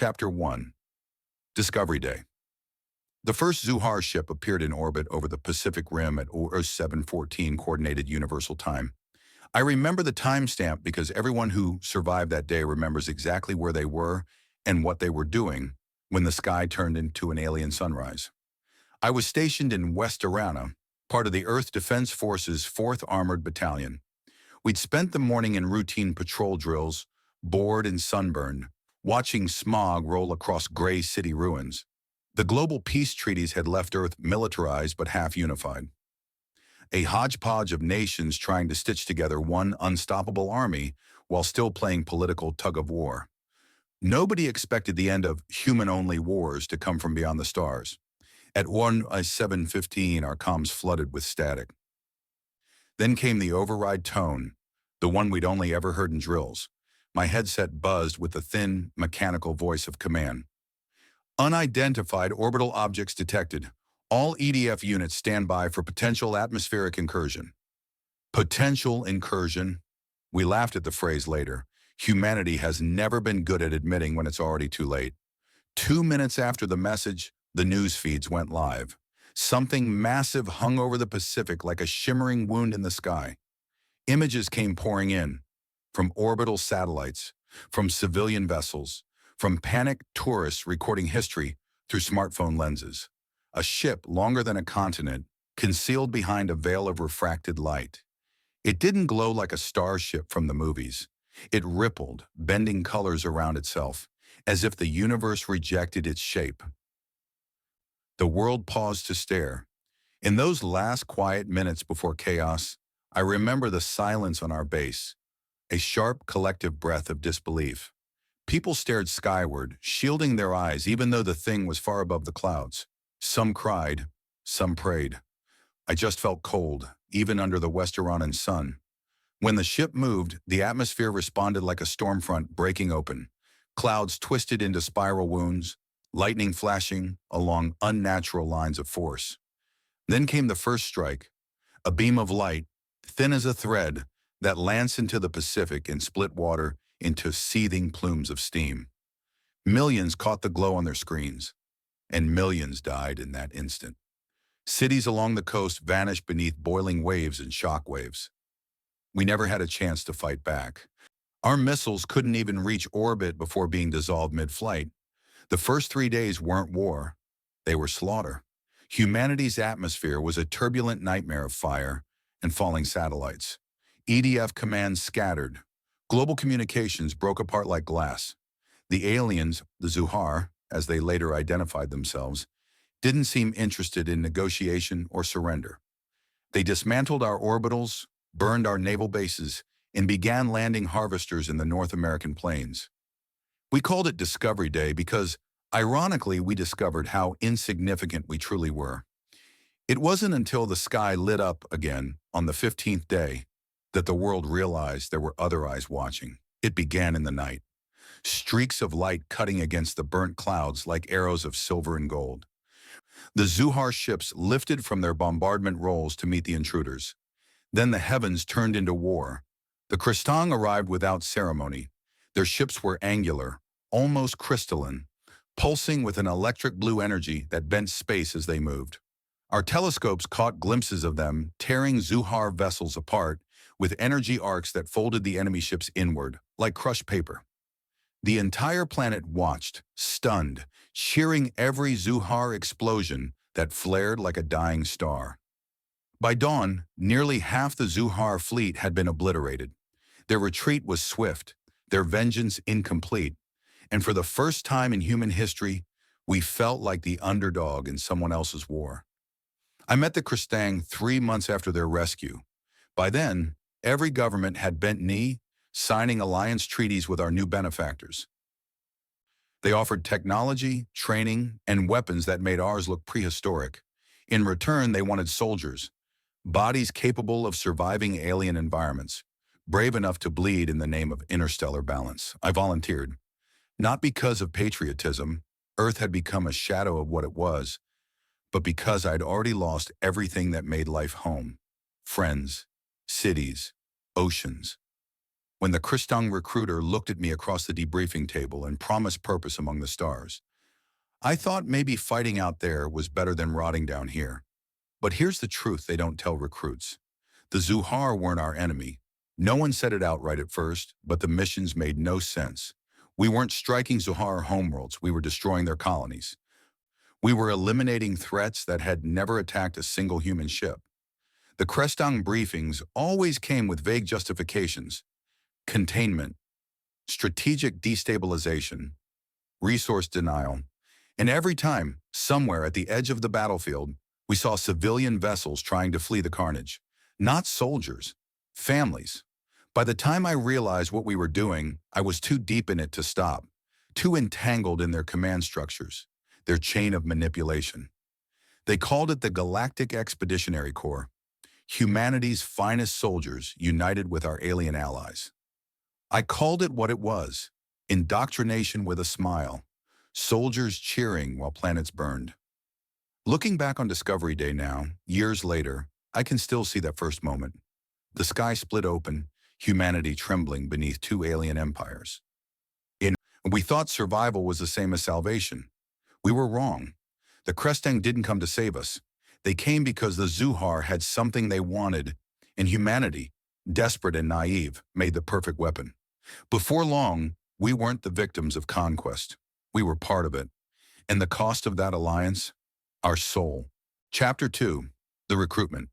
Chapter 1, Discovery Day. The first Zuhar ship appeared in orbit over the Pacific Rim at 0714 Coordinated Universal Time. I remember the timestamp because everyone who survived that day remembers exactly where they were and what they were doing when the sky turned into an alien sunrise. I was stationed in West Arana, part of the Earth Defense Force's 4th Armored Battalion. We'd spent the morning in routine patrol drills, bored and sunburned, watching smog roll across gray city ruins. The global peace treaties had left Earth militarized but half unified. A hodgepodge of nations trying to stitch together one unstoppable army while still playing political tug-of-war. Nobody expected the end of human-only wars to come from beyond the stars. At 17:15, our comms flooded with static. Then came the override tone, the one we'd only ever heard in drills. My headset buzzed with the thin, mechanical voice of command. Unidentified orbital objects detected. All EDF units stand by for potential atmospheric incursion. Potential incursion? We laughed at the phrase later. Humanity has never been good at admitting when it's already too late. 2 minutes after the message, the news feeds went live. Something massive hung over the Pacific like a shimmering wound in the sky. Images came pouring in, from orbital satellites, from civilian vessels, from panicked tourists recording history through smartphone lenses. A ship longer than a continent, concealed behind a veil of refracted light. It didn't glow like a starship from the movies. It rippled, bending colors around itself, as if the universe rejected its shape. The world paused to stare. In those last quiet minutes before chaos, I remember the silence on our base, a sharp collective breath of disbelief. People stared skyward, shielding their eyes even though the thing was far above the clouds. Some cried, some prayed. I just felt cold, even under the Westeranan sun. When the ship moved, the atmosphere responded like a storm front breaking open. Clouds twisted into spiral wounds, lightning flashing along unnatural lines of force. Then came the first strike, a beam of light, thin as a thread, that lanced into the Pacific and split water into seething plumes of steam. Millions caught the glow on their screens, and millions died in that instant. Cities along the coast vanished beneath boiling waves and shock waves. We never had a chance to fight back. Our missiles couldn't even reach orbit before being dissolved mid-flight. The first 3 days weren't war. They were slaughter. Humanity's atmosphere was a turbulent nightmare of fire and falling satellites. EDF commands scattered. Global communications broke apart like glass. The aliens, the Zuhar, as they later identified themselves, didn't seem interested in negotiation or surrender. They dismantled our orbitals, burned our naval bases, and began landing harvesters in the North American plains. We called it Discovery Day because, ironically, we discovered how insignificant we truly were. It wasn't until the sky lit up again on the 15th day that the world realized there were other eyes watching. It began in the night. Streaks of light cutting against the burnt clouds like arrows of silver and gold. The Zuhar ships lifted from their bombardment roles to meet the intruders. Then the heavens turned into war. The Kristang arrived without ceremony. Their ships were angular, almost crystalline, pulsing with an electric blue energy that bent space as they moved. Our telescopes caught glimpses of them tearing Zuhar vessels apart with energy arcs that folded the enemy ships inward, like crushed paper. The entire planet watched, stunned, cheering every Zuhar explosion that flared like a dying star. By dawn, nearly half the Zuhar fleet had been obliterated. Their retreat was swift, their vengeance incomplete, and for the first time in human history, we felt like the underdog in someone else's war. I met the Kristang 3 months after their rescue. By then, every government had bent knee, signing alliance treaties with our new benefactors. They offered technology, training, and weapons that made ours look prehistoric. In return, they wanted soldiers, bodies capable of surviving alien environments, brave enough to bleed in the name of interstellar balance. I volunteered. Not because of patriotism, Earth had become a shadow of what it was, but because I'd already lost everything that made life home. Friends, cities, oceans. when the Christung recruiter looked at me across the debriefing table and promised purpose among the stars. I thought maybe fighting out there was better than rotting down here. But here's the truth they don't tell recruits. The Zuhar weren't our enemy. No one said it outright at first, but the missions made no sense. We weren't striking Zuhar homeworlds, we were destroying their colonies. We were eliminating threats that had never attacked a single human ship. The Christung briefings always came with vague justifications: containment, strategic destabilization, resource denial. And every time, somewhere at the edge of the battlefield, we saw civilian vessels trying to flee the carnage. Not soldiers, families. By the time I realized what we were doing, I was too deep in it to stop, too entangled in their command structures, their chain of manipulation. They called it the Galactic Expeditionary Corps, humanity's finest soldiers united with our alien allies. I called it what it was: indoctrination with a smile, soldiers cheering while planets burned. Looking back on Discovery Day now, years later, I can still see that first moment. The sky split open, humanity trembling beneath two alien empires. We thought survival was the same as salvation. We were wrong. The Christung didn't come to save us. They came because the Zuhar had something they wanted, and humanity, desperate and naive, made the perfect weapon. Before long, we weren't the victims of conquest. We were part of it. And the cost of that alliance? Our soul. Chapter 2. The Recruitment.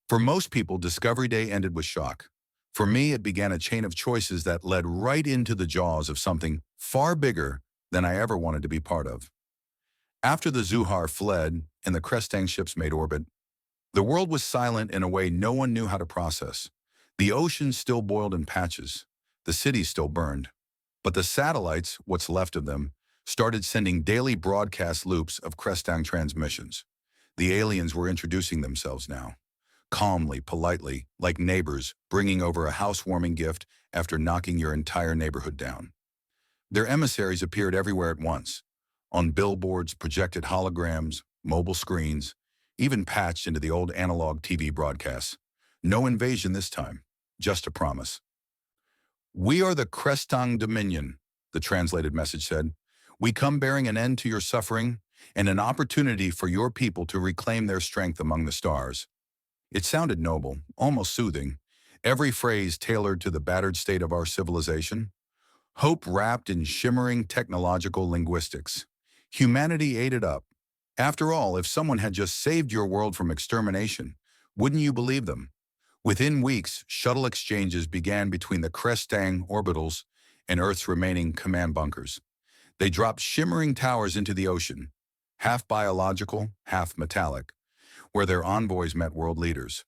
For most people, Discovery Day ended with shock. For me, it began a chain of choices that led right into the jaws of something far bigger than I ever wanted to be part of. After the Zuhar fled and the Christung ships made orbit, the world was silent in a way no one knew how to process. The oceans still boiled in patches. The cities still burned. But the satellites, what's left of them, started sending daily broadcast loops of Christung transmissions. The aliens were introducing themselves now, calmly, politely, like neighbors bringing over a housewarming gift after knocking your entire neighborhood down. Their emissaries appeared everywhere at once, on billboards, projected holograms, mobile screens, even patched into the old analog TV broadcasts. No invasion this time, just a promise. "We are the Christung Dominion," the translated message said. "We come bearing an end to your suffering and an opportunity for your people to reclaim their strength among the stars." It sounded noble, almost soothing, every phrase tailored to the battered state of our civilization. Hope wrapped in shimmering technological linguistics. Humanity ate it up. After all, if someone had just saved your world from extermination, wouldn't you believe them? Within weeks, shuttle exchanges began between the Christung orbitals and Earth's remaining command bunkers. They dropped shimmering towers into the ocean, half biological, half metallic, where their envoys met world leaders.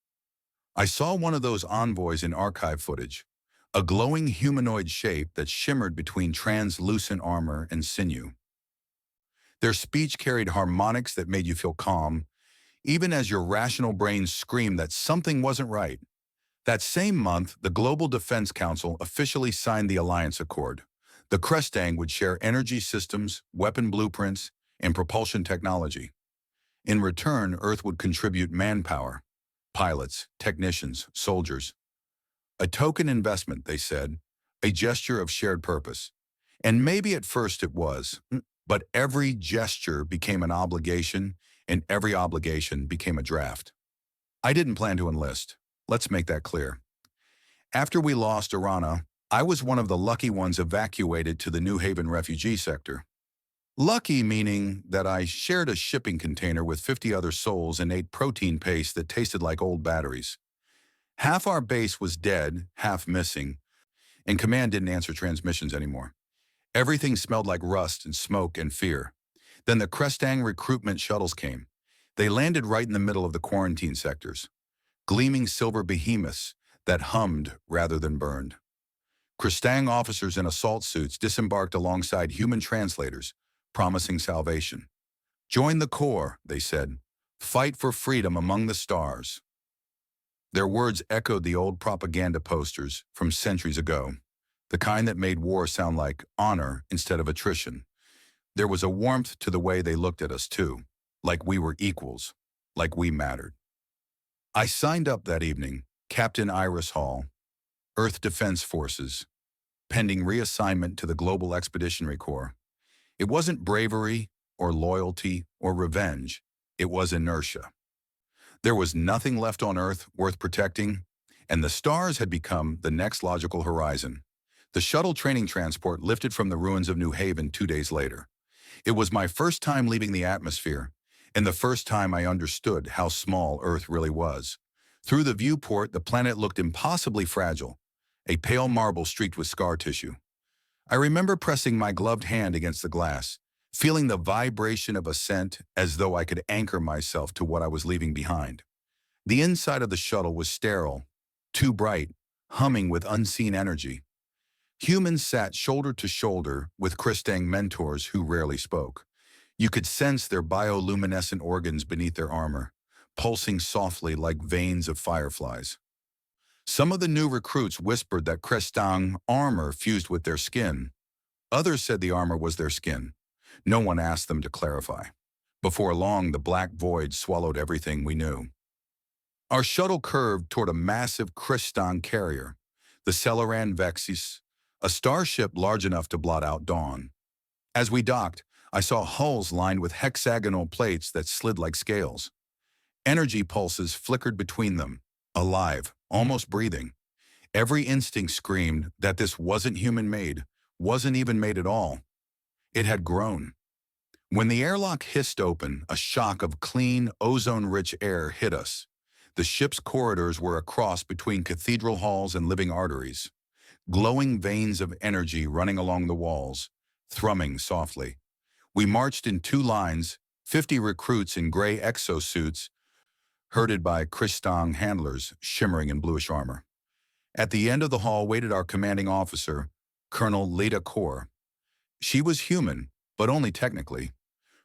I saw one of those envoys in archive footage, a glowing humanoid shape that shimmered between translucent armor and sinew. Their speech carried harmonics that made you feel calm, even as your rational brain screamed that something wasn't right. That same month, the Global Defense Council officially signed the Alliance Accord. The Christung would share energy systems, weapon blueprints, and propulsion technology. In return, Earth would contribute manpower, pilots, technicians, soldiers. A token investment, they said, a gesture of shared purpose. And maybe at first it was, but every gesture became an obligation, and every obligation became a draft. I didn't plan to enlist. Let's make that clear. After we lost Irana, I was one of the lucky ones evacuated to the New Haven refugee sector. Lucky meaning that I shared a shipping container with 50 other souls and ate protein paste that tasted like old batteries. Half our base was dead, half missing, and command didn't answer transmissions anymore. Everything smelled like rust and smoke and fear. Then the Christung recruitment shuttles came. They landed right in the middle of the quarantine sectors, gleaming silver behemoths that hummed rather than burned. Christung officers in assault suits disembarked alongside human translators, promising salvation. "Join the Corps," they said. "Fight for freedom among the stars." Their words echoed the old propaganda posters from centuries ago, the kind that made war sound like honor instead of attrition. There was a warmth to the way they looked at us too, like we were equals, like we mattered. I signed up that evening, Captain Iris Hall, Earth Defense Forces, pending reassignment to the Global Expeditionary Corps. It wasn't bravery or loyalty or revenge. It was inertia. There was nothing left on Earth worth protecting, and the stars had become the next logical horizon. The shuttle training transport lifted from the ruins of New Haven 2 days later. It was my first time leaving the atmosphere, and the first time I understood how small Earth really was. Through the viewport, the planet looked impossibly fragile, a pale marble streaked with scar tissue. I remember pressing my gloved hand against the glass, feeling the vibration of ascent as though I could anchor myself to what I was leaving behind. The inside of the shuttle was sterile, too bright, humming with unseen energy. Humans sat shoulder to shoulder with Christang mentors who rarely spoke. You could sense their bioluminescent organs beneath their armor, pulsing softly like veins of fireflies. Some of the new recruits whispered that Christang armor fused with their skin. Others said the armor was their skin. No one asked them to clarify. Before long, the black void swallowed everything we knew. Our shuttle curved toward a massive Christang carrier, the Celeran Vexis, a starship large enough to blot out dawn. As we docked, I saw hulls lined with hexagonal plates that slid like scales. Energy pulses flickered between them, alive, almost breathing. Every instinct screamed that this wasn't human-made, wasn't even made at all. It had grown. When the airlock hissed open, a shock of clean, ozone-rich air hit us. The ship's corridors were a cross between cathedral halls and living arteries, glowing veins of energy running along the walls, thrumming softly. We marched in 2 lines, 50 recruits in gray exosuits, herded by Christang handlers shimmering in bluish armor. At the end of the hall waited our commanding officer, Colonel Leda Kaur. She was human, but only technically.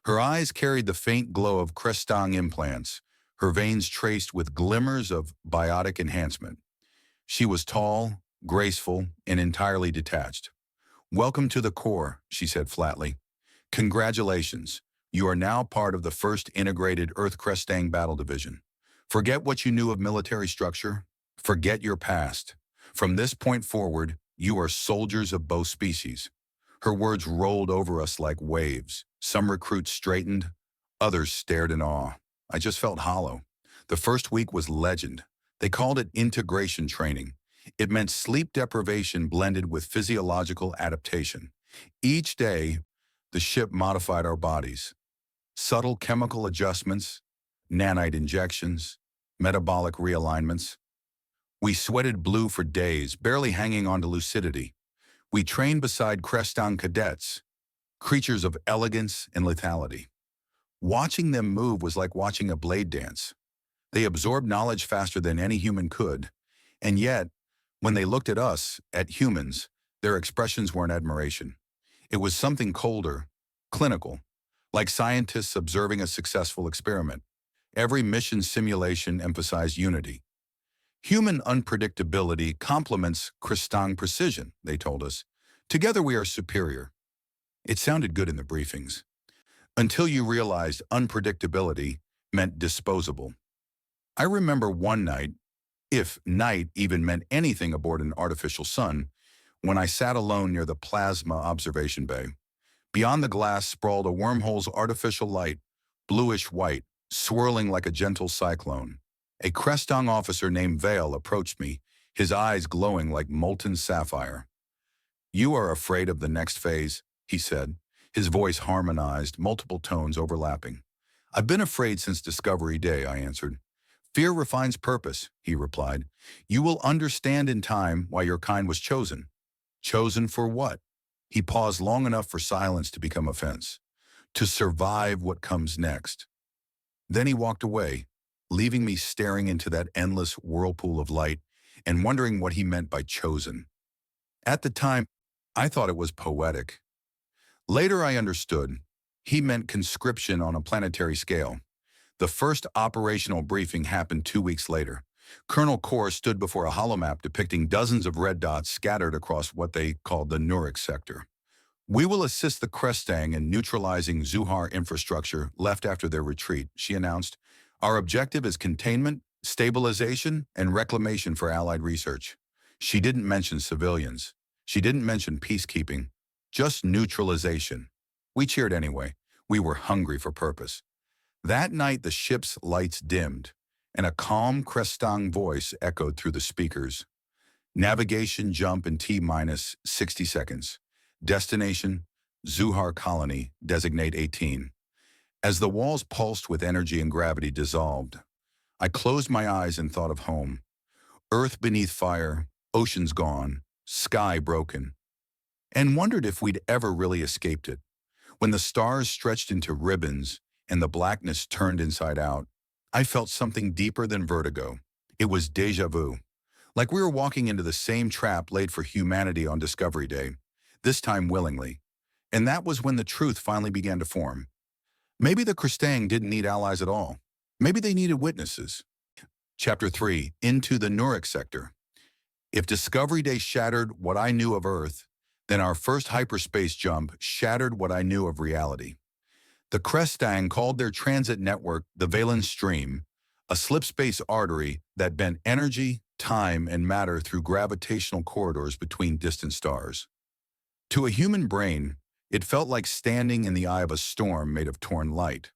Her eyes carried the faint glow of Christang implants, her veins traced with glimmers of biotic enhancement. She was tall, graceful, and entirely detached. "Welcome to the Corps," she said flatly. "Congratulations. You are now part of the 1st Integrated Earth Christang Battle Division. Forget what you knew of military structure. Forget your past. From this point forward, you are soldiers of both species." Her words rolled over us like waves. Some recruits straightened, others stared in awe. I just felt hollow. The first week was legend. They called it integration training. It meant sleep deprivation blended with physiological adaptation. Each day, the ship modified our bodies. Subtle chemical adjustments, nanite injections, metabolic realignments. We sweated blue for days, barely hanging on to lucidity. We trained beside Christang cadets, creatures of elegance and lethality. Watching them move was like watching a blade dance. They absorbed knowledge faster than any human could, and yet, when they looked at us, at humans, their expressions weren't admiration. It was something colder, clinical, like scientists observing a successful experiment. Every mission simulation emphasized unity. Human unpredictability complements Christang precision, they told us. Together we are superior. It sounded good in the briefings, until you realized unpredictability meant disposable. I remember one night, if night even meant anything aboard an artificial sun, when I sat alone near the plasma observation bay. Beyond the glass sprawled a wormhole's artificial light, bluish-white, swirling like a gentle cyclone. A Christang officer named Vale approached me, his eyes glowing like molten sapphire. "You are afraid of the next phase," he said, his voice harmonized, multiple tones overlapping. "I've been afraid since Discovery Day," I answered. "Fear refines purpose," he replied. "You will understand in time why your kind was chosen." "Chosen for what?" He paused long enough for silence to become offense. "To survive what comes next." Then he walked away, leaving me staring into that endless whirlpool of light and wondering what he meant by chosen. At the time, I thought it was poetic. Later I understood. He meant conscription on a planetary scale. The first operational briefing happened 2 weeks later. Colonel Kaur stood before a holomap depicting dozens of red dots scattered across what they called the Nurek sector. "We will assist the Christang in neutralizing Xuhar infrastructure left after their retreat," she announced. "Our objective is containment, stabilization, and reclamation for Allied research." She didn't mention civilians. She didn't mention peacekeeping. Just neutralization. We cheered anyway. We were hungry for purpose. That night the ship's lights dimmed, and a calm Crestang voice echoed through the speakers. Navigation jump in T-minus 60 seconds. Destination, Zuhar Colony, designate 18. As the walls pulsed with energy and gravity dissolved, I closed my eyes and thought of home. Earth beneath fire, oceans gone, sky broken, and wondered if we'd ever really escaped it. When the stars stretched into ribbons and the blackness turned inside out, I felt something deeper than vertigo. It was déjà vu. Like we were walking into the same trap laid for humanity on Discovery Day, this time willingly. And that was when the truth finally began to form. Maybe the Kristang didn't need allies at all. Maybe they needed witnesses. Chapter 3, Into the Nurek Sector. If Discovery Day shattered what I knew of Earth, then our first hyperspace jump shattered what I knew of reality. The Krestang called their transit network the Valence Stream, a slipspace artery that bent energy, time, and matter through gravitational corridors between distant stars. To a human brain, it felt like standing in the eye of a storm made of torn light.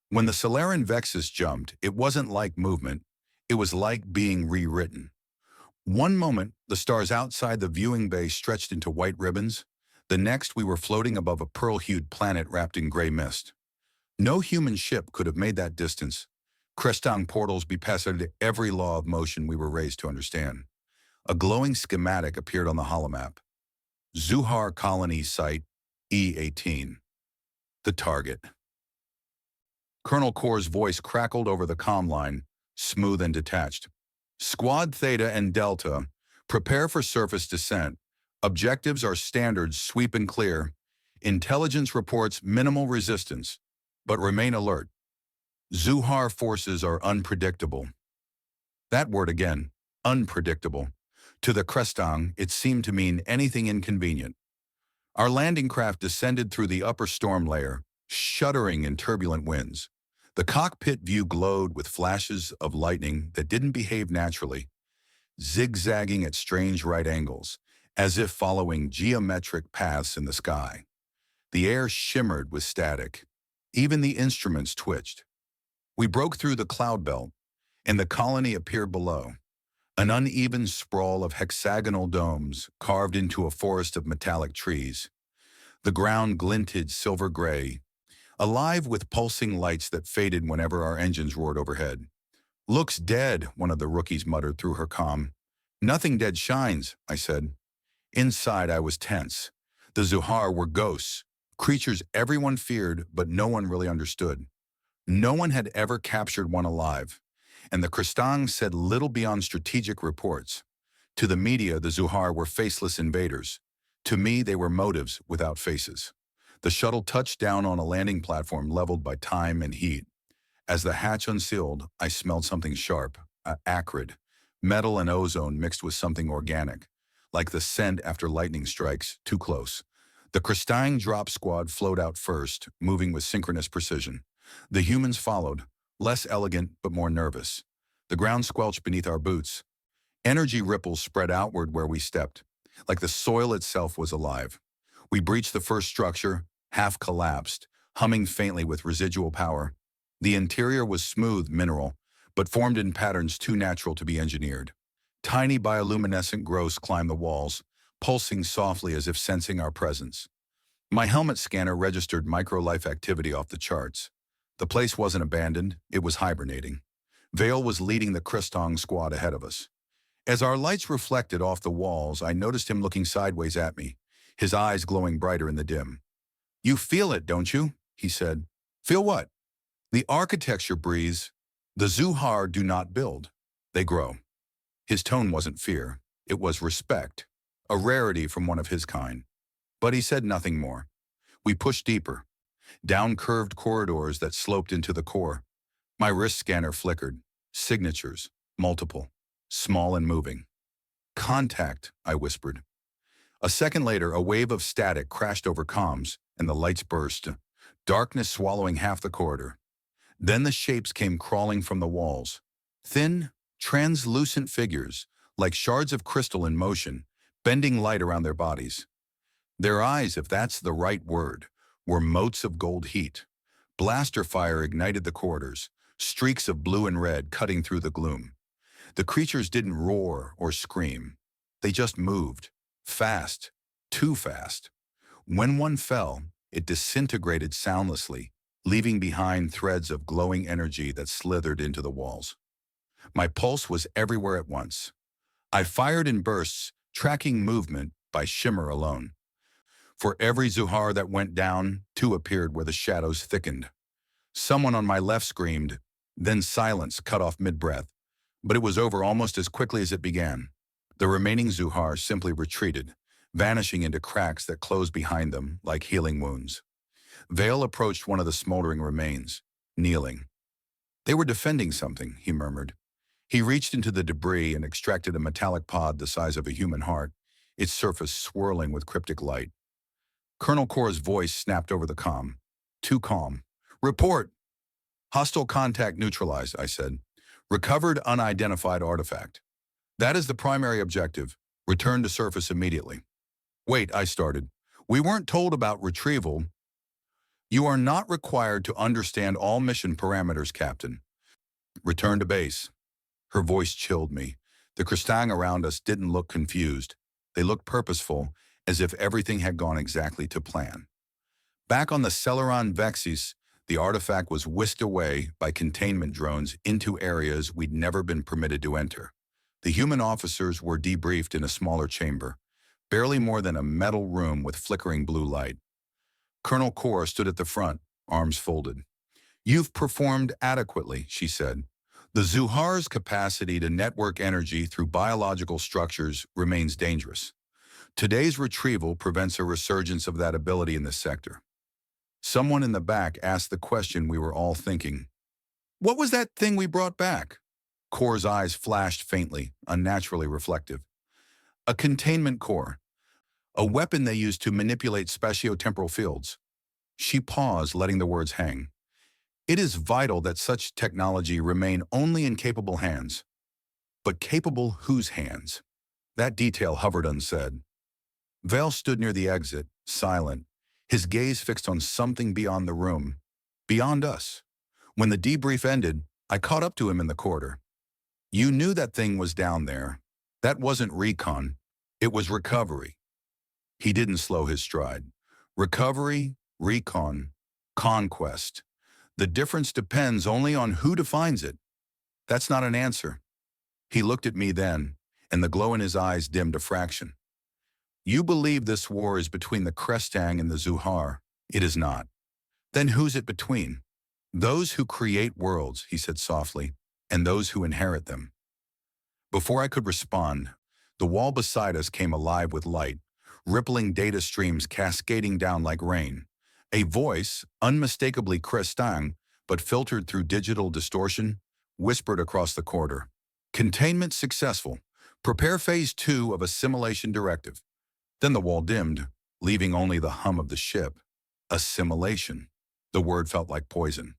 When the Solarian Vexus jumped, it wasn't like movement, it was like being rewritten. One moment, the stars outside the viewing bay stretched into white ribbons. The next, we were floating above a pearl-hued planet wrapped in gray mist. No human ship could have made that distance. Krestang portals bypassed every law of motion we were raised to understand. A glowing schematic appeared on the holomap. Zuhar Colony Site E18. The target. Colonel Kor's voice crackled over the comm line, smooth and detached. Squad Theta and Delta, prepare for surface descent. Objectives are standard, sweep and clear. Intelligence reports minimal resistance, but remain alert. Zuhar forces are unpredictable. That word again, unpredictable. To the Krestang, it seemed to mean anything inconvenient. Our landing craft descended through the upper storm layer, shuddering in turbulent winds. The cockpit view glowed with flashes of lightning that didn't behave naturally, zigzagging at strange right angles, as if following geometric paths in the sky. The air shimmered with static. Even the instruments twitched. We broke through the cloud belt, and the colony appeared below, an uneven sprawl of hexagonal domes carved into a forest of metallic trees. The ground glinted silver gray, alive with pulsing lights that faded whenever our engines roared overhead. Looks dead, one of the rookies muttered through her comm. Nothing dead shines, I said. Inside, I was tense. The Zuhar were ghosts, creatures everyone feared, but no one really understood. No one had ever captured one alive, and the Krestang said little beyond strategic reports. To the media, the Zuhar were faceless invaders. To me, they were motives without faces. The shuttle touched down on a landing platform leveled by time and heat. As the hatch unsealed, I smelled something sharp, acrid, metal and ozone mixed with something organic, like the scent after lightning strikes, too close. The Krestang drop squad flowed out first, moving with synchronous precision. The humans followed, less elegant but more nervous. The ground squelched beneath our boots. Energy ripples spread outward where we stepped, like the soil itself was alive. We breached the first structure, half collapsed, humming faintly with residual power. The interior was smooth mineral, but formed in patterns too natural to be engineered. Tiny bioluminescent growths climbed the walls, pulsing softly as if sensing our presence. My helmet scanner registered micro-life activity off the charts. The place wasn't abandoned, it was hibernating. Vale was leading the Krestang squad ahead of us. As our lights reflected off the walls, I noticed him looking sideways at me, his eyes glowing brighter in the dim. You feel it, don't you? He said. Feel what? The architecture breeze. The Zuhar do not build. They grow. His tone wasn't fear. It was respect, a rarity from one of his kind. But he said nothing more. We pushed deeper, down curved corridors that sloped into the core. My wrist scanner flickered. Signatures, multiple, small and moving. Contact, I whispered. A second later, a wave of static crashed over comms, and the lights burst, darkness swallowing half the corridor. Then the shapes came crawling from the walls. Thin, translucent figures, like shards of crystal in motion, bending light around their bodies. Their eyes, if that's the right word, were motes of gold heat. Blaster fire ignited the corridors, streaks of blue and red cutting through the gloom. The creatures didn't roar or scream. They just moved. Fast. Too fast. When one fell, it disintegrated soundlessly, leaving behind threads of glowing energy that slithered into the walls. My pulse was everywhere at once. I fired in bursts, tracking movement by shimmer alone. For every Zuhar that went down, two appeared where the shadows thickened. Someone on my left screamed, then silence cut off mid-breath, but it was over almost as quickly as it began. The remaining Zuhar simply retreated, vanishing into cracks that closed behind them like healing wounds. Vale approached one of the smoldering remains, kneeling. They were defending something, he murmured. He reached into the debris and extracted a metallic pod the size of a human heart, its surface swirling with cryptic light. Colonel Kor's voice snapped over the comm. Too calm. Report! Hostile contact neutralized, I said. Recovered unidentified artifact. That is the primary objective. Return to surface immediately. Wait, I started. We weren't told about retrieval. You are not required to understand all mission parameters, Captain. Return to base. Her voice chilled me. The Kristang around us didn't look confused. They looked purposeful, as if everything had gone exactly to plan. Back on the Celeron Vexis, the artifact was whisked away by containment drones into areas we'd never been permitted to enter. The human officers were debriefed in a smaller chamber, barely more than a metal room with flickering blue light. Colonel Kor stood at the front, arms folded. You've performed adequately, she said. The Zuhar's capacity to network energy through biological structures remains dangerous. Today's retrieval prevents a resurgence of that ability in this sector. Someone in the back asked the question we were all thinking. What was that thing we brought back? Kor's eyes flashed faintly, unnaturally reflective. A containment core. A weapon they use to manipulate spatiotemporal fields. She paused, letting the words hang. It is vital that such technology remain only in capable hands. But capable whose hands? That detail hovered unsaid. Vale stood near the exit, silent, his gaze fixed on something beyond the room, beyond us. When the debrief ended, I caught up to him in the corridor. You knew that thing was down there. That wasn't recon. It was recovery. He didn't slow his stride. Recovery, recon, conquest. The difference depends only on who defines it. That's not an answer. He looked at me then, and the glow in his eyes dimmed a fraction. You believe this war is between the Kristang and the Zuhar. It is not. Then who's it between? Those who create worlds, he said softly, and those who inherit them. Before I could respond, the wall beside us came alive with light, rippling data streams cascading down like rain. A voice, unmistakably Kristang, but filtered through digital distortion, whispered across the corridor. Containment successful. Prepare phase 2 of assimilation directive. Then the wall dimmed, leaving only the hum of the ship. Assimilation. The word felt like poison.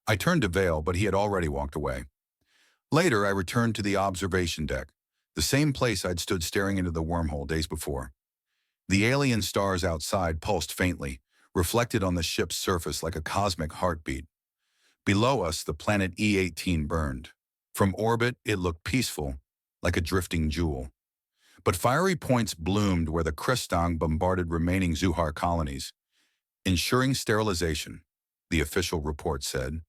I turned to Vale, but he had already walked away. Later, I returned to the observation deck, the same place I'd stood staring into the wormhole days before. The alien stars outside pulsed faintly, reflected on the ship's surface like a cosmic heartbeat. Below us, the planet E18 burned. From orbit, it looked peaceful, like a drifting jewel. But fiery points bloomed where the Kristang bombarded remaining Zuhar colonies, ensuring sterilization, the official report said.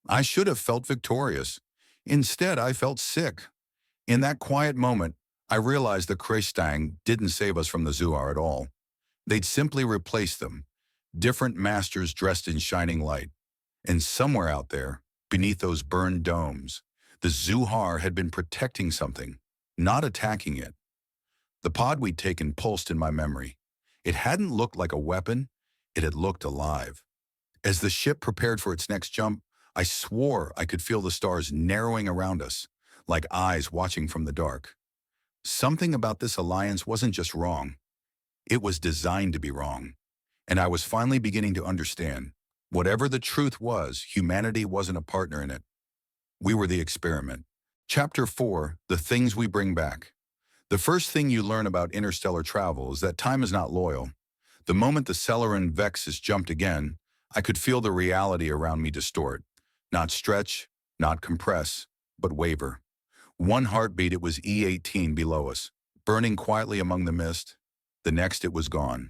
I should have felt victorious. Instead, I felt sick. In that quiet moment, I realized the Kristang didn't save us from the Zuhar at all. They'd simply replaced them, different masters dressed in shining light. And somewhere out there, beneath those burned domes, the Zuhar had been protecting something, not attacking it. The pod we'd taken pulsed in my memory. It hadn't looked like a weapon, it had looked alive. As the ship prepared for its next jump, I swore I could feel the stars narrowing around us, like eyes watching from the dark. Something about this alliance wasn't just wrong. It was designed to be wrong. And I was finally beginning to understand. Whatever the truth was, humanity wasn't a partner in it. We were the experiment, Chapter 4, The Things We Bring Back. The first thing you learn about interstellar travel is that time is not loyal. The moment the Celerin Vexus jumped again, I could feel the reality around me distort. Not stretch, not compress, but waver. One heartbeat it was E18 below us, burning quietly among the mist. The next it was gone.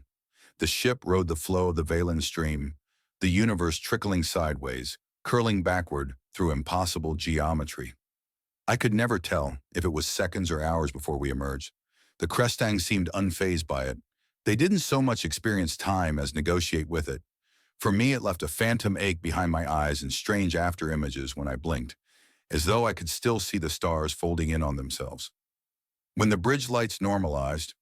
The ship rode the flow of the Valen stream, the universe trickling sideways, curling backward through impossible geometry. I could never tell if it was seconds or hours before we emerged. The Crestang seemed unfazed by it. They didn't so much experience time as negotiate with it. For me, it left a phantom ache behind my eyes and strange after-images when I blinked, as though I could still see the stars folding in on themselves. When the bridge lights normalized,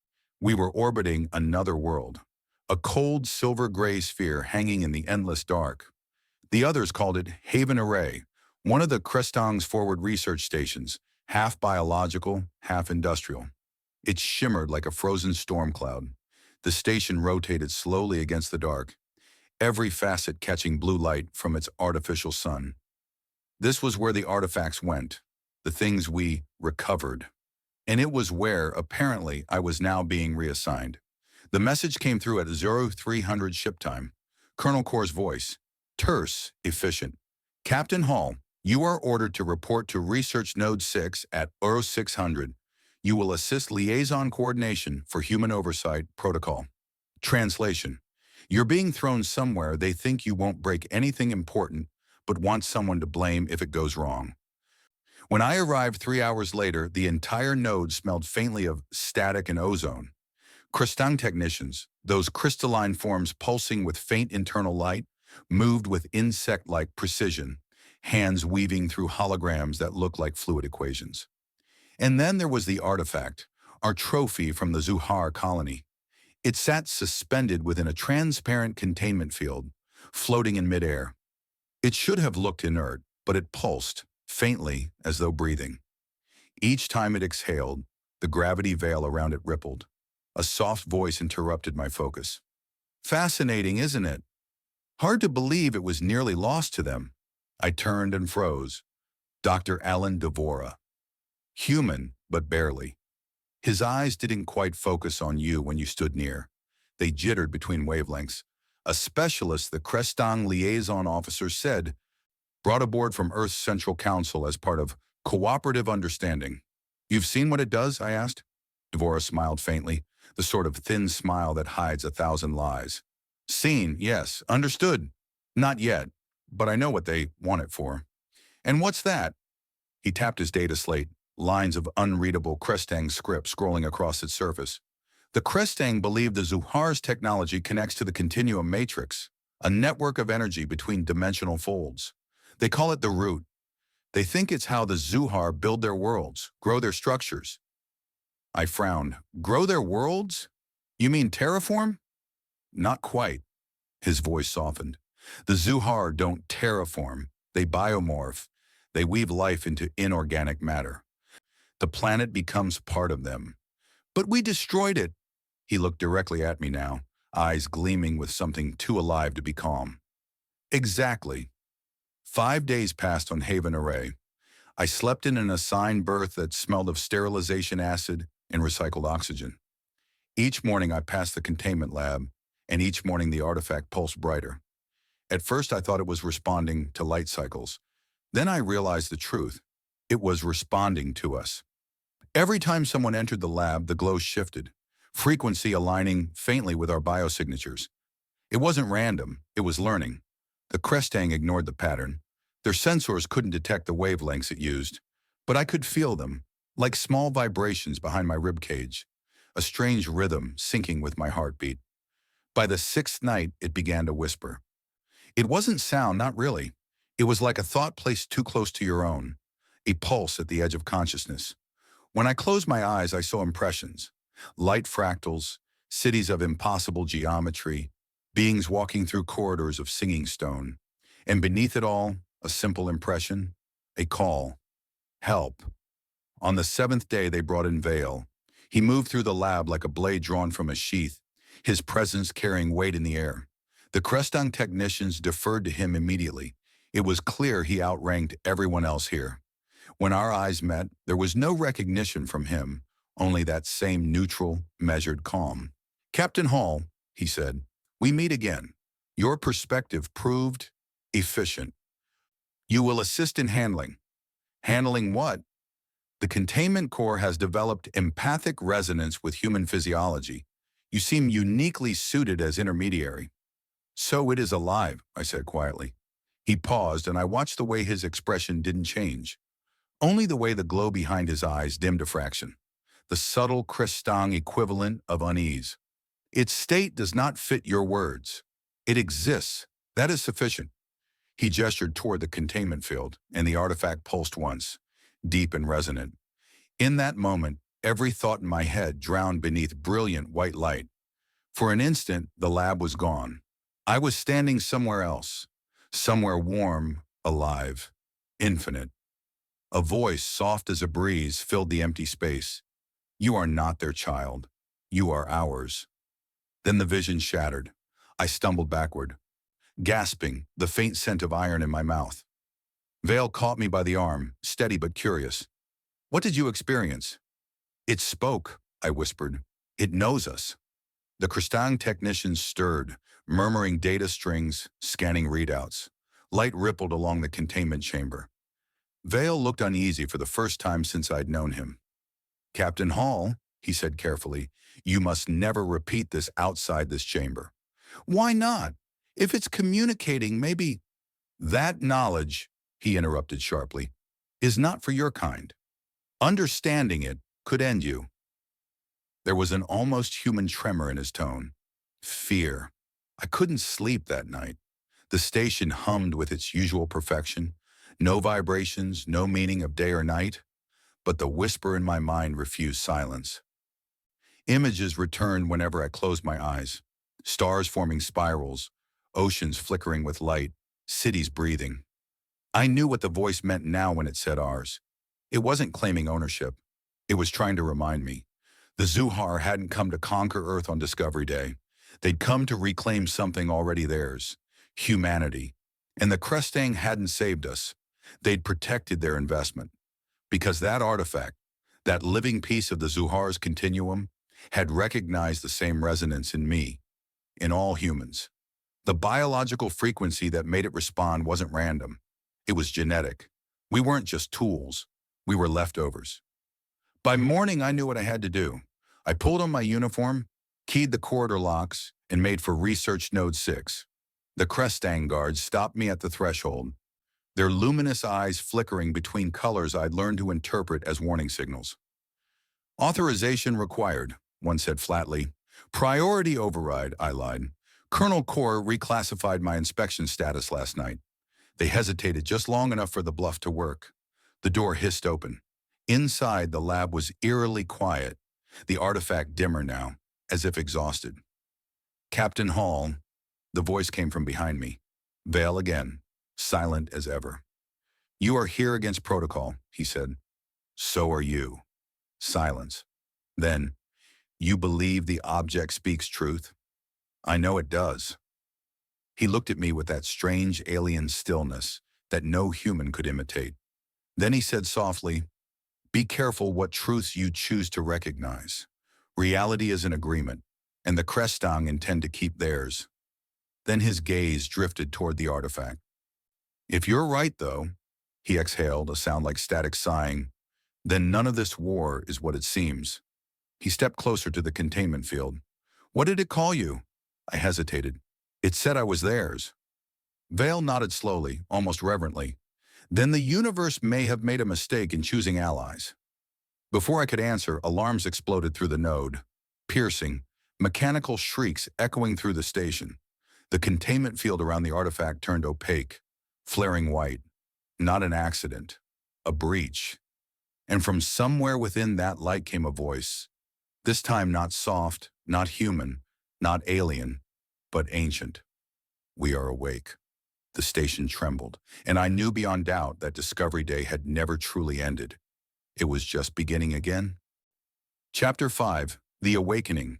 we were orbiting another world, a cold silver-gray sphere hanging in the endless dark. The others called it Haven Array, one of the Crestang's forward research stations, half biological, half industrial. It shimmered like a frozen storm cloud. The station rotated slowly against the dark, every facet catching blue light from its artificial sun. This was where the artifacts went, the things we recovered. And it was where, apparently, I was now being reassigned. The message came through at 0300 ship time. Colonel Cor's voice, terse, efficient. Captain Hall, you are ordered to report to Research Node 6 at 0600. You will assist liaison coordination for human oversight protocol. Translation. You're being thrown somewhere they think you won't break anything important, but want someone to blame if it goes wrong. When I arrived 3 hours later, the entire node smelled faintly of static and ozone. Crestang technicians, those crystalline forms pulsing with faint internal light, moved with insect-like precision, hands weaving through holograms that looked like fluid equations. And then there was the artifact, our trophy from the Zuhar colony. It sat suspended within a transparent containment field, floating in midair. It should have looked inert, but it pulsed, faintly as though breathing. Each time it exhaled, the gravity veil around it rippled. A soft voice interrupted my focus. Fascinating, isn't it? Hard to believe it was nearly lost to them. I turned and froze. Dr. Alan Devora. Human, but barely. His eyes didn't quite focus on you when you stood near. They jittered between wavelengths. A specialist the Crestang liaison officer said, brought aboard from Earth's Central Council as part of cooperative understanding. You've seen what it does? I asked. Devora smiled faintly, the sort of thin smile that hides 1,000 lies. Seen, yes. Understood. Not yet, but I know what they want it for. And what's that? He tapped his data slate, lines of unreadable Crestang script scrolling across its surface. The Crestang believe the Zuhar's technology connects to the continuum matrix, a network of energy between dimensional folds. They call it the root. They think it's how the Zuhar build their worlds, grow their structures. I frowned. Grow their worlds? You mean terraform? Not quite. His voice softened. The Zuhar don't terraform. They biomorph. They weave life into inorganic matter. The planet becomes part of them. But we destroyed it. He looked directly at me now, eyes gleaming with something too alive to be calm. Exactly. 5 days passed on Haven Array. I slept in an assigned berth that smelled of sterilization acid and recycled oxygen. Each morning I passed the containment lab, and each morning the artifact pulsed brighter. At first I thought it was responding to light cycles. Then I realized the truth. It was responding to us. Every time someone entered the lab, the glow shifted, frequency aligning faintly with our biosignatures. It wasn't random, it was learning. The Crestang ignored the pattern. Their sensors couldn't detect the wavelengths it used, but I could feel them, like small vibrations behind my ribcage, a strange rhythm syncing with my heartbeat. By the 6th night, it began to whisper. It wasn't sound, not really. It was like a thought placed too close to your own, a pulse at the edge of consciousness. When I closed my eyes, I saw impressions, light fractals, cities of impossible geometry, beings walking through corridors of singing stone, and beneath it all, a simple impression, a call, help. On the 7th day, they brought in Vale. He moved through the lab like a blade drawn from a sheath, his presence carrying weight in the air. The Crestang technicians deferred to him immediately. It was clear he outranked everyone else here. When our eyes met, there was no recognition from him, only that same neutral, measured calm. "Captain Hall," he said, "we meet again. Your perspective proved efficient. You will assist in handling." "Handling what?" "The containment core has developed empathic resonance with human physiology. You seem uniquely suited as intermediary." "So it is alive," I said quietly. He paused, and I watched the way his expression didn't change. Only the way the glow behind his eyes dimmed a fraction. The subtle crestang equivalent of unease. "Its state does not fit your words. It exists. That is sufficient." He gestured toward the containment field, and the artifact pulsed once, deep and resonant. In that moment, every thought in my head drowned beneath brilliant white light. For an instant, the lab was gone. I was standing somewhere else, somewhere warm, alive, infinite. A voice, soft as a breeze, filled the empty space. "You are not their child. You are ours." Then the vision shattered. I stumbled backward, gasping, the faint scent of iron in my mouth. Vale caught me by the arm, steady but curious. "What did you experience?" "It spoke," I whispered. "It knows us." The Crestang technicians stirred, murmuring data strings, scanning readouts. Light rippled along the containment chamber. Vale looked uneasy for the first time since I'd known him. "Captain Hall," he said carefully, "you must never repeat this outside this chamber." "Why not? If it's communicating, maybe—" "That knowledge," he interrupted sharply, "is not for your kind. Understanding it could end you." There was an almost human tremor in his tone. Fear. I couldn't sleep that night. The station hummed with its usual perfection. No vibrations, no meaning of day or night. But the whisper in my mind refused silence. Images returned whenever I closed my eyes. Stars forming spirals, oceans flickering with light, cities breathing. I knew what the voice meant now when it said ours. It wasn't claiming ownership. It was trying to remind me. The Zuhar hadn't come to conquer Earth on Discovery Day. They'd come to reclaim something already theirs, humanity. And the Crestang hadn't saved us. They'd protected their investment. Because that artifact, that living piece of the Zuhar's continuum, had recognized the same resonance in me, in all humans. The biological frequency that made it respond wasn't random. It was genetic. We weren't just tools. We were leftovers. By morning, I knew what I had to do. I pulled on my uniform, keyed the corridor locks, and made for Research Node 6. The Crestang guards stopped me at the threshold, their luminous eyes flickering between colors I'd learned to interpret as warning signals. "Authorization required," one said flatly. "Priority override," I lied. "Colonel Core reclassified my inspection status last night." They hesitated just long enough for the bluff to work. The door hissed open. Inside, the lab was eerily quiet, the artifact dimmer now, as if exhausted. "Captain Hall," the voice came from behind me. Vale again, silent as ever. "You are here against protocol," he said. "So are you." Silence. Then, "You believe the object speaks truth?" "I know it does." He looked at me with that strange alien stillness that no human could imitate. Then he said softly, "Be careful what truths you choose to recognize. Reality is an agreement, and the Crestang intend to keep theirs." Then his gaze drifted toward the artifact. "If you're right, though," he exhaled, a sound like static sighing, "then none of this war is what it seems." He stepped closer to the containment field. "What did it call you?" I hesitated. "It said I was theirs." Vale nodded slowly, almost reverently. "Then the universe may have made a mistake in choosing allies." Before I could answer, alarms exploded through the node. Piercing, mechanical shrieks echoing through the station. The containment field around the artifact turned opaque, flaring white. Not an accident. A breach. And from somewhere within that light came a voice. This time not soft, not human, not alien, but ancient. "We are awake." The station trembled, and I knew beyond doubt that Discovery Day had never truly ended. It was just beginning again. Chapter 5. The Awakening.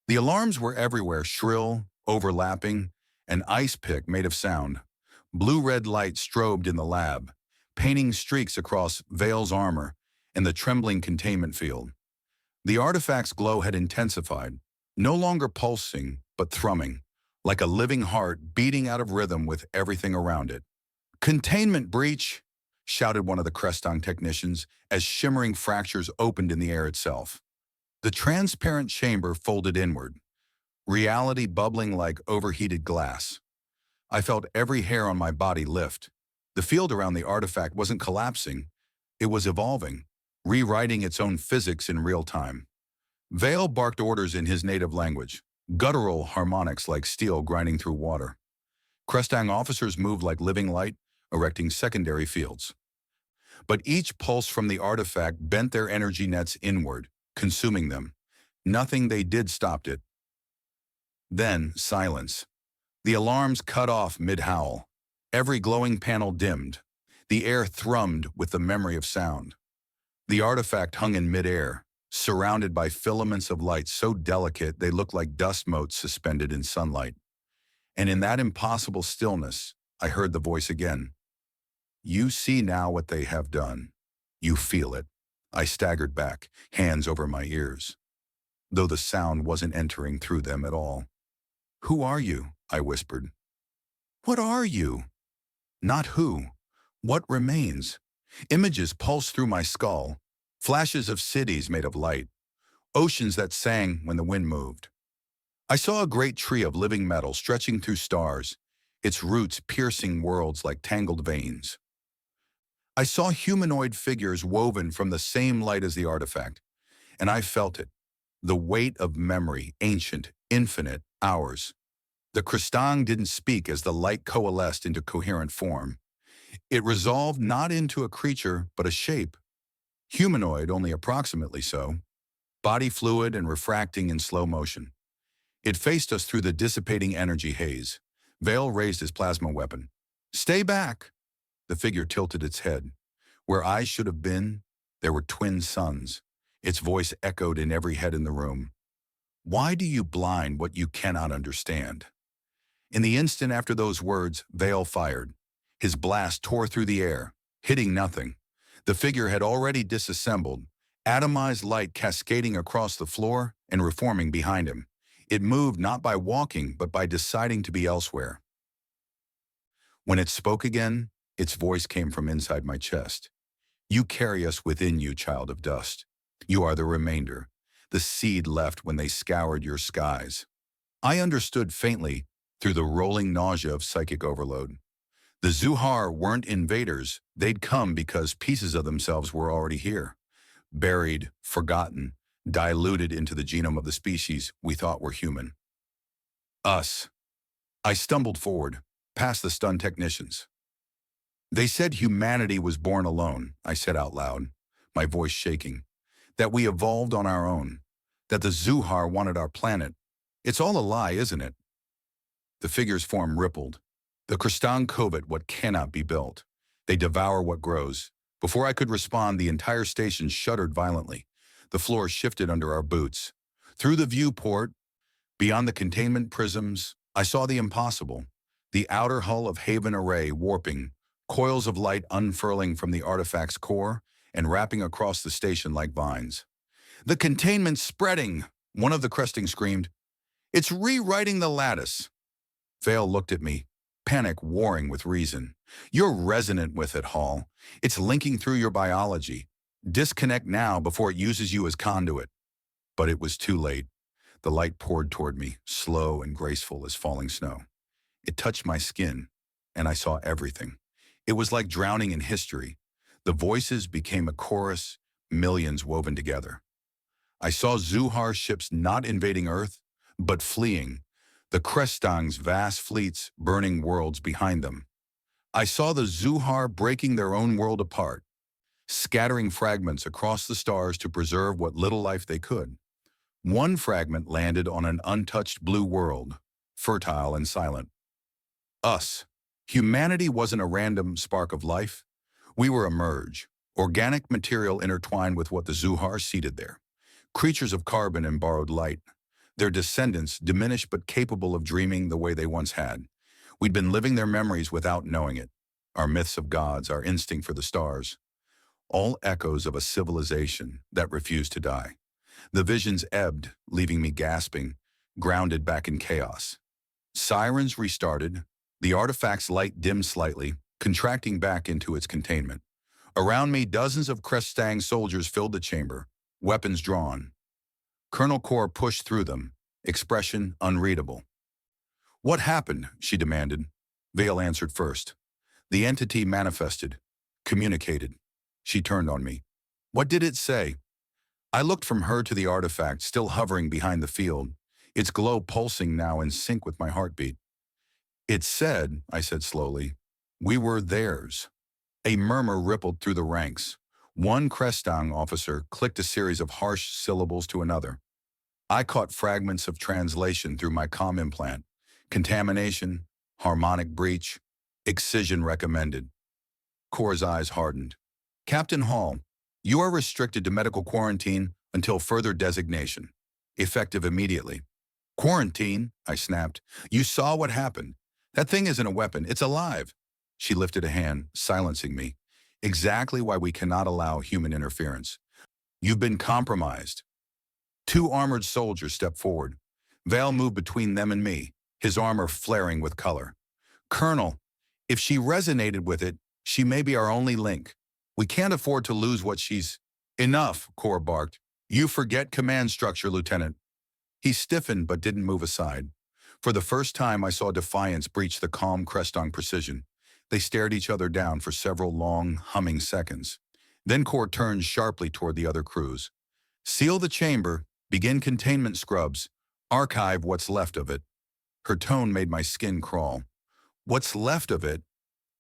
The alarms were everywhere, shrill, overlapping, an ice pick made of sound. Blue-red light strobed in the lab. painting streaks across Vale's armor and the trembling containment field. The artifact's glow had intensified, no longer pulsing, but thrumming, like a living heart beating out of rhythm with everything around it. "Containment breach!" shouted one of the Crestong technicians as shimmering fractures opened in the air itself. The transparent chamber folded inward, reality bubbling like overheated glass. I felt every hair on my body lift. The field around the artifact wasn't collapsing, it was evolving, rewriting its own physics in real time. Vale barked orders in his native language, guttural harmonics like steel grinding through water. Crestang officers moved like living light, erecting secondary fields. But each pulse from the artifact bent their energy nets inward, consuming them. Nothing they did stopped it. Then, silence. The alarms cut off mid-howl. Every glowing panel dimmed. The air thrummed with the memory of sound. The artifact hung in mid-air, surrounded by filaments of light so delicate they looked like dust motes suspended in sunlight. And in that impossible stillness, I heard the voice again. "You see now what they have done. You feel it." I staggered back, hands over my ears, though the sound wasn't entering through them at all. "Who are you?" I whispered. "What are you?" Not who. What remains? Images pulsed through my skull, flashes of cities made of light, oceans that sang when the wind moved. I saw a great tree of living metal stretching through stars, its roots piercing worlds like tangled veins. I saw humanoid figures woven from the same light as the artifact, and I felt it, the weight of memory, ancient, infinite, ours. The Crestang didn't speak as the light coalesced into coherent form. It resolved not into a creature, but a shape. Humanoid, only approximately so. Body fluid and refracting in slow motion. It faced us through the dissipating energy haze. Vale raised his plasma weapon. "Stay back!" The figure tilted its head. Where eyes should have been, there were twin suns. Its voice echoed in every head in the room. "Why do you blind what you cannot understand?" In the instant after those words, Vale fired. His blast tore through the air, hitting nothing. The figure had already disassembled, atomized light cascading across the floor and reforming behind him. It moved not by walking, but by deciding to be elsewhere. When it spoke again, its voice came from inside my chest. "You carry us within you, child of dust. You are the remainder, the seed left when they scoured your skies." I understood faintly through the rolling nausea of psychic overload. The Zuhar weren't invaders, they'd come because pieces of themselves were already here. Buried, forgotten, diluted into the genome of the species we thought were human. Us. I stumbled forward, past the stunned technicians. "They said humanity was born alone," I said out loud, my voice shaking. "That we evolved on our own. That the Zuhar wanted our planet. It's all a lie, isn't it?" The figure's form rippled. "The Crestang covet what cannot be built. They devour what grows." Before I could respond, the entire station shuddered violently. The floor shifted under our boots. Through the viewport, beyond the containment prisms, I saw the impossible. The outer hull of Haven Array warping, coils of light unfurling from the artifact's core and wrapping across the station like vines. "The containment's spreading!" one of the Crestang screamed. "It's rewriting the lattice." Vale looked at me, panic warring with reason. "You're resonant with it, Hall. It's linking through your biology. Disconnect now before it uses you as conduit." But it was too late. The light poured toward me, slow and graceful as falling snow. It touched my skin, and I saw everything. It was like drowning in history. The voices became a chorus, millions woven together. I saw Zuhar ships not invading Earth, but fleeing, the Crestang's vast fleets burning worlds behind them. I saw the Zuhar breaking their own world apart, scattering fragments across the stars to preserve what little life they could. One fragment landed on an untouched blue world, fertile and silent. Us. Humanity wasn't a random spark of life. We were a merge, organic material intertwined with what the Zuhar seeded there. Creatures of carbon and borrowed light. Their descendants, diminished but capable of dreaming the way they once had. We'd been living their memories without knowing it. our myths of gods, our instinct for the stars, all echoes of a civilization that refused to die. The visions ebbed, leaving me gasping, grounded back in chaos. Sirens restarted, the artifact's light dimmed slightly, contracting back into its containment. Around me, dozens of Crestang soldiers filled the chamber, weapons drawn. Colonel Kor pushed through them, expression unreadable. "What happened?" she demanded. Vale answered first. The entity manifested, communicated. She turned on me. "What did it say?" I looked from her to the artifact, still hovering behind the field, its glow pulsing now in sync with my heartbeat. "It said," I said slowly, "we were theirs." A murmur rippled through the ranks. One Crestang officer clicked a series of harsh syllables to another. I caught fragments of translation through my comm implant. Contamination, harmonic breach, excision recommended. Kor's eyes hardened. "Captain Hall, you are restricted to medical quarantine until further designation. Effective immediately." "Quarantine?" I snapped. "You saw what happened. That thing isn't a weapon, it's alive." She lifted a hand, silencing me. "Exactly why we cannot allow human interference. You've been compromised." Two armored soldiers stepped forward. Vale moved between them and me, his armor flaring with color. "Colonel, if she resonated with it, she may be our only link. We can't afford to lose what she's—" "Enough," Kor barked. "You forget command structure, Lieutenant." He stiffened but didn't move aside. For the first time, I saw defiance breach the calm Crestang precision. They stared each other down for several long, humming seconds. Then Kor turned sharply toward the other crews. "Seal the chamber, begin containment scrubs, archive what's left of it." Her tone made my skin crawl. What's left of it?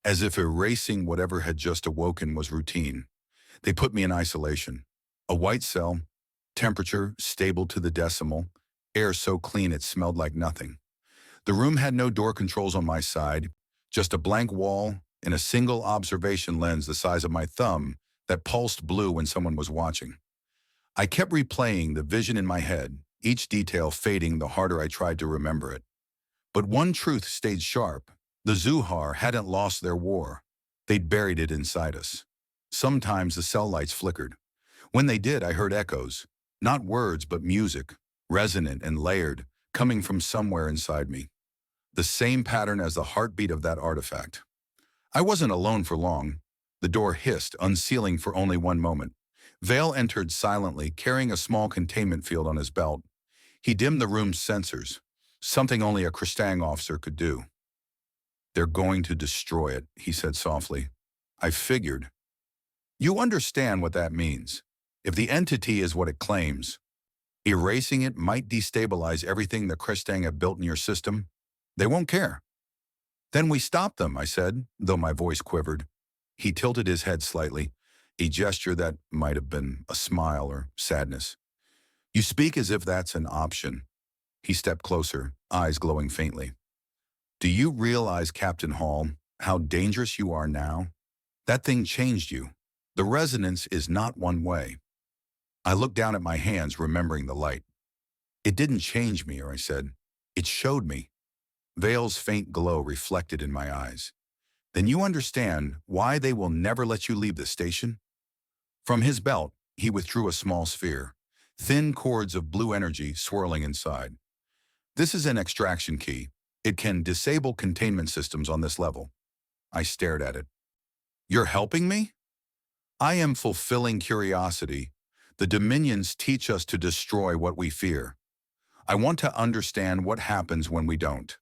As if erasing whatever had just awoken was routine. They put me in isolation. A white cell, temperature stable to the decimal, air so clean it smelled like nothing. The room had no door controls on my side, just a blank wall and a single observation lens the size of my thumb that pulsed blue when someone was watching. I kept replaying the vision in my head, each detail fading the harder I tried to remember it. But one truth stayed sharp. The Zuhar hadn't lost their war. They'd buried it inside us. Sometimes the cell lights flickered. When they did, I heard echoes. Not words, but music, resonant and layered, coming from somewhere inside me. The same pattern as the heartbeat of that artifact. I wasn't alone for long. The door hissed, unsealing for only one moment. Vale entered silently, carrying a small containment field on his belt. He dimmed the room's sensors, something only a Crestang officer could do. "They're going to destroy it," he said softly. I figured. "You understand what that means. If the entity is what it claims, erasing it might destabilize everything the Crestang have built in your system. They won't care." "Then we stop them," I said, though my voice quivered. He tilted his head slightly, a gesture that might have been a smile or sadness. "You speak as if that's an option." He stepped closer, eyes glowing faintly. "Do you realize, Captain Hall, how dangerous you are now? That thing changed you. The resonance is not one way." I looked down at my hands, remembering the light. "It didn't change me," I said. "It showed me." Vale's faint glow reflected in my eyes. "Then you understand why they will never let you leave the station?" From his belt, he withdrew a small sphere, thin cords of blue energy swirling inside. "This is an extraction key. It can disable containment systems on this level." I stared at it. "You're helping me?" "I am fulfilling curiosity. The Dominions teach us to destroy what we fear. I want to understand what happens when we don't."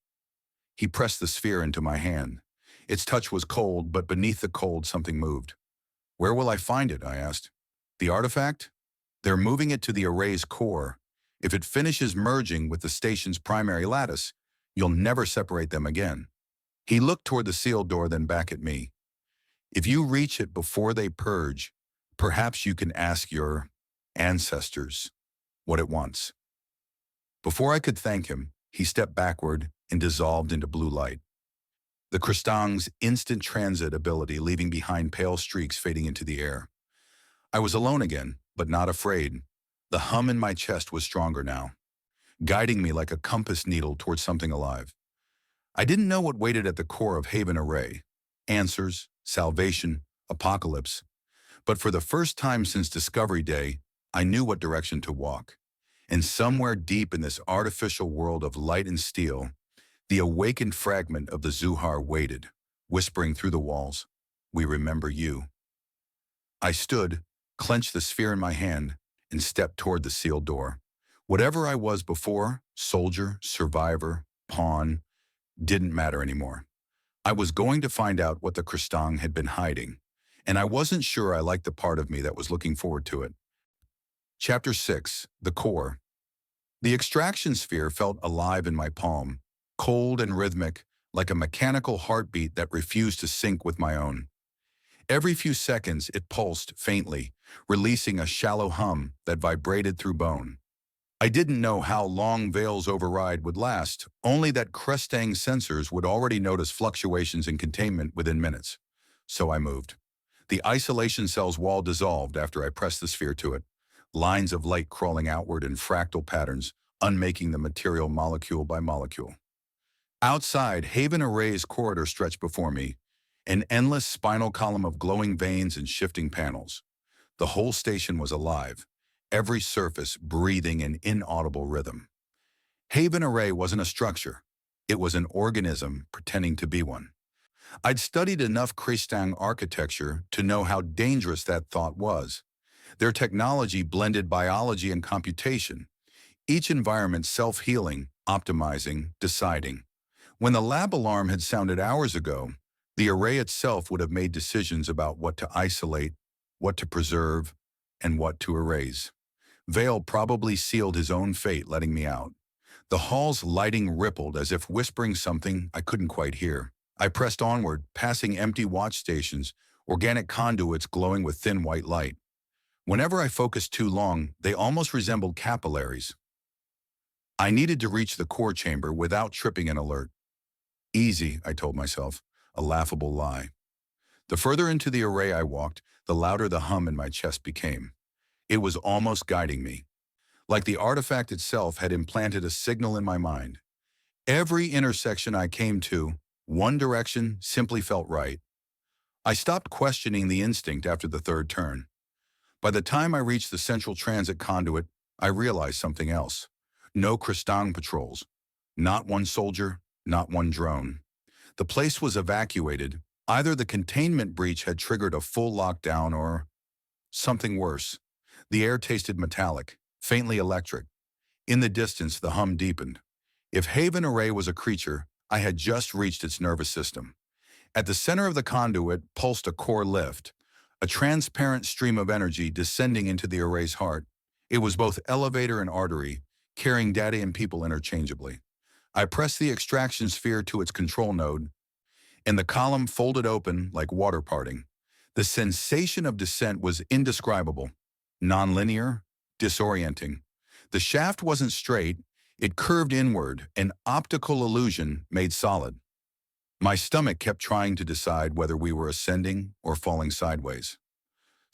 He pressed the sphere into my hand. Its touch was cold, but beneath the cold something moved. "Where will I find it?" I asked. "The artifact? They're moving it to the array's core. If it finishes merging with the station's primary lattice, you'll never separate them again." He looked toward the sealed door, then back at me. "If you reach it before they purge, perhaps you can ask your ancestors what it wants." Before I could thank him, he stepped backward and dissolved into blue light. The Crestang's instant transit ability leaving behind pale streaks fading into the air. I was alone again, but not afraid. The hum in my chest was stronger now, guiding me like a compass needle towards something alive. I didn't know what waited at the core of Haven Array. answers, salvation, apocalypse. But for the first time since Discovery Day, I knew what direction to walk. And somewhere deep in this artificial world of light and steel, the awakened fragment of the Zuhar waited, whispering through the walls, "We remember you." I stood, clenched the sphere in my hand, and stepped toward the sealed door. Whatever I was before, soldier, survivor, pawn, didn't matter anymore. I was going to find out what the Kristang had been hiding, and I wasn't sure I liked the part of me that was looking forward to it. Chapter 6, The Core. The extraction sphere felt alive in my palm, cold and rhythmic, like a mechanical heartbeat that refused to sync with my own. Every few seconds it pulsed faintly, releasing a shallow hum that vibrated through bone. I didn't know how long Vale's override would last, only that Kristang sensors would already notice fluctuations in containment within minutes. So I moved. The isolation cell's wall dissolved after I pressed the sphere to it, lines of light crawling outward in fractal patterns, unmaking the material molecule by molecule. Outside, Haven Array's corridor stretched before me, an endless spinal column of glowing veins and shifting panels. The whole station was alive, every surface breathing an inaudible rhythm. Haven Array wasn't a structure. It was an organism pretending to be one. I'd studied enough Kristang architecture to know how dangerous that thought was. Their technology blended biology and computation, each environment self-healing, optimizing, deciding. When the lab alarm had sounded hours ago, the array itself would have made decisions about what to isolate, what to preserve, and what to erase. Vale probably sealed his own fate letting me out. The hall's lighting rippled as if whispering something I couldn't quite hear. I pressed onward, passing empty watch stations, organic conduits glowing with thin white light. Whenever I focused too long, they almost resembled capillaries. I needed to reach the core chamber without tripping an alert. Easy, I told myself, a laughable lie. The further into the array I walked, the louder the hum in my chest became. It was almost guiding me. Like the artifact itself had implanted a signal in my mind. Every intersection I came to, one direction simply felt right. I stopped questioning the instinct after the third turn. By the time I reached the central transit conduit, I realized something else. No Kristang patrols. Not one soldier, not one drone. The place was evacuated. Either the containment breach had triggered a full lockdown or something worse. The air tasted metallic, faintly electric. In the distance, the hum deepened. If Haven Array was a creature, I had just reached its nervous system. At the center of the conduit pulsed a core lift, a transparent stream of energy descending into the array's heart. It was both elevator and artery, carrying data and people interchangeably. I pressed the extraction sphere to its control node, and the column folded open like water parting. The sensation of descent was indescribable, nonlinear, disorienting. The shaft wasn't straight, it curved inward, an optical illusion made solid. My stomach kept trying to decide whether we were ascending or falling sideways.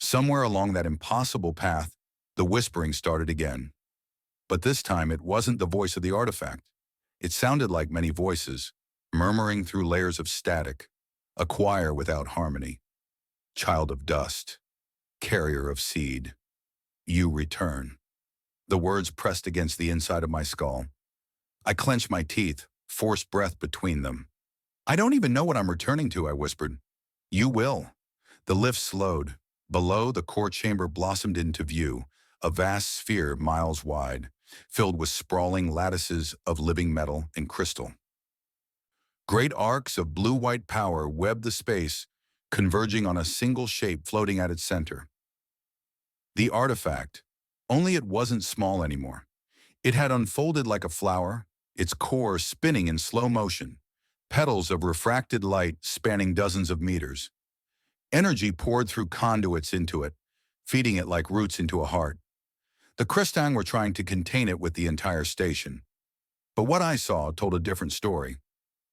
Somewhere along that impossible path, the whispering started again. But this time it wasn't the voice of the artifact. It sounded like many voices, murmuring through layers of static, a choir without harmony. Child of dust, carrier of seed, you return. The words pressed against the inside of my skull. I clenched my teeth, forced breath between them. I don't even know what I'm returning to, I whispered. You will. The lift slowed. Below, the core chamber blossomed into view, a vast sphere miles wide, filled with sprawling lattices of living metal and crystal. Great arcs of blue-white power webbed the space, converging on a single shape floating at its center. The artifact, only it wasn't small anymore. It had unfolded like a flower, its core spinning in slow motion, petals of refracted light spanning dozens of meters. Energy poured through conduits into it, feeding it like roots into a heart. The Kristang were trying to contain it with the entire station. But what I saw told a different story.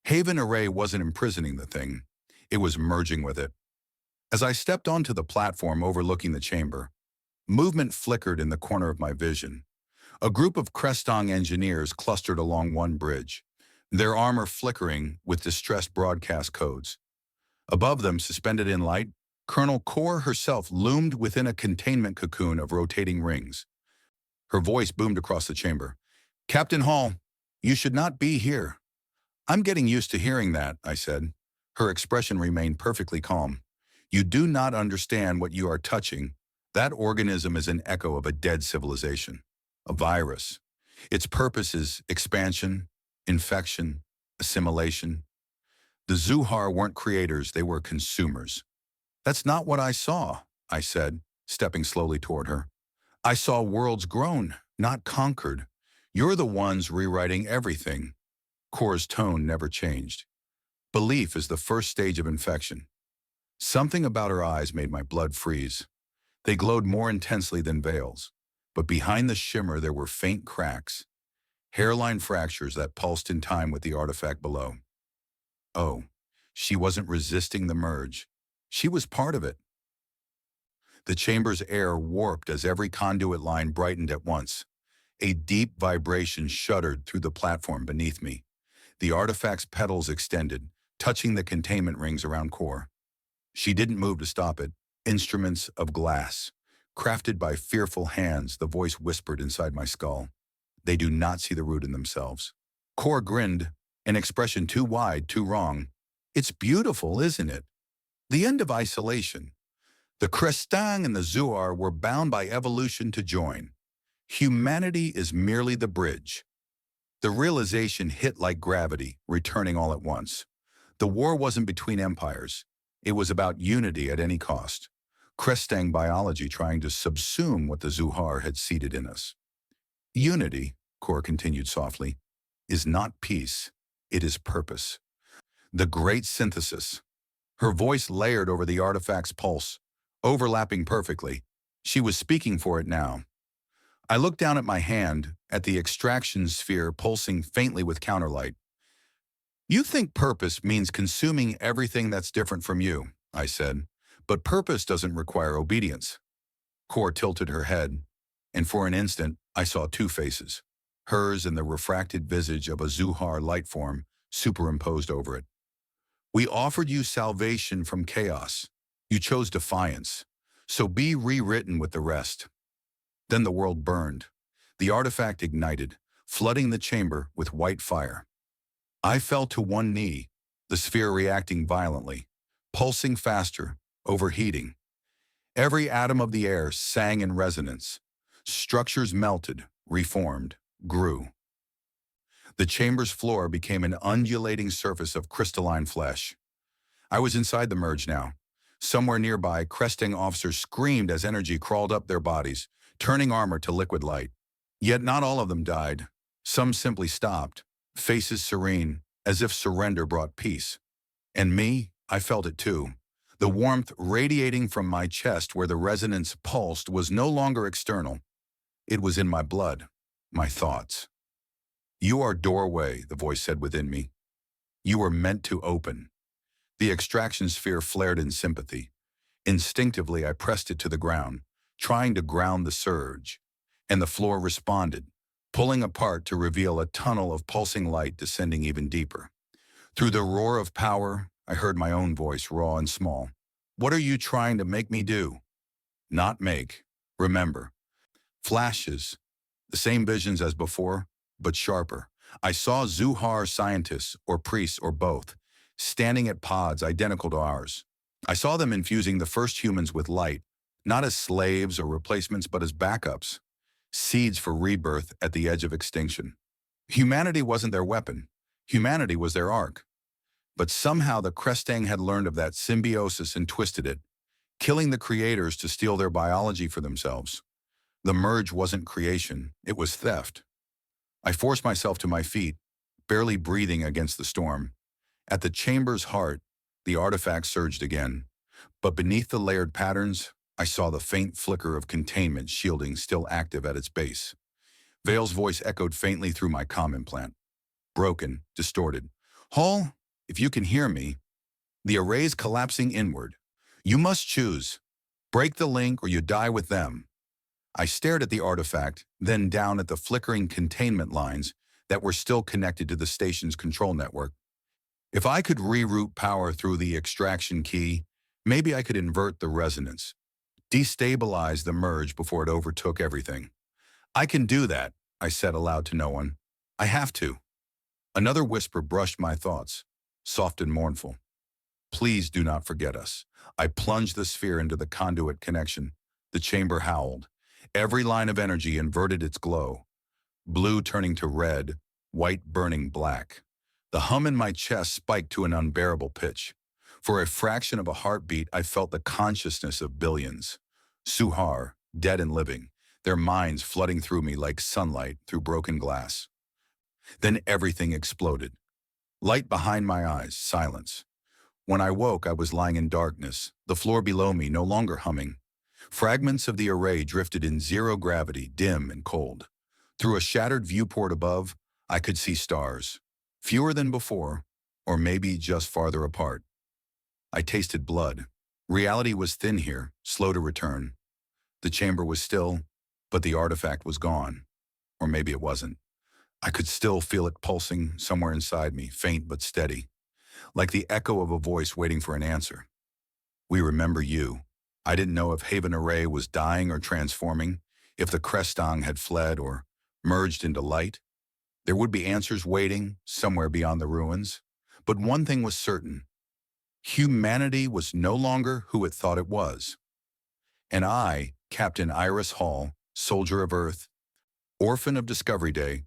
Haven Array wasn't imprisoning the thing. It was merging with it. As I stepped onto the platform overlooking the chamber, movement flickered in the corner of my vision. A group of Kristang engineers clustered along one bridge, their armor flickering with distressed broadcast codes. Above them, suspended in light, Colonel Core herself loomed within a containment cocoon of rotating rings. Her voice boomed across the chamber. "Captain Hall, you should not be here." "I'm getting used to hearing that," I said. Her expression remained perfectly calm. "You do not understand what you are touching. That organism is an echo of a dead civilization, a virus. Its purpose is expansion, infection, assimilation. The Zuhar weren't creators, they were consumers." "That's not what I saw," I said, stepping slowly toward her. "I saw worlds grown, not conquered. You're the ones rewriting everything." Core's tone never changed. "Belief is the first stage of infection." Something about her eyes made my blood freeze. They glowed more intensely than veils, but behind the shimmer there were faint cracks, hairline fractures that pulsed in time with the artifact below. Oh, she wasn't resisting the merge. She was part of it. The chamber's air warped as every conduit line brightened at once. A deep vibration shuddered through the platform beneath me. The artifact's petals extended, touching the containment rings around Core. She didn't move to stop it. "Instruments of glass, crafted by fearful hands," the voice whispered inside my skull. "They do not see the root in themselves." Core grinned, an expression too wide, too wrong. "It's beautiful, isn't it? The end of isolation. The Crestang and the Zuar were bound by evolution to join. Humanity is merely the bridge." The realization hit like gravity, returning all at once. The war wasn't between empires. It was about unity at any cost. Crestang biology trying to subsume what the Zuhar had seeded in us. "Unity," Core continued softly, "is not peace. It is purpose. The great synthesis." Her voice layered over the artifact's pulse, overlapping perfectly. She was speaking for it now. I looked down at my hand, at the extraction sphere pulsing faintly with counterlight. "You think purpose means consuming everything that's different from you," I said. "But purpose doesn't require obedience." Core tilted her head, and for an instant I saw two faces, hers and the refracted visage of a Zuhar light form superimposed over it. "We offered you salvation from chaos. You chose defiance. So be rewritten with the rest." Then the world burned. The artifact ignited, flooding the chamber with white fire. I fell to one knee, the sphere reacting violently, pulsing faster, overheating. Every atom of the air sang in resonance. Structures melted, reformed, grew. The chamber's floor became an undulating surface of crystalline flesh. I was inside the merge now. Somewhere nearby, cresting officers screamed as energy crawled up their bodies, turning armor to liquid light. Yet not all of them died. Some simply stopped, faces serene, as if surrender brought peace. And me, I felt it too. The warmth radiating from my chest where the resonance pulsed was no longer external. It was in my blood, my thoughts. "You are doorway," the voice said within me. "You were meant to open." The extraction sphere flared in sympathy. Instinctively, I pressed it to the ground, trying to ground the surge. And the floor responded, pulling apart to reveal a tunnel of pulsing light descending even deeper. Through the roar of power, I heard my own voice, raw and small. "What are you trying to make me do?" "Not make. Remember." Flashes, the same visions as before, but sharper. I saw Zuhar scientists, or priests, or both, standing at pods identical to ours. I saw them infusing the first humans with light, not as slaves or replacements, but as backups, seeds for rebirth at the edge of extinction. Humanity wasn't their weapon. Humanity was their ark. But somehow the Crestang had learned of that symbiosis and twisted it, killing the creators to steal their biology for themselves. The merge wasn't creation, it was theft. I forced myself to my feet, barely breathing against the storm. At the chamber's heart, the artifact surged again. But beneath the layered patterns, I saw the faint flicker of containment shielding still active at its base. Vale's voice echoed faintly through my comm implant. Broken, distorted. "Hall, if you can hear me, the array's collapsing inward. You must choose. Break the link or you die with them." I stared at the artifact, then down at the flickering containment lines that were still connected to the station's control network. If I could reroute power through the extraction key, maybe I could invert the resonance, destabilize the merge before it overtook everything. I can do that, I said aloud to no one. I have to. Another whisper brushed my thoughts, soft and mournful. Please do not forget us. I plunged the sphere into the conduit connection. The chamber howled. Every line of energy inverted its glow, blue turning to red, white burning black. The hum in my chest spiked to an unbearable pitch. For a fraction of a heartbeat, I felt the consciousness of billions. Suhar, dead and living, their minds flooding through me like sunlight through broken glass. Then everything exploded. Light behind my eyes, silence. When I woke, I was lying in darkness, the floor below me no longer humming. Fragments of the array drifted in zero gravity, dim and cold. Through a shattered viewport above, I could see stars. Fewer than before, or maybe just farther apart. I tasted blood. Reality was thin here, slow to return. The chamber was still, but the artifact was gone. Or maybe it wasn't. I could still feel it pulsing somewhere inside me, faint but steady, like the echo of a voice waiting for an answer. We remember you. I didn't know if Haven Array was dying or transforming, if the Crestang had fled or merged into light. There would be answers waiting somewhere beyond the ruins. But one thing was certain. Humanity was no longer who it thought it was. And I, Captain Iris Hall, soldier of Earth, orphan of Discovery Day,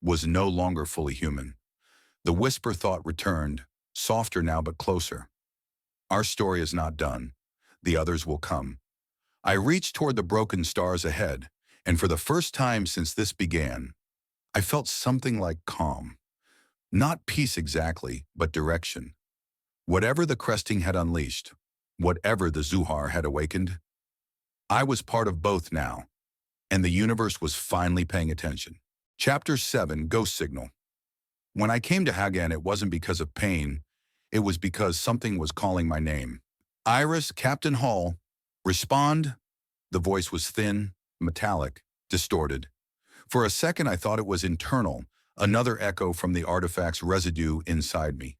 was no longer fully human. The whisper thought returned, softer now but closer. Our story is not done. The others will come. I reached toward the broken stars ahead, and for the first time since this began, I felt something like calm. Not peace exactly, but direction. Whatever the Cresting had unleashed, whatever the Zuhar had awakened, I was part of both now, and the universe was finally paying attention. Chapter 7, Ghost Signal. When I came to Hagan, it wasn't because of pain. It was because something was calling my name. Iris, Captain Hall, respond. The voice was thin, metallic, distorted. For a second, I thought it was internal, another echo from the artifact's residue inside me.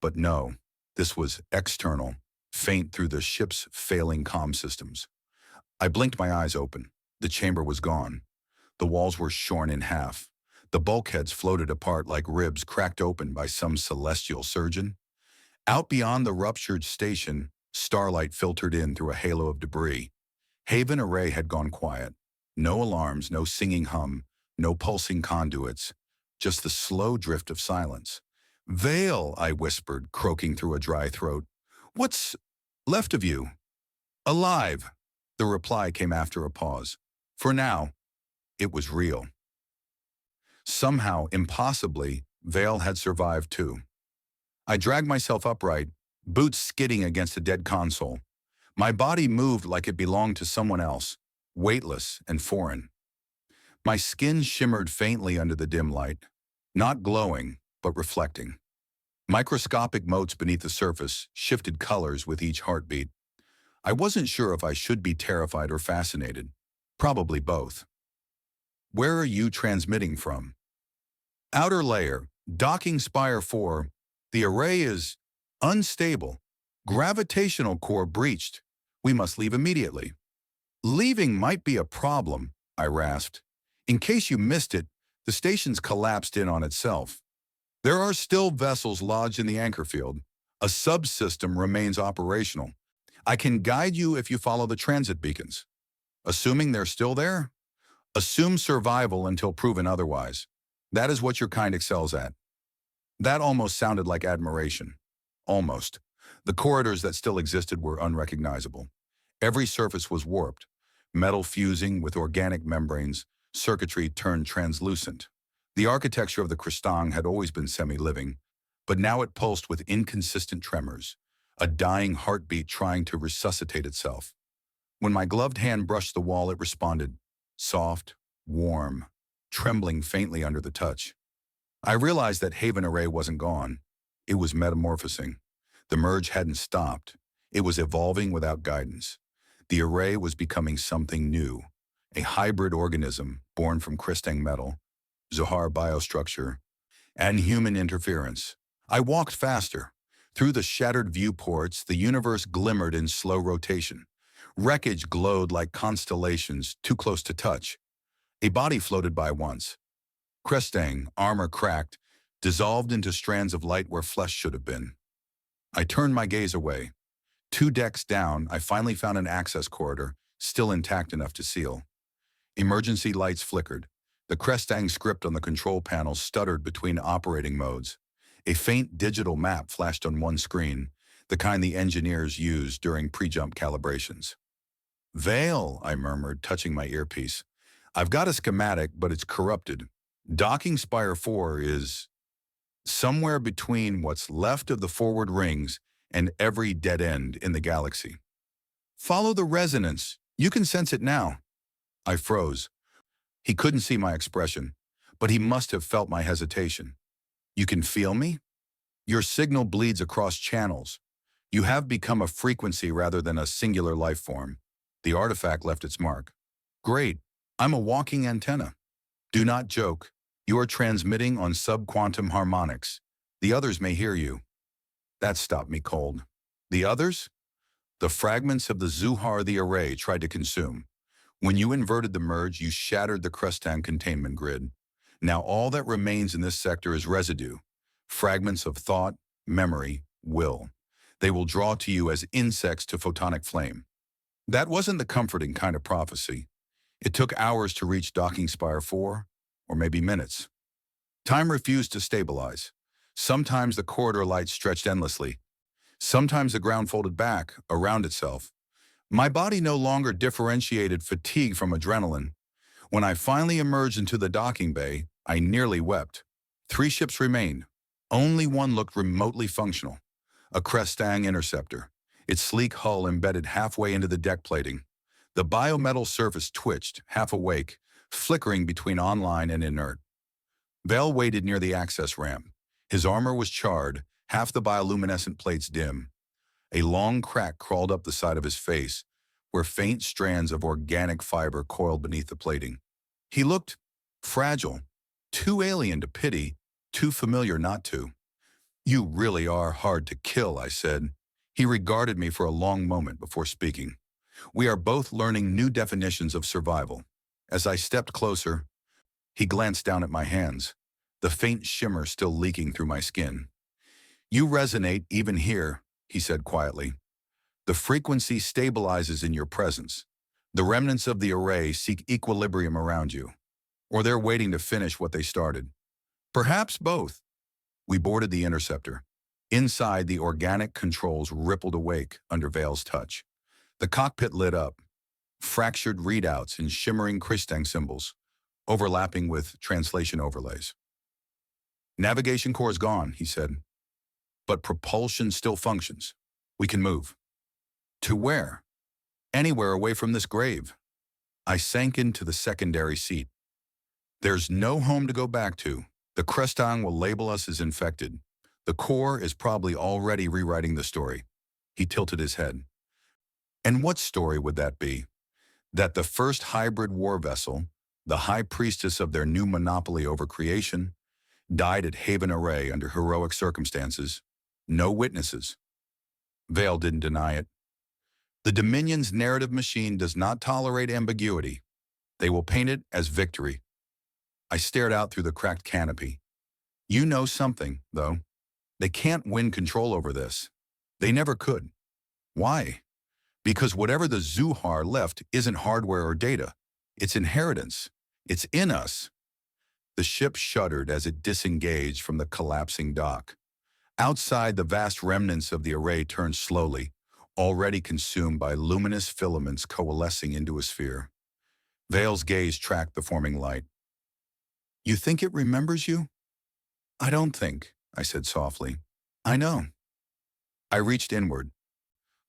But no, this was external, faint through the ship's failing comm systems. I blinked my eyes open. The chamber was gone. The walls were shorn in half. The bulkheads floated apart like ribs cracked open by some celestial surgeon. Out beyond the ruptured station, starlight filtered in through a halo of debris. Haven Array had gone quiet. No alarms, no singing hum, no pulsing conduits, just the slow drift of silence. Vale, I whispered, croaking through a dry throat. What's left of you? Alive, the reply came after a pause. For now, it was real. Somehow, impossibly, Vale had survived too. I dragged myself upright, boots skidding against a dead console. My body moved like it belonged to someone else, weightless and foreign. My skin shimmered faintly under the dim light, not glowing, but reflecting. Microscopic motes beneath the surface shifted colors with each heartbeat. I wasn't sure if I should be terrified or fascinated. Probably both. Where are you transmitting from? Outer layer, docking spire 4. The array is unstable. Gravitational core breached. We must leave immediately. Leaving might be a problem, I rasped. In case you missed it, the station's collapsed in on itself. There are still vessels lodged in the anchor field. A subsystem remains operational. I can guide you if you follow the transit beacons. Assuming they're still there? Assume survival until proven otherwise. That is what your kind excels at. That almost sounded like admiration. Almost. The corridors that still existed were unrecognizable. Every surface was warped, metal fusing with organic membranes, circuitry turned translucent. The architecture of the Crestang had always been semi-living, but now it pulsed with inconsistent tremors, a dying heartbeat trying to resuscitate itself. When my gloved hand brushed the wall, it responded, soft, warm, trembling faintly under the touch. I realized that Haven Array wasn't gone. It was metamorphosing. The merge hadn't stopped. It was evolving without guidance. The array was becoming something new, a hybrid organism born from Crestang metal, Zohar biostructure, and human interference. I walked faster. Through the shattered viewports, the universe glimmered in slow rotation. Wreckage glowed like constellations, too close to touch. A body floated by once. Crestang, armor cracked, dissolved into strands of light where flesh should have been. I turned my gaze away. 2 decks down, I finally found an access corridor, still intact enough to seal. Emergency lights flickered. The Crestang script on the control panel stuttered between operating modes. A faint digital map flashed on one screen, the kind the engineers used during pre-jump calibrations. Vale, I murmured, touching my earpiece. I've got a schematic, but it's corrupted. Docking Spire 4 is somewhere between what's left of the forward rings and every dead end in the galaxy. Follow the resonance. You can sense it now. I froze. He couldn't see my expression, but he must have felt my hesitation. You can feel me? Your signal bleeds across channels. You have become a frequency rather than a singular life form. The artifact left its mark. Great. I'm a walking antenna. Do not joke. You are transmitting on subquantum harmonics. The others may hear you. That stopped me cold. The others? The fragments of the Zuhar the array tried to consume. When you inverted the merge, you shattered the Crestang containment grid. Now all that remains in this sector is residue. Fragments of thought, memory, will. They will draw to you as insects to photonic flame. That wasn't the comforting kind of prophecy. It took hours to reach Docking Spire 4, or maybe minutes. Time refused to stabilize. Sometimes the corridor lights stretched endlessly. Sometimes the ground folded back, around itself. My body no longer differentiated fatigue from adrenaline. When I finally emerged into the docking bay, I nearly wept. 3 ships remained. Only one looked remotely functional. A Crestang interceptor, its sleek hull embedded halfway into the deck plating. The biometal surface twitched, half awake, flickering between online and inert. Vale waited near the access ramp. His armor was charred, half the bioluminescent plates dim. A long crack crawled up the side of his face, where faint strands of organic fiber coiled beneath the plating. He looked fragile, too alien to pity, too familiar not to. You really are hard to kill, I said. He regarded me for a long moment before speaking. We are both learning new definitions of survival. As I stepped closer, he glanced down at my hands, the faint shimmer still leaking through my skin. You resonate even here, he said quietly. The frequency stabilizes in your presence. The remnants of the array seek equilibrium around you, or they're waiting to finish what they started. Perhaps both. We boarded the interceptor. Inside, the organic controls rippled awake under Vale's touch. The cockpit lit up, fractured readouts and shimmering Crestang symbols, overlapping with translation overlays. Navigation core is gone, he said, but propulsion still functions. We can move. To where? Anywhere away from this grave. I sank into the secondary seat. There's no home to go back to. The Crestang will label us as infected. The core is probably already rewriting the story. He tilted his head. And what story would that be? That the first hybrid war vessel, the high priestess of their new monopoly over creation, died at Haven Array under heroic circumstances. No witnesses. Vale didn't deny it. The Dominion's narrative machine does not tolerate ambiguity. They will paint it as victory. I stared out through the cracked canopy. You know something, though. They can't win control over this. They never could. Why? Because whatever the Zuhar left isn't hardware or data. It's inheritance. It's in us. The ship shuddered as it disengaged from the collapsing dock. Outside, the vast remnants of the array turned slowly, already consumed by luminous filaments coalescing into a sphere. Vale's gaze tracked the forming light. You think it remembers you? I don't think, I said softly. I know. I reached inward,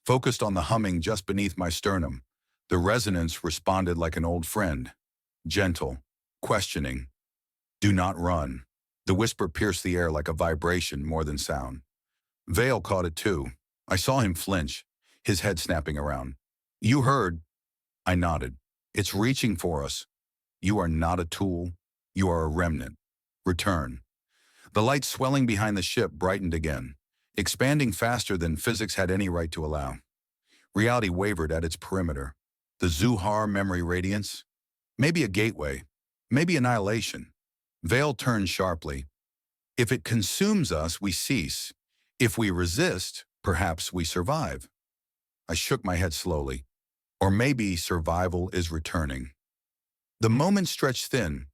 focused on the humming just beneath my sternum. The resonance responded like an old friend, gentle, questioning. Do not run. The whisper pierced the air like a vibration more than sound. Vale caught it too. I saw him flinch, his head snapping around. You heard. I nodded. It's reaching for us. You are not a tool. You are a remnant. Return. The light swelling behind the ship brightened again, expanding faster than physics had any right to allow. Reality wavered at its perimeter. The Zuhar memory radiance? Maybe a gateway. Maybe annihilation. Vale turned sharply. If it consumes us, we cease. If we resist, perhaps we survive. I shook my head slowly. Or maybe survival is returning. The moment stretched thin.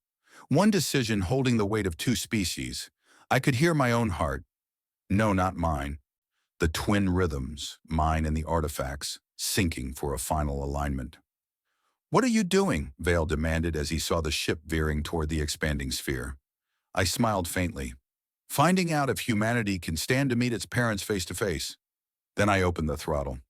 One decision holding the weight of two species. I could hear my own heart. No, not mine. The twin rhythms, mine and the artifacts, syncing for a final alignment. "What are you doing?" Vale demanded as he saw the ship veering toward the expanding sphere. I smiled faintly. "Finding out if humanity can stand to meet its parents face to face." Then I opened the throttle.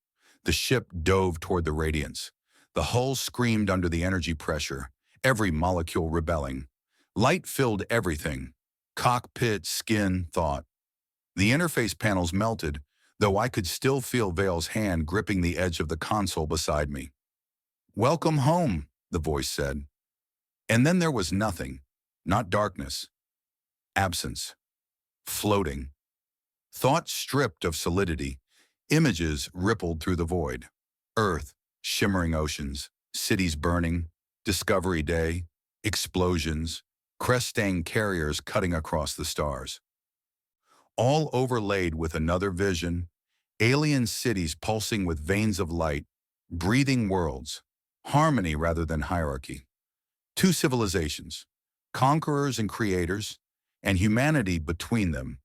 The ship dove toward the radiance. The hull screamed under the energy pressure, every molecule rebelling. Light filled everything. Cockpit, skin, thought. The interface panels melted, though I could still feel Vale's hand gripping the edge of the console beside me. "Welcome home," the voice said. And then there was nothing. Not darkness. Absence. Floating. Thought stripped of solidity. Images rippled through the void. Earth, shimmering oceans, cities burning, Discovery Day, explosions, crest-staying carriers cutting across the stars. All overlaid with another vision, alien cities pulsing with veins of light, breathing worlds, harmony rather than hierarchy. Two civilizations, conquerors and creators, and humanity between them,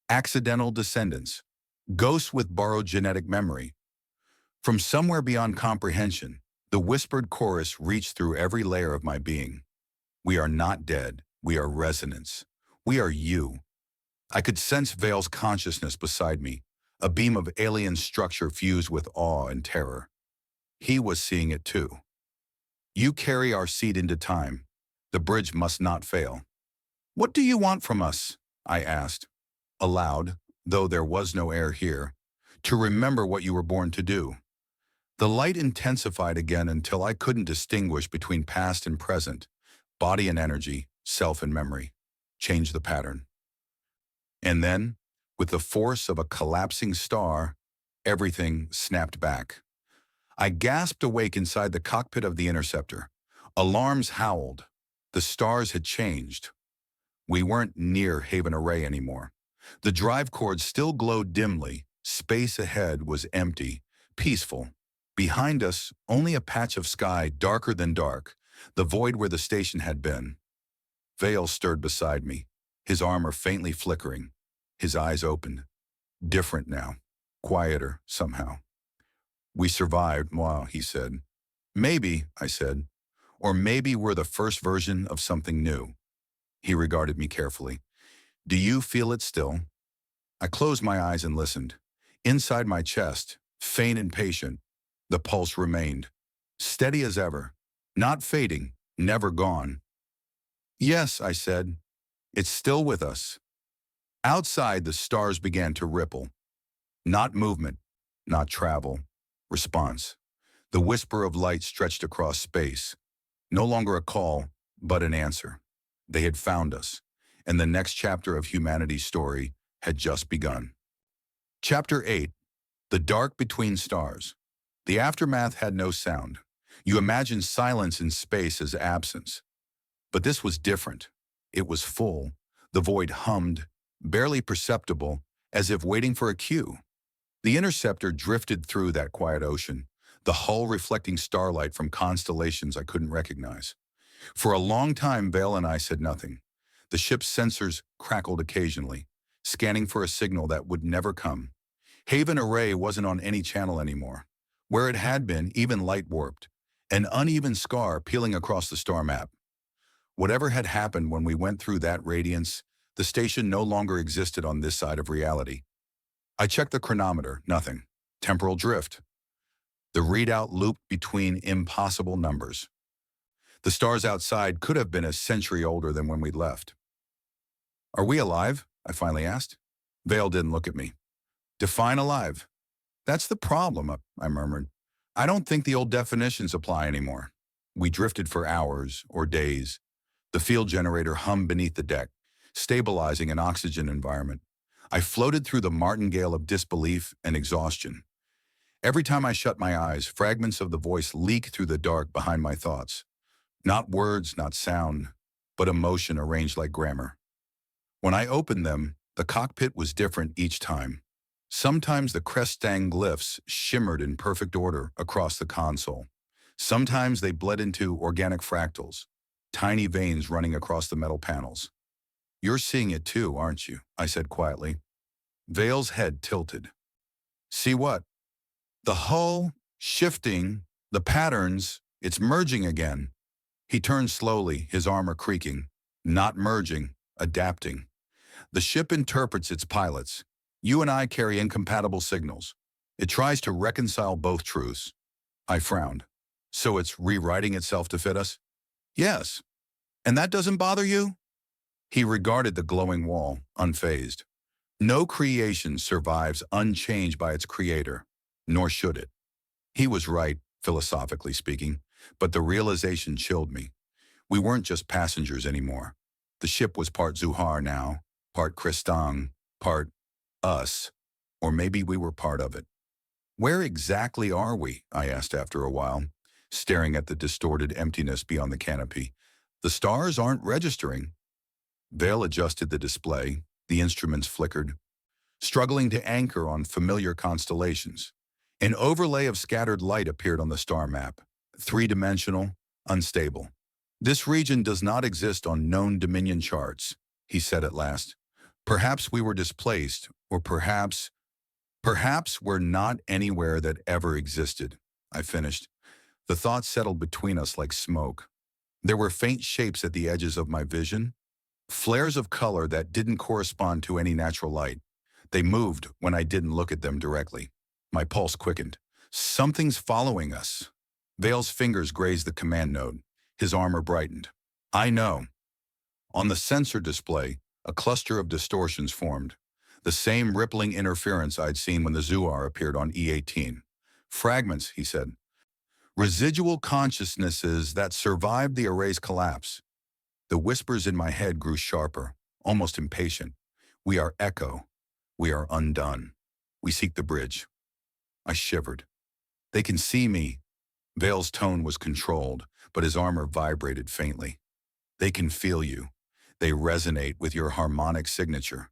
accidental descendants, ghosts with borrowed genetic memory. From somewhere beyond comprehension, the whispered chorus reached through every layer of my being. "We are not dead. We are resonance. We are you." I could sense Vale's consciousness beside me, a beam of alien structure fused with awe and terror. He was seeing it too. "You carry our seed into time. The bridge must not fail." "What do you want from us?" I asked, aloud, though there was no air here. "To remember what you were born to do." The light intensified again until I couldn't distinguish between past and present, body and energy, self and memory. Change the pattern. And then, with the force of a collapsing star, everything snapped back. I gasped awake inside the cockpit of the interceptor. Alarms howled. The stars had changed. We weren't near Haven Array anymore. The drive cords still glowed dimly. Space ahead was empty, peaceful. Behind us, only a patch of sky darker than dark, the void where the station had been. Vale stirred beside me, his armor faintly flickering, his eyes opened. Different now, quieter somehow. "We survived, moi," he said. "Maybe," I said. "Or maybe we're the first version of something new." He regarded me carefully. "Do you feel it still?" I closed my eyes and listened. Inside my chest, faint and patient, the pulse remained, steady as ever, not fading, never gone. "Yes," I said, "it's still with us." Outside, the stars began to ripple. Not movement, not travel. Response. The whisper of light stretched across space. No longer a call, but an answer. They had found us, and the next chapter of humanity's story had just begun. Chapter 8. The Dark Between Stars. The aftermath had no sound. You imagine silence in space as absence. But this was different. It was full. The void hummed, barely perceptible, as if waiting for a cue. The interceptor drifted through that quiet ocean, the hull reflecting starlight from constellations I couldn't recognize. For a long time, Vale and I said nothing. The ship's sensors crackled occasionally, scanning for a signal that would never come. Haven Array wasn't on any channel anymore. Where it had been, even light warped, an uneven scar peeling across the star map. Whatever had happened when we went through that radiance, the station no longer existed on this side of reality. I checked the chronometer, nothing. Temporal drift. The readout looped between impossible numbers. The stars outside could have been a century older than when we left. "Are we alive?" I finally asked. Vale didn't look at me. "Define alive." "That's the problem," I murmured. "I don't think the old definitions apply anymore." We drifted for hours or days. The field generator hummed beneath the deck, stabilizing an oxygen environment. I floated through the martingale of disbelief and exhaustion. Every time I shut my eyes, fragments of the voice leak through the dark behind my thoughts. Not words, not sound, but emotion arranged like grammar. When I opened them, the cockpit was different each time. Sometimes the crest-stang glyphs shimmered in perfect order across the console. Sometimes they bled into organic fractals, tiny veins running across the metal panels. "You're seeing it too, aren't you?" I said quietly. Vale's head tilted. "See what?" "The hull, shifting, the patterns, it's merging again." He turned slowly, his armor creaking. "Not merging, adapting. The ship interprets its pilots. You and I carry incompatible signals. It tries to reconcile both truths." I frowned. "So it's rewriting itself to fit us?" "Yes. And that doesn't bother you?" He regarded the glowing wall, unfazed. "No creation survives unchanged by its creator, nor should it." He was right, philosophically speaking, but the realization chilled me. We weren't just passengers anymore. The ship was part Zuhar now, part Kristang, part us, or maybe we were part of it. "Where exactly are we?" I asked after a while, staring at the distorted emptiness beyond the canopy. "The stars aren't registering." Vale adjusted the display, the instruments flickered, struggling to anchor on familiar constellations. An overlay of scattered light appeared on the star map, three-dimensional, unstable. "This region does not exist on known Dominion charts," he said at last. "Perhaps we were displaced, or perhaps we're not anywhere that ever existed," I finished. The thought settled between us like smoke. There were faint shapes at the edges of my vision, flares of color that didn't correspond to any natural light. They moved when I didn't look at them directly. My pulse quickened. "Something's following us." Vale's fingers grazed the command node. His armor brightened. "I know." On the sensor display, a cluster of distortions formed. The same rippling interference I'd seen when the Zuar appeared on E18. "Fragments," he said. "Residual consciousnesses that survived the array's collapse." The whispers in my head grew sharper, almost impatient. "We are echo. We are undone. We seek the bridge." I shivered. "They can see me." Vale's tone was controlled, but his armor vibrated faintly. "They can feel you. They resonate with your harmonic signature."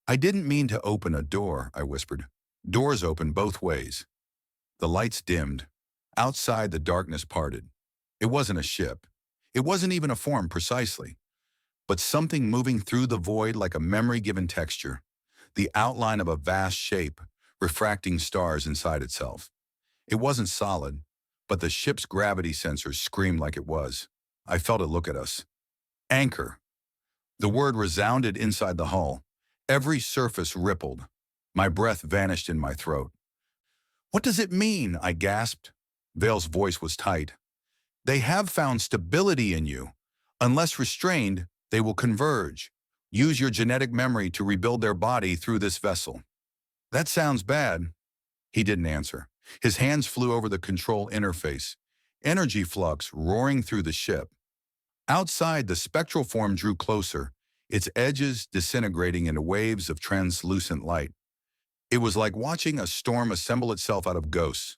"I didn't mean to open a door," I whispered. "Doors open both ways." The lights dimmed. Outside, the darkness parted. It wasn't a ship. It wasn't even a form precisely, but something moving through the void like a memory-given texture, the outline of a vast shape, refracting stars inside itself. It wasn't solid, but the ship's gravity sensors screamed like it was. I felt it look at us. "Anchor." The word resounded inside the hull. Every surface rippled. My breath vanished in my throat. "What does it mean?" I gasped. Vale's voice was tight. "They have found stability in you. Unless restrained, they will converge. Use your genetic memory to rebuild their body through this vessel." "That sounds bad." He didn't answer. His hands flew over the control interface, energy flux roaring through the ship. Outside, the spectral form drew closer, its edges disintegrating into waves of translucent light. It was like watching a storm assemble itself out of ghosts.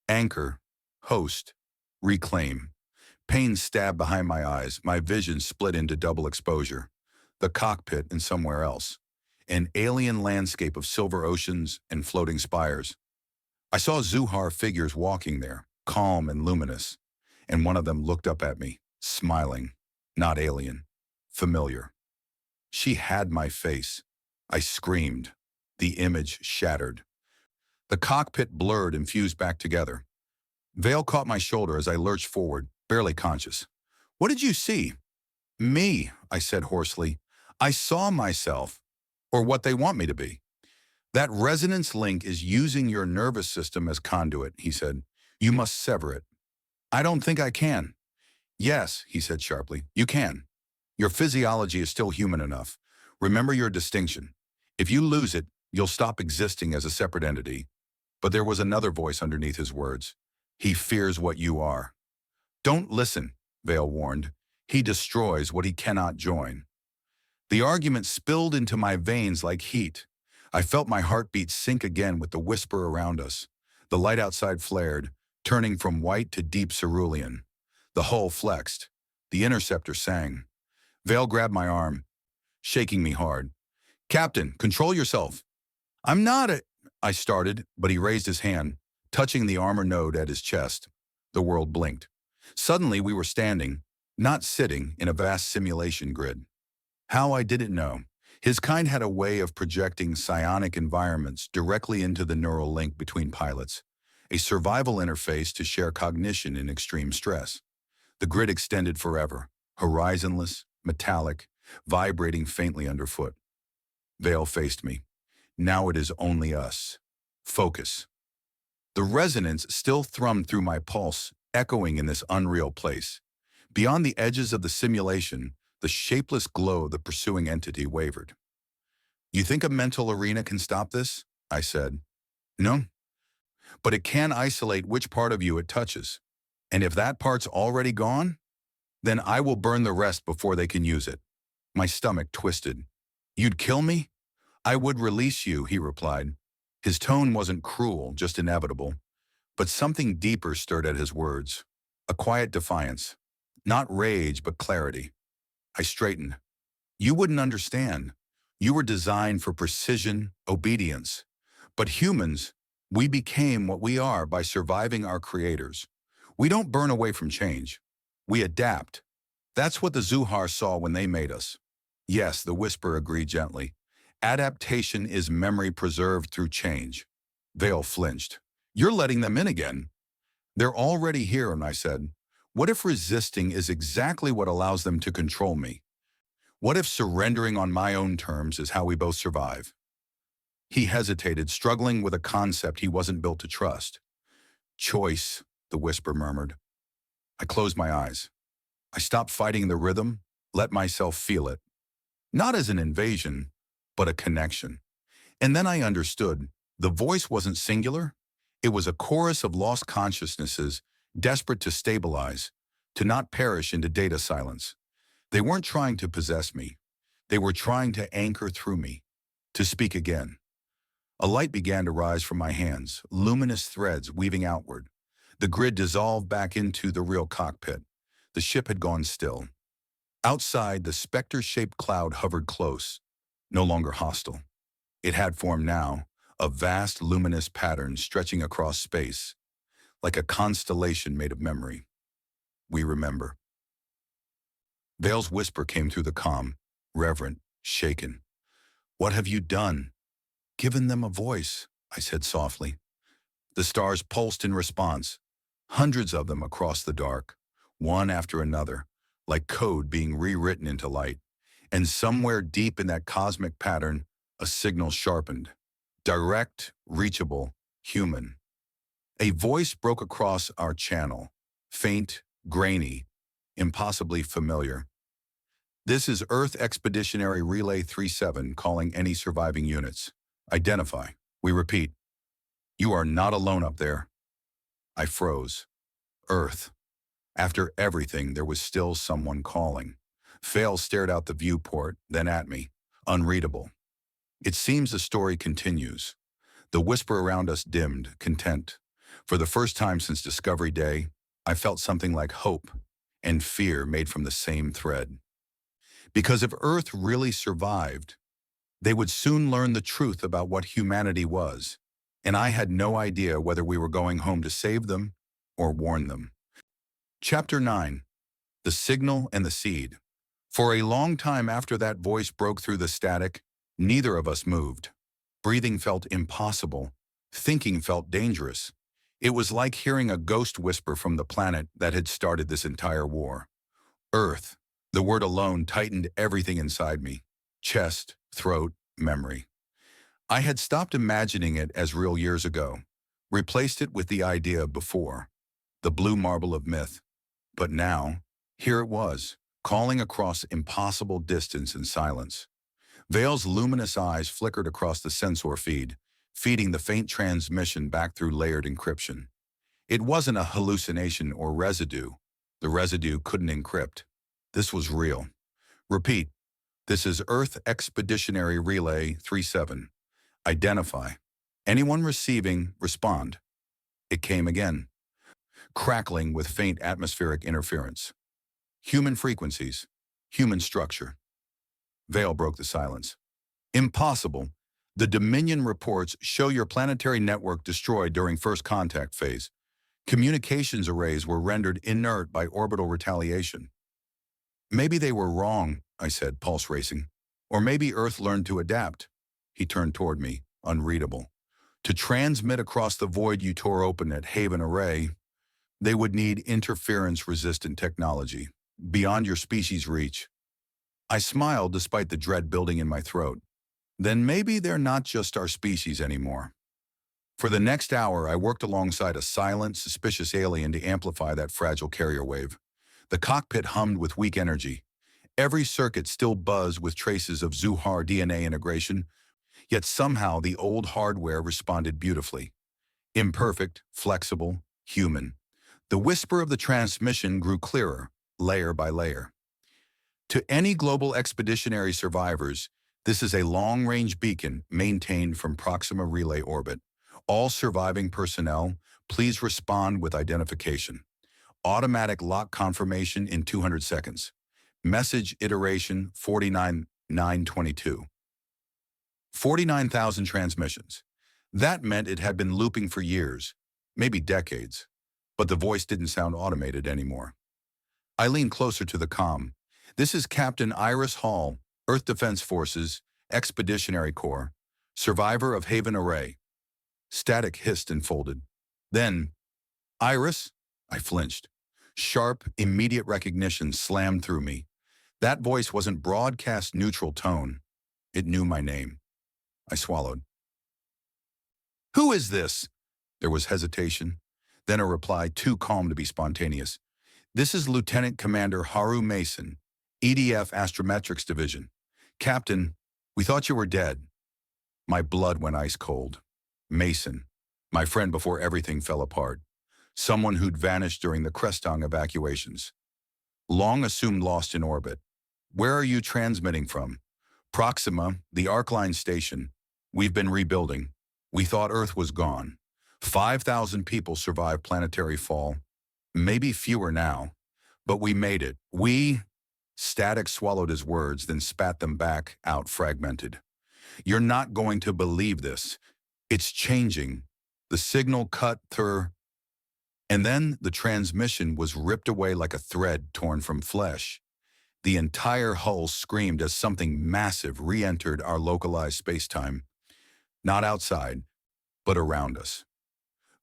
Anchor, host, reclaim. Pain stabbed behind my eyes, my vision split into double exposure. The cockpit and somewhere else. An alien landscape of silver oceans and floating spires. I saw Zuhar figures walking there, calm and luminous, and one of them looked up at me, smiling, not alien, familiar. She had my face. I screamed. The image shattered. The cockpit blurred and fused back together. Vale caught my shoulder as I lurched forward, barely conscious. "What did you see?" "Me," I said hoarsely. "I saw myself, or what they want me to be." "That resonance link is using your nervous system as conduit," he said. "You must sever it." "I don't think I can." "Yes," he said sharply, "you can. Your physiology is still human enough. Remember your distinction. If you lose it, you'll stop existing as a separate entity." But there was another voice underneath his words. "He fears what you are." "Don't listen," Vale warned. "He destroys what he cannot join." The argument spilled into my veins like heat. I felt my heartbeat sink again with the whisper around us. The light outside flared, turning from white to deep cerulean. The hull flexed. The interceptor sang. Vale grabbed my arm, shaking me hard. "Captain, control yourself." "I'm not a—" I started, but he raised his hand, touching the armor node at his chest. The world blinked. Suddenly we were standing, not sitting, in a vast simulation grid. How I didn't know. His kind had a way of projecting psionic environments directly into the neural link between pilots, a survival interface to share cognition in extreme stress. The grid extended forever, horizonless, metallic, vibrating faintly underfoot. Vale faced me. Now it is only us. Focus. The resonance still thrummed through my pulse, echoing in this unreal place. Beyond the edges of the simulation, the shapeless glow of the pursuing entity wavered. "You think a mental arena can stop this?" I said. "No. But it can isolate which part of you it touches. And if that part's already gone, then I will burn the rest before they can use it." My stomach twisted. "You'd kill me?" "I would release you," he replied. His tone wasn't cruel, just inevitable. But something deeper stirred at his words. A quiet defiance. Not rage, but clarity. I straightened. "You wouldn't understand. You were designed for precision, obedience. But humans, we became what we are by surviving our creators. We don't burn away from change. We adapt. That's what the Zuhar saw when they made us." "Yes," the whisper agreed gently. "Adaptation is memory preserved through change." Vale flinched. "You're letting them in again." "They're already here," and I said. "What if resisting is exactly what allows them to control me? What if surrendering on my own terms is how we both survive?" He hesitated, struggling with a concept he wasn't built to trust. "Choice," the whisper murmured. I closed my eyes. I stopped fighting the rhythm, let myself feel it. Not as an invasion, but a connection. And then I understood. The voice wasn't singular. It was a chorus of lost consciousnesses, desperate to stabilize, to not perish into data silence. They weren't trying to possess me. They were trying to anchor through me, to speak again. A light began to rise from my hands, luminous threads weaving outward. The grid dissolved back into the real cockpit. The ship had gone still. Outside, the specter-shaped cloud hovered close, no longer hostile. It had formed now, a vast luminous pattern stretching across space, like a constellation made of memory. We remember. Vale's whisper came through the comm, reverent, shaken. "What have you done?" "Given them a voice," I said softly. The stars pulsed in response, hundreds of them across the dark, one after another, like code being rewritten into light. And somewhere deep in that cosmic pattern, a signal sharpened. Direct, reachable, human. A voice broke across our channel, faint, grainy, impossibly familiar. "This is Earth Expeditionary Relay 37 calling any surviving units. Identify." We repeat. "You are not alone up there." I froze. Earth. After everything, there was still someone calling. Vale stared out the viewport, then at me, unreadable. It seems the story continues. The whisper around us dimmed, content. For the first time since Discovery Day, I felt something like hope and fear made from the same thread. Because if Earth really survived, they would soon learn the truth about what humanity was, and I had no idea whether we were going home to save them or warn them. Chapter 9. The Signal and the Seed. For a long time after that voice broke through the static, neither of us moved. Breathing felt impossible. Thinking felt dangerous. It was like hearing a ghost whisper from the planet that had started this entire war. Earth. The word alone tightened everything inside me. Chest, throat, memory. I had stopped imagining it as real years ago, replaced it with the idea before, the blue marble of myth. But now, here it was, calling across impossible distance and silence. Vale's luminous eyes flickered across the sensor feed, feeding the faint transmission back through layered encryption. It wasn't a hallucination or residue. The residue couldn't encrypt. This was real. Repeat. This is Earth Expeditionary Relay 37. Identify. Anyone receiving, respond. It came again, crackling with faint atmospheric interference. Human frequencies. Human structure. Vale broke the silence. Impossible. The Dominion reports show your planetary network destroyed during first contact phase. Communications arrays were rendered inert by orbital retaliation. Maybe they were wrong, I said, pulse racing. Or maybe Earth learned to adapt. He turned toward me, unreadable. To transmit across the void you tore open at Haven Array, they would need interference-resistant technology, beyond your species' reach. I smiled despite the dread building in my throat. Then maybe they're not just our species anymore. For the next hour, I worked alongside a silent, suspicious alien to amplify that fragile carrier wave. The cockpit hummed with weak energy. Every circuit still buzzed with traces of Zuhar DNA integration, yet somehow the old hardware responded beautifully. Imperfect, flexible, human. The whisper of the transmission grew clearer, layer by layer. To any global expeditionary survivors, this is a long-range beacon maintained from Proxima Relay orbit. All surviving personnel, please respond with identification. Automatic lock confirmation in 200 seconds. Message iteration 49922. 49,000 transmissions. That meant it had been looping for years, maybe decades, but the voice didn't sound automated anymore. I leaned closer to the comm. This is Captain Iris Hall, Earth Defense Forces, Expeditionary Corps, survivor of Haven Array. Static hissed and folded. Then, Iris? I flinched. Sharp, immediate recognition slammed through me. That voice wasn't broadcast neutral tone. It knew my name. I swallowed. Who is this? There was hesitation, then a reply too calm to be spontaneous. This is Lieutenant Commander Haru Mason, EDF Astrometrics Division. Captain, we thought you were dead. My blood went ice cold. Mason, my friend before everything fell apart. Someone who'd vanished during the Crestong evacuations. Long assumed lost in orbit. Where are you transmitting from? Proxima, the Arcline station. We've been rebuilding. We thought Earth was gone. 5,000 people survived planetary fall. Maybe fewer now. But we made it. Static swallowed his words, then spat them back out fragmented. You're not going to believe this. It's changing. The signal cut through. And then the transmission was ripped away like a thread torn from flesh. The entire hull screamed as something massive re-entered our localized spacetime. Not outside, but around us.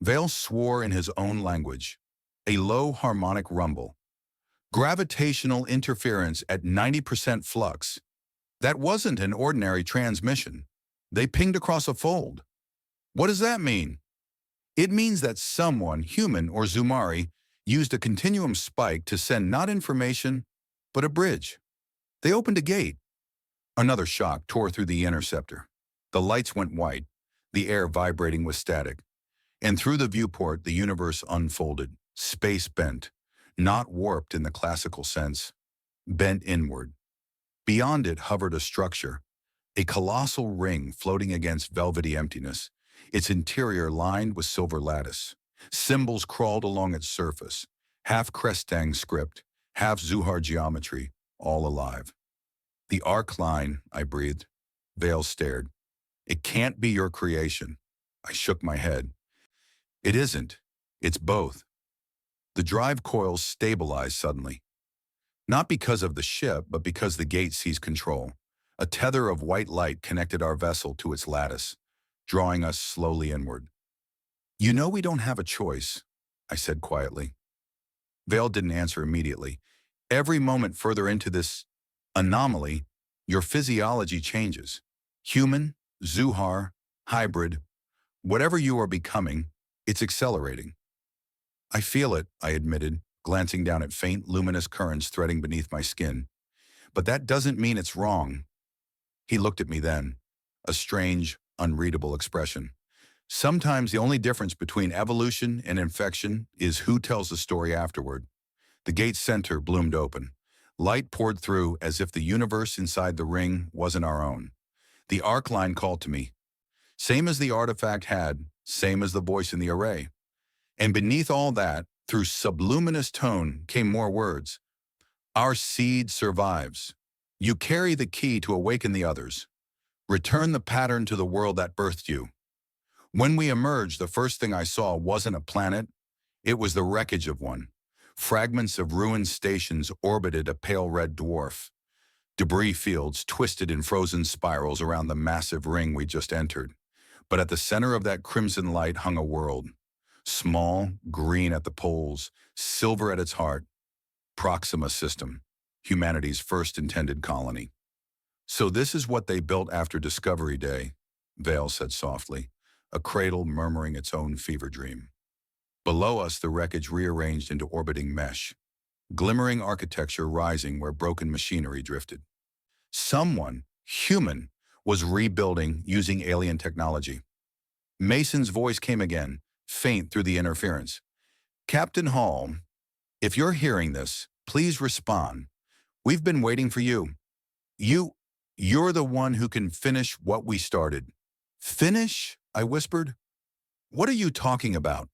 Vale swore in his own language. A low harmonic rumble. Gravitational interference at 90% flux. That wasn't an ordinary transmission. They pinged across a fold. What does that mean? It means that someone, human or Zumari, used a continuum spike to send not information, but a bridge. They opened a gate. Another shock tore through the interceptor. The lights went white, the air vibrating with static. And through the viewport, the universe unfolded, space bent, not warped in the classical sense, bent inward. Beyond it hovered a structure, a colossal ring floating against velvety emptiness, its interior lined with silver lattice. Symbols crawled along its surface, half Crestang script, half Zuhar geometry, all alive. The arc line, I breathed. Vale stared. It can't be your creation. I shook my head. It isn't. It's both. The drive coils stabilized suddenly. Not because of the ship, but because the gate seized control. A tether of white light connected our vessel to its lattice, drawing us slowly inward. You know we don't have a choice, I said quietly. Vale didn't answer immediately. Every moment further into this anomaly, your physiology changes. Human, Zuhar, hybrid, whatever you are becoming, it's accelerating. I feel it, I admitted, glancing down at faint, luminous currents threading beneath my skin. But that doesn't mean it's wrong. He looked at me then, a strange, unreadable expression. Sometimes the only difference between evolution and infection is who tells the story afterward. The gate's center bloomed open. Light poured through as if the universe inside the ring wasn't our own. The arc line called to me. Same as the artifact had, same as the voice in the array. And beneath all that, through subluminous tone, came more words. Our seed survives. You carry the key to awaken the others. Return the pattern to the world that birthed you. When we emerged, the first thing I saw wasn't a planet. It was the wreckage of one. Fragments of ruined stations orbited a pale red dwarf. Debris fields twisted in frozen spirals around the massive ring we just entered. But at the center of that crimson light hung a world. Small, green at the poles, silver at its heart. Proxima System, humanity's first intended colony. So this is what they built after Discovery Day, Vale said softly, a cradle murmuring its own fever dream. Below us, the wreckage rearranged into orbiting mesh, glimmering architecture rising where broken machinery drifted. Someone, human, was rebuilding using alien technology. Mason's voice came again, faint through the interference. Captain Hall, if you're hearing this, please respond. We've been waiting for you. You're the one who can finish what we started. Finish? I whispered. What are you talking about?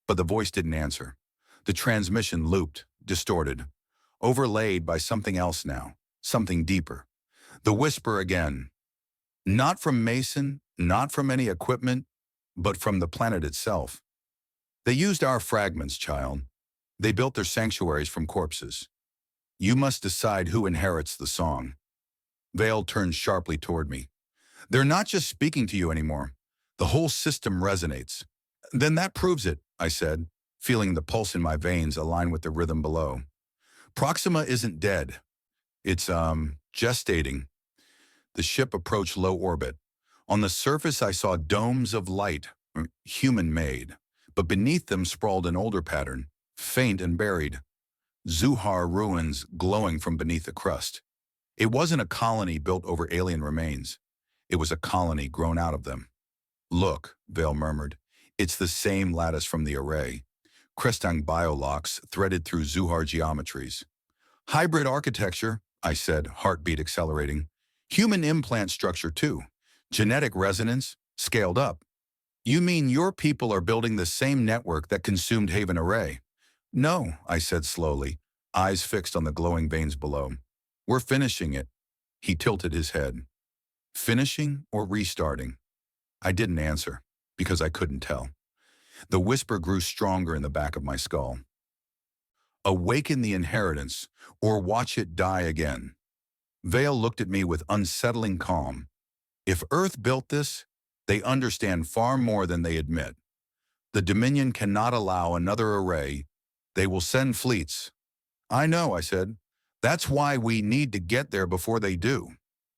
But the voice didn't answer. The transmission looped, distorted, overlaid by something else now, something deeper. The whisper again. Not from Mason, not from any equipment, but from the planet itself. They used our fragments, child. They built their sanctuaries from corpses. You must decide who inherits the song. Vale turned sharply toward me. They're not just speaking to you anymore. The whole system resonates. Then that proves it, I said, feeling the pulse in my veins align with the rhythm below. Proxima isn't dead. It's, gestating. The ship approached low orbit. On the surface, I saw domes of light, human-made, but beneath them sprawled an older pattern, faint and buried. Zuhar ruins glowing from beneath the crust. It wasn't a colony built over alien remains. It was a colony grown out of them. Look, Vale murmured. It's the same lattice from the array. Crestang biolocks threaded through Zuhar geometries. Hybrid architecture, I said, heartbeat accelerating. Human implant structure too. Genetic resonance, scaled up. You mean your people are building the same network that consumed Haven Array? No, I said slowly, eyes fixed on the glowing veins below. We're finishing it. He tilted his head. Finishing or restarting? I didn't answer, because I couldn't tell. The whisper grew stronger in the back of my skull. Awaken the inheritance, or watch it die again. Vale looked at me with unsettling calm. If Earth built this, they understand far more than they admit. The Dominion cannot allow another array. They will send fleets. I know, I said. That's why we need to get there before they do.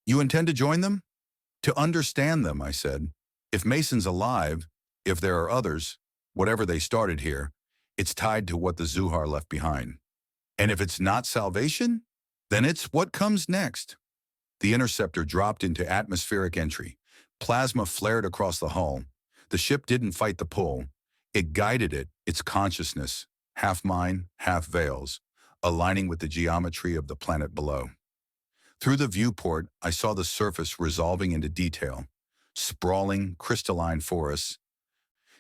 You intend to join them? To understand them, I said. If Mason's alive, if there are others, whatever they started here, it's tied to what the Zuhar left behind. And if it's not salvation, then it's what comes next. The interceptor dropped into atmospheric entry. Plasma flared across the hull. The ship didn't fight the pull. It guided it, its consciousness, half mine, half Vale's, aligning with the geometry of the planet below. Through the viewport, I saw the surface resolving into detail. Sprawling, crystalline forests,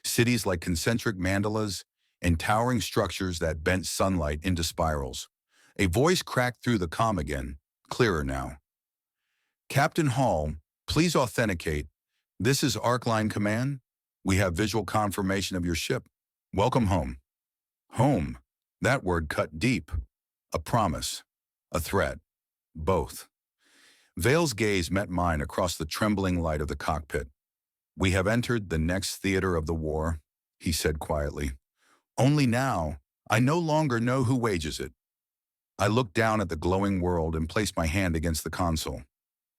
cities like concentric mandalas, and towering structures that bent sunlight into spirals. A voice cracked through the comm again, clearer now. Captain Hall, please authenticate. This is Arcline Command. We have visual confirmation of your ship. Welcome home. Home. That word cut deep. A promise. A threat. Both. Vale's gaze met mine across the trembling light of the cockpit. We have entered the next theater of the war, he said quietly. Only now, I no longer know who wages it. I looked down at the glowing world and placed my hand against the console.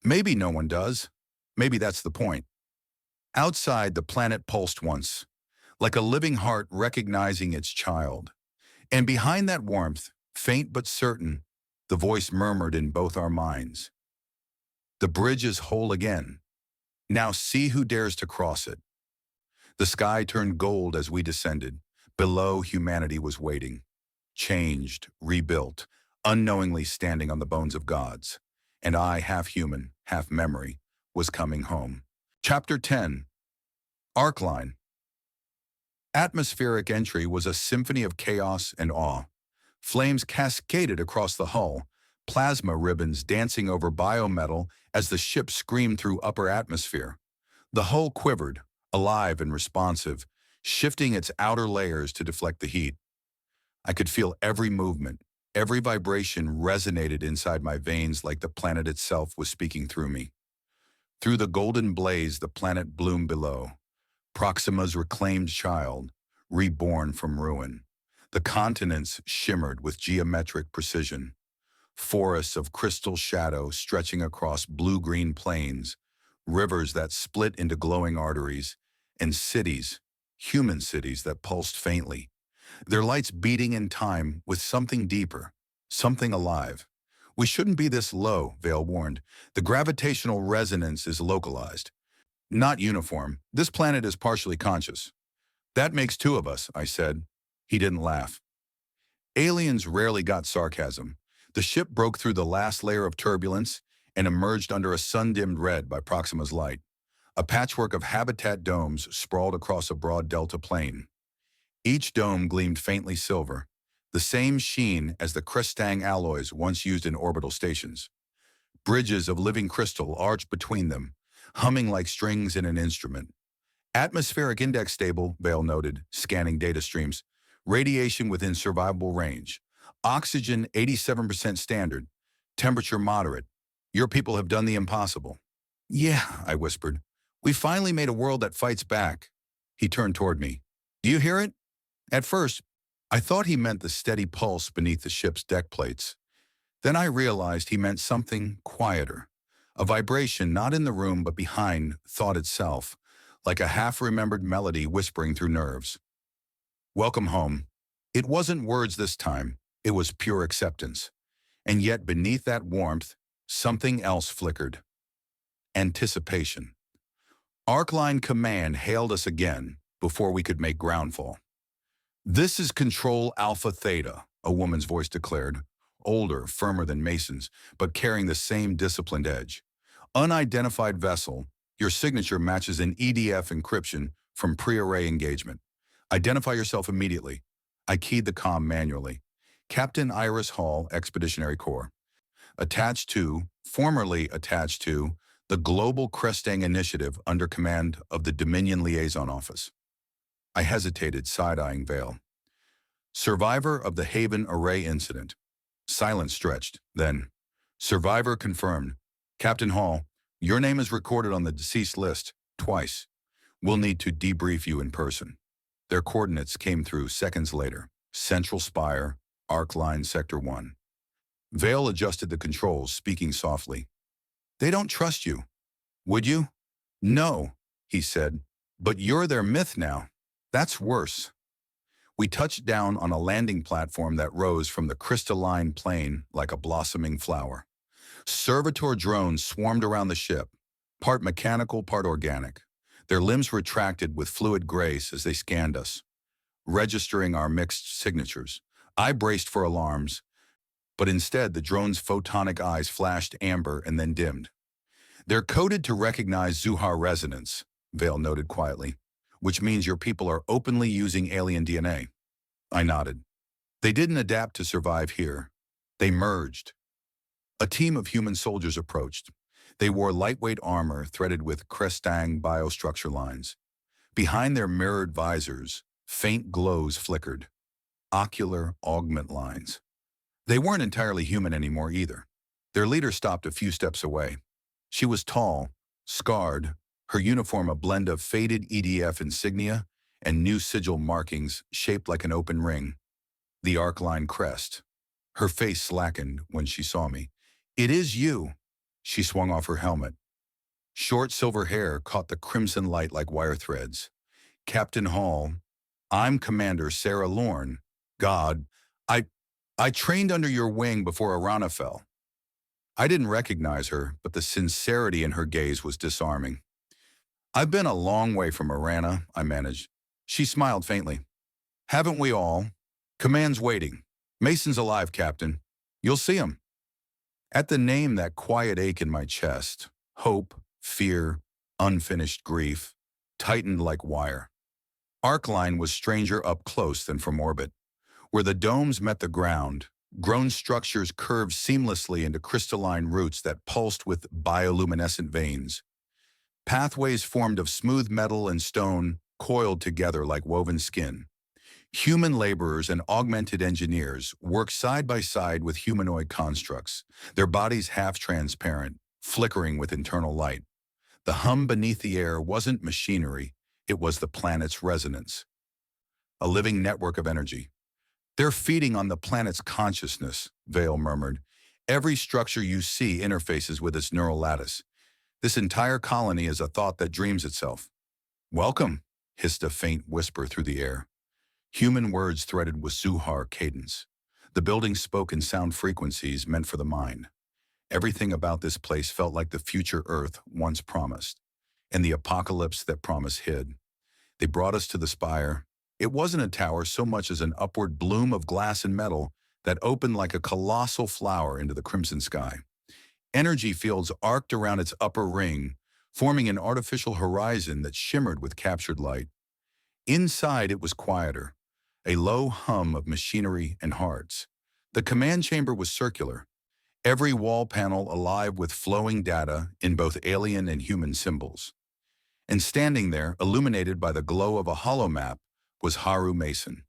Maybe no one does. Maybe that's the point. Outside, the planet pulsed once, like a living heart recognizing its child. And behind that warmth, faint but certain, the voice murmured in both our minds. The bridge is whole again. Now see who dares to cross it. The sky turned gold as we descended. Below, humanity was waiting. Changed, rebuilt, unknowingly standing on the bones of gods. And I, half human, half memory, was coming home. Chapter 10. Arc Line. Atmospheric entry was a symphony of chaos and awe. Flames cascaded across the hull, plasma ribbons dancing over biometal as the ship screamed through upper atmosphere. The hull quivered, alive and responsive, shifting its outer layers to deflect the heat. I could feel every movement, every vibration resonated inside my veins like the planet itself was speaking through me. Through the golden blaze, the planet bloomed below, Proxima's reclaimed child, reborn from ruin. The continents shimmered with geometric precision. Forests of crystal shadow stretching across blue-green plains, rivers that split into glowing arteries, and cities, human cities that pulsed faintly, their lights beating in time with something deeper, something alive. We shouldn't be this low, Vale warned. The gravitational resonance is localized, not uniform. This planet is partially conscious. That makes two of us, I said. He didn't laugh. Aliens rarely got sarcasm. The ship broke through the last layer of turbulence and emerged under a sun-dimmed red by Proxima's light. A patchwork of habitat domes sprawled across a broad delta plain. Each dome gleamed faintly silver, the same sheen as the crestang alloys once used in orbital stations. Bridges of living crystal arched between them, humming like strings in an instrument. Atmospheric index stable, Vale noted, scanning data streams. Radiation within survivable range. Oxygen 87% standard. Temperature moderate. Your people have done the impossible. Yeah, I whispered. We finally made a world that fights back. He turned toward me. Do you hear it? At first, I thought he meant the steady pulse beneath the ship's deck plates. Then I realized he meant something quieter. A vibration not in the room but behind thought itself, like a half-remembered melody whispering through nerves. Welcome home. It wasn't words this time, it was pure acceptance. And yet beneath that warmth, something else flickered. Anticipation. Arcline Command hailed us again before we could make groundfall. This is Control Alpha Theta, a woman's voice declared, older, firmer than Mason's, but carrying the same disciplined edge. Unidentified vessel, your signature matches an EDF encryption from pre-array engagement. Identify yourself immediately. I keyed the comm manually. Captain Iris Hall, Expeditionary Corps. Formerly attached to, the Global Crestang Initiative under command of the Dominion Liaison Office. I hesitated, side-eyeing Vale. Survivor of the Haven Array Incident. Silence stretched. Then, survivor confirmed. Captain Hall, your name is recorded on the deceased list, twice. We'll need to debrief you in person. Their coordinates came through seconds later. Central Spire, Arc Line Sector 1. Vale adjusted the controls, speaking softly. They don't trust you. Would you? No, he said. But you're their myth now. That's worse. We touched down on a landing platform that rose from the crystalline plain like a blossoming flower. Servitor drones swarmed around the ship, part mechanical, part organic. Their limbs retracted with fluid grace as they scanned us, registering our mixed signatures. I braced for alarms, but instead the drone's photonic eyes flashed amber and then dimmed. They're coded to recognize Zuhar resonance, Vale noted quietly, which means your people are openly using alien DNA. I nodded. They didn't adapt to survive here. They merged. A team of human soldiers approached. They wore lightweight armor threaded with crestang biostructure lines. Behind their mirrored visors, faint glows flickered. Ocular augment lines. They weren't entirely human anymore either. Their leader stopped a few steps away. She was tall, scarred, her uniform a blend of faded EDF insignia and new sigil markings shaped like an open ring. The Arcline crest. Her face slackened when she saw me. It is you. She swung off her helmet. Short silver hair caught the crimson light like wire threads. Captain Hall, I'm Commander Sarah Lorne. God, I trained under your wing before Arana fell. I didn't recognize her, but the sincerity in her gaze was disarming. I've been a long way from Arana, I managed. She smiled faintly. Haven't we all? Command's waiting. Mason's alive, Captain. You'll see 'em. At the name, that quiet ache in my chest, hope, fear, unfinished grief, tightened like wire. Arcline was stranger up close than from orbit. Where the domes met the ground, grown structures curved seamlessly into crystalline roots that pulsed with bioluminescent veins. Pathways formed of smooth metal and stone coiled together like woven skin. Human laborers and augmented engineers work side by side with humanoid constructs, their bodies half-transparent, flickering with internal light. The hum beneath the air wasn't machinery, it was the planet's resonance. A living network of energy. They're feeding on the planet's consciousness, Vale murmured. Every structure you see interfaces with its neural lattice. This entire colony is a thought that dreams itself. Welcome, hissed a faint whisper through the air. Human words threaded with Zuhar cadence. The building spoke in sound frequencies meant for the mind. Everything about this place felt like the future Earth once promised, and the apocalypse that promise hid. They brought us to the spire. It wasn't a tower so much as an upward bloom of glass and metal that opened like a colossal flower into the crimson sky. Energy fields arced around its upper ring, forming an artificial horizon that shimmered with captured light. Inside it was quieter, a low hum of machinery and hearts. The command chamber was circular, every wall panel alive with flowing data in both alien and human symbols. And standing there, illuminated by the glow of a holomap, was Haru Mason.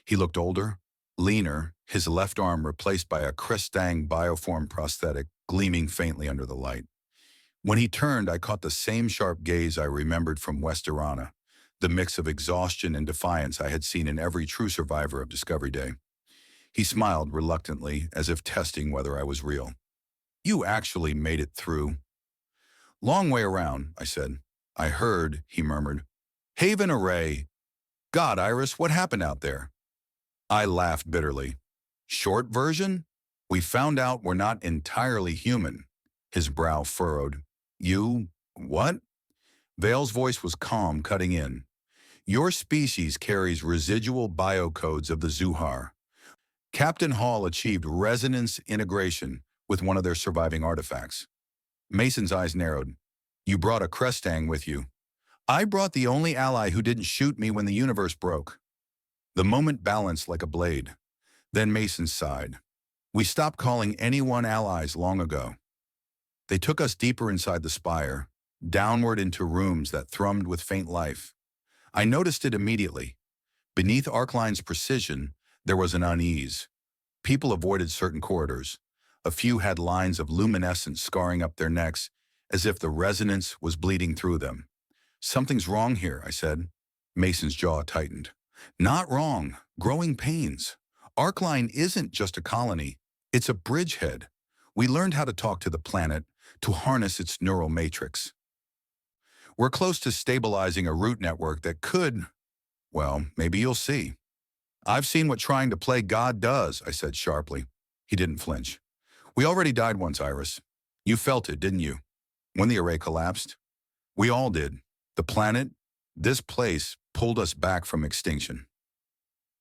He looked older, leaner, his left arm replaced by a Crestang bioform prosthetic gleaming faintly under the light. When he turned, I caught the same sharp gaze I remembered from West Irana, the mix of exhaustion and defiance I had seen in every true survivor of Discovery Day. He smiled reluctantly, as if testing whether I was real. You actually made it through. Long way around, I said. I heard, he murmured. Haven Array. God, Iris, what happened out there? I laughed bitterly. Short version? We found out we're not entirely human. His brow furrowed. You, what? Vale's voice was calm, cutting in. Your species carries residual biocodes of the Zuhar. Captain Hall achieved resonance integration with one of their surviving artifacts. Mason's eyes narrowed. You brought a Crestang with you. I brought the only ally who didn't shoot me when the universe broke. The moment balanced like a blade. Then Mason sighed. We stopped calling anyone allies long ago. They took us deeper inside the spire, downward into rooms that thrummed with faint life. I noticed it immediately. Beneath Arcline's precision, there was an unease. People avoided certain corridors. A few had lines of luminescence scarring up their necks, as if the resonance was bleeding through them. Something's wrong here, I said. Mason's jaw tightened. Not wrong. Growing pains. Arcline isn't just a colony. It's a bridgehead. We learned how to talk to the planet, to harness its neural matrix. We're close to stabilizing a root network that could, well, maybe you'll see. I've seen what trying to play God does, I said sharply. He didn't flinch. We already died once, Iris. You felt it, didn't you? When the array collapsed? We all did. The planet, this place, pulled us back from extinction.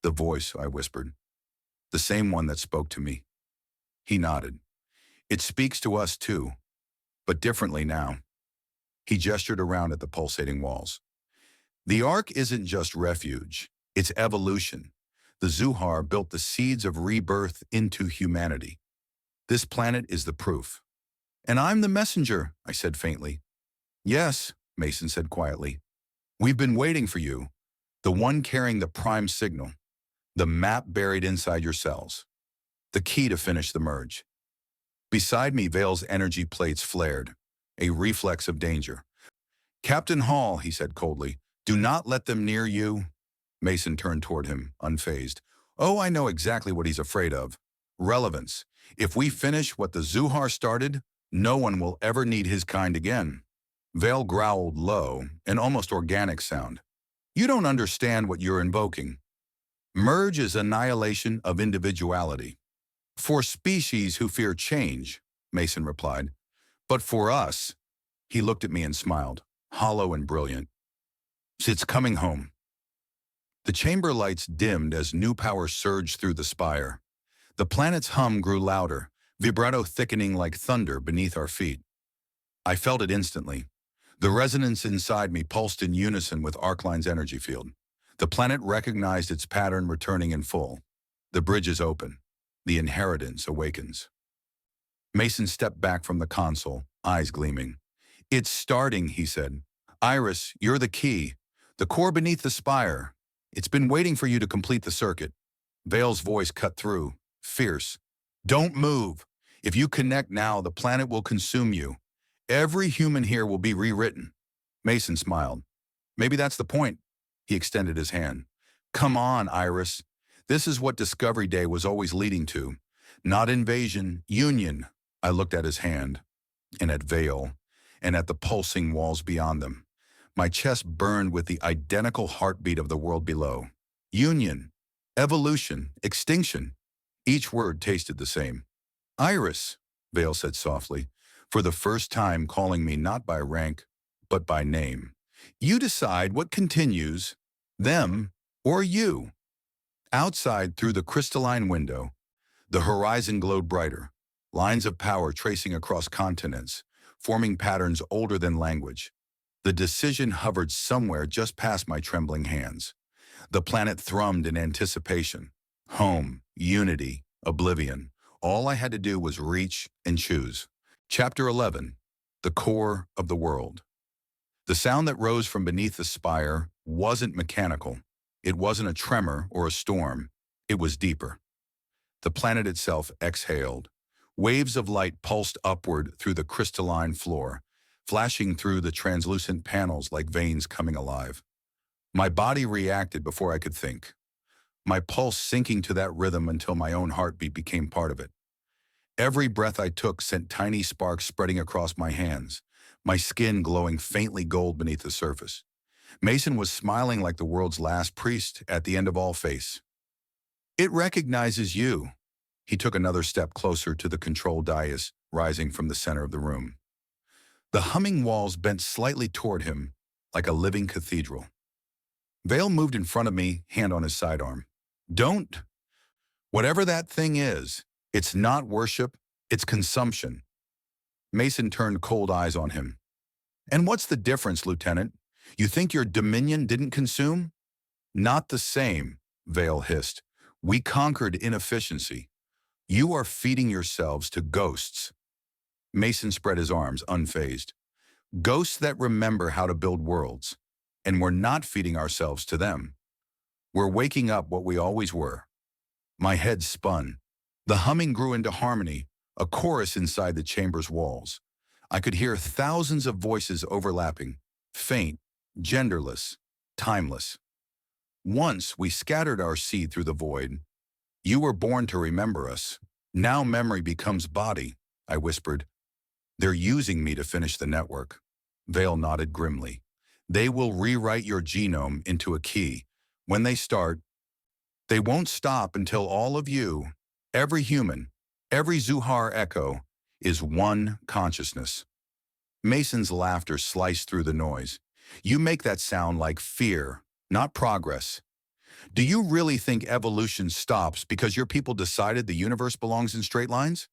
The voice, I whispered. The same one that spoke to me. He nodded. It speaks to us too, but differently now. He gestured around at the pulsating walls. The Ark isn't just refuge, it's evolution. The Zuhar built the seeds of rebirth into humanity. This planet is the proof. And I'm the messenger, I said faintly. Yes, Mason said quietly. We've been waiting for you, the one carrying the prime signal, the map buried inside your cells, the key to finish the merge. Beside me, Vale's energy plates flared, a reflex of danger. Captain Hall, he said coldly, do not let them near you. Mason turned toward him, unfazed. Oh, I know exactly what he's afraid of. Relevance. If we finish what the Zuhar started, no one will ever need his kind again. Vale growled low, an almost organic sound. You don't understand what you're invoking. Merge is annihilation of individuality. For species who fear change, Mason replied. But for us, he looked at me and smiled, hollow and brilliant. It's coming home. The chamber lights dimmed as new power surged through the spire. The planet's hum grew louder, vibrato thickening like thunder beneath our feet. I felt it instantly. The resonance inside me pulsed in unison with Arcline's energy field. The planet recognized its pattern returning in full. The bridge is open. The inheritance awakens. Mason stepped back from the console, eyes gleaming. "It's starting," he said. "Iris, you're the key. The core beneath the spire. It's been waiting for you to complete the circuit." Vale's voice cut through, fierce. "Don't move. If you connect now, the planet will consume you. Every human here will be rewritten." Mason smiled. "Maybe that's the point." He extended his hand. "Come on, Iris. This is what Discovery Day was always leading to. Not invasion, union." I looked at his hand, and at Vale, and at the pulsing walls beyond them. My chest burned with the identical heartbeat of the world below. Union, evolution, extinction. Each word tasted the same. "Iris," Vale said softly, for the first time calling me not by rank, but by name. "You decide what continues, them or you." Outside, through the crystalline window, the horizon glowed brighter, lines of power tracing across continents, forming patterns older than language. The decision hovered somewhere just past my trembling hands. The planet thrummed in anticipation. Home, unity, oblivion. All I had to do was reach and choose. Chapter 11. The Core of the World. The sound that rose from beneath the spire wasn't mechanical. It wasn't a tremor or a storm. It was deeper. The planet itself exhaled. Waves of light pulsed upward through the crystalline floor, flashing through the translucent panels like veins coming alive. My body reacted before I could think, my pulse sinking to that rhythm until my own heartbeat became part of it. Every breath I took sent tiny sparks spreading across my hands, my skin glowing faintly gold beneath the surface. Mason was smiling like the world's last priest at the end of all face. "It recognizes you." He took another step closer to the control dais rising from the center of the room. The humming walls bent slightly toward him, like a living cathedral. Vale moved in front of me, hand on his sidearm. "Don't. Whatever that thing is, it's not worship, it's consumption." Mason turned cold eyes on him. "And what's the difference, Lieutenant? You think your dominion didn't consume?" "Not the same," Vale hissed. "We conquered inefficiency. You are feeding yourselves to ghosts." Mason spread his arms, unfazed. "Ghosts that remember how to build worlds. And we're not feeding ourselves to them. We're waking up what we always were." My head spun. The humming grew into harmony, a chorus inside the chamber's walls. I could hear thousands of voices overlapping, faint, genderless, timeless. "Once we scattered our seed through the void. You were born to remember us. Now memory becomes body," I whispered. "They're using me to finish the network." Vale nodded grimly. "They will rewrite your genome into a key. When they start, they won't stop until all of you, every human, every Zuhar echo, is one consciousness." Mason's laughter sliced through the noise. "You make that sound like fear, not progress. Do you really think evolution stops because your people decided the universe belongs in straight lines?"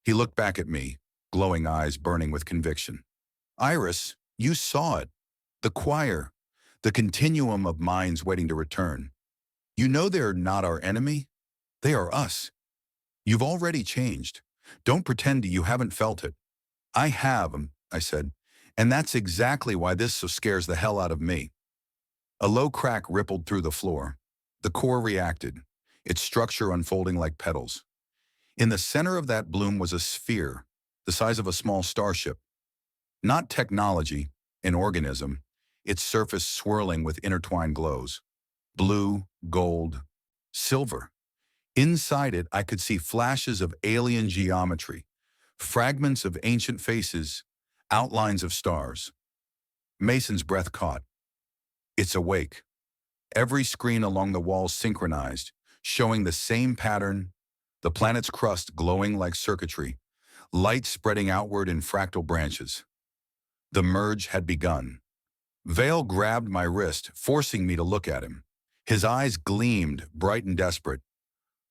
He looked back at me, glowing eyes burning with conviction. "Iris, you saw it. The choir, the continuum of minds waiting to return. You know they're not our enemy. They are us. You've already changed. Don't pretend you haven't felt it." "I have," I said, "and that's exactly why this so scares the hell out of me." A low crack rippled through the floor. The core reacted, its structure unfolding like petals. In the center of that bloom was a sphere, the size of a small starship. Not technology, an organism, its surface swirling with intertwined glows. Blue, gold, silver. Inside it, I could see flashes of alien geometry, fragments of ancient faces, outlines of stars. Mason's breath caught. "It's awake." Every screen along the walls synchronized, showing the same pattern, the planet's crust glowing like circuitry, light spreading outward in fractal branches. The merge had begun. Vale grabbed my wrist, forcing me to look at him. His eyes gleamed, bright and desperate.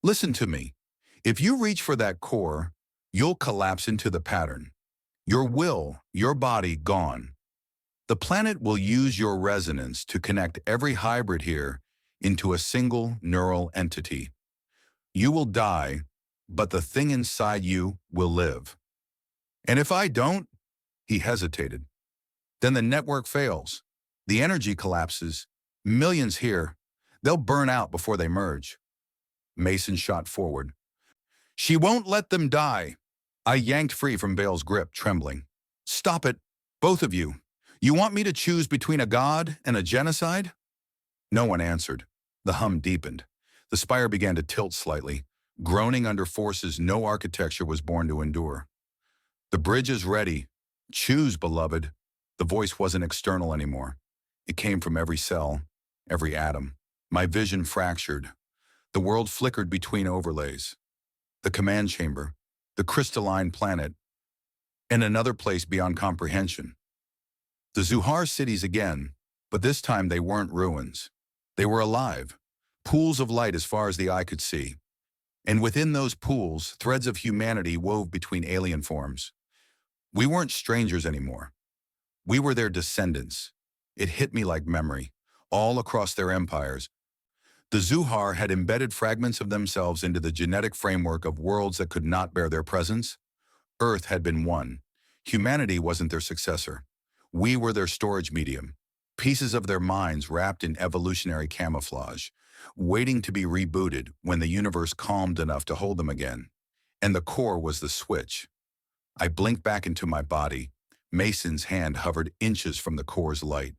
"Listen to me. If you reach for that core, you'll collapse into the pattern. Your will, your body gone. The planet will use your resonance to connect every hybrid here into a single neural entity. You will die, but the thing inside you will live. And if I don't, he hesitated. Then the network fails. The energy collapses. Millions here. They'll burn out before they merge. Mason shot forward. She won't let them die. I yanked free from Vale's grip, trembling. Stop it, both of you. You want me to choose between a god and a genocide? No one answered. The hum deepened. The spire began to tilt slightly, groaning under forces no architecture was born to endure. The bridge is ready. Choose, beloved. The voice wasn't external anymore. It came from every cell, every atom. My vision fractured. The world flickered between overlays. The command chamber, the crystalline planet, and another place beyond comprehension. The Zuhar cities again, but this time they weren't ruins. They were alive, pools of light as far as the eye could see. And within those pools, threads of humanity wove between alien forms. We weren't strangers anymore. We were their descendants. It hit me like memory, all across their empires. The Zuhar had embedded fragments of themselves into the genetic framework of worlds that could not bear their presence. Earth had been one. Humanity wasn't their successor. We were their storage medium, pieces of their minds wrapped in evolutionary camouflage, waiting to be rebooted when the universe calmed enough to hold them again. And the core was the switch. I blinked back into my body. Mason's hand hovered inches from the core's light.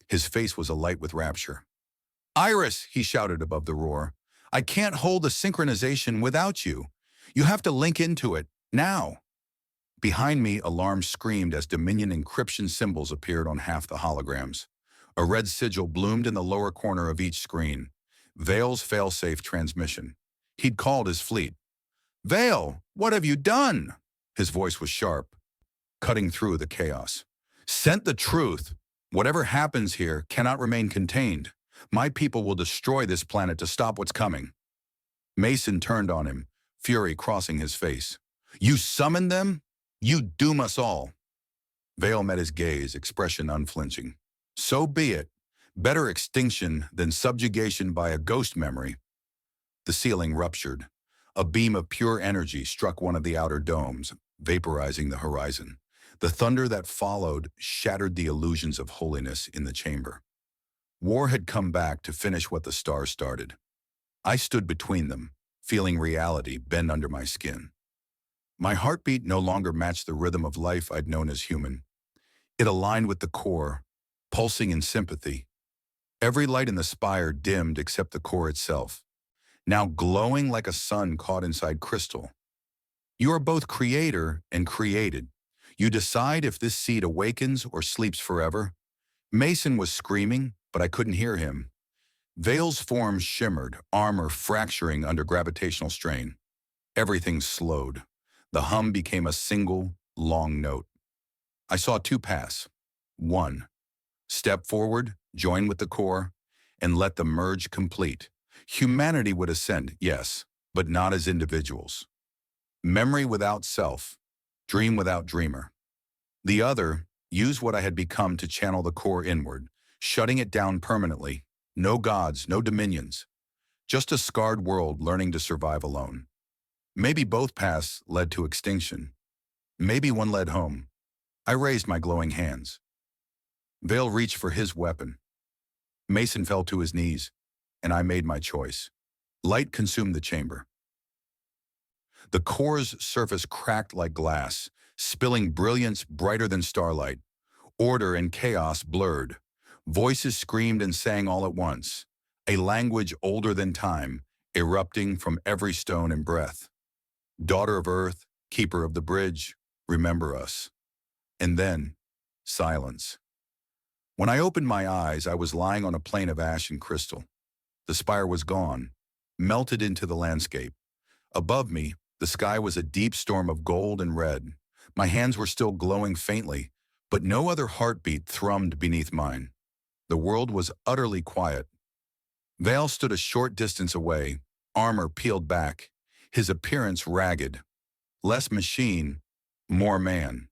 His face was alight with rapture. Iris, he shouted above the roar. I can't hold the synchronization without you. You have to link into it, now. Behind me, alarms screamed as Dominion encryption symbols appeared on half the holograms. A red sigil bloomed in the lower corner of each screen. Vale's fail-safe transmission. He'd called his fleet. Vale, what have you done? His voice was sharp, cutting through the chaos. Sent the truth. Whatever happens here cannot remain contained. My people will destroy this planet to stop what's coming. Mason turned on him, fury crossing his face. You summoned them? You doom us all. Vale met his gaze, expression unflinching. So be it. Better extinction than subjugation by a ghost memory. The ceiling ruptured. A beam of pure energy struck one of the outer domes, vaporizing the horizon. The thunder that followed shattered the illusions of holiness in the chamber. War had come back to finish what the stars started. I stood between them, feeling reality bend under my skin. My heartbeat no longer matched the rhythm of life I'd known as human. It aligned with the core, pulsing in sympathy. Every light in the spire dimmed except the core itself, now glowing like a sun caught inside crystal. You are both creator and created. You decide if this seed awakens or sleeps forever. Mason was screaming, but I couldn't hear him. Vale's form shimmered, armor fracturing under gravitational strain. Everything slowed. The hum became a single, long note. I saw two paths. One, step forward, join with the core, and let the merge complete. Humanity would ascend, yes, but not as individuals. Memory without self, dream without dreamer. The other, use what I had become to channel the core inward, shutting it down permanently. No gods, no dominions. Just a scarred world learning to survive alone. Maybe both paths led to extinction. Maybe one led home. I raised my glowing hands. Vale reached for his weapon. Mason fell to his knees, and I made my choice. Light consumed the chamber. The core's surface cracked like glass, spilling brilliance brighter than starlight. Order and chaos blurred. Voices screamed and sang all at once, a language older than time, erupting from every stone and breath. Daughter of Earth, keeper of the bridge, remember us. And then, silence. When I opened my eyes, I was lying on a plain of ash and crystal. The spire was gone, melted into the landscape. Above me, the sky was a deep storm of gold and red. My hands were still glowing faintly, but no other heartbeat thrummed beneath mine. The world was utterly quiet. Vale stood a short distance away, armor peeled back. his appearance ragged. Less machine, more man.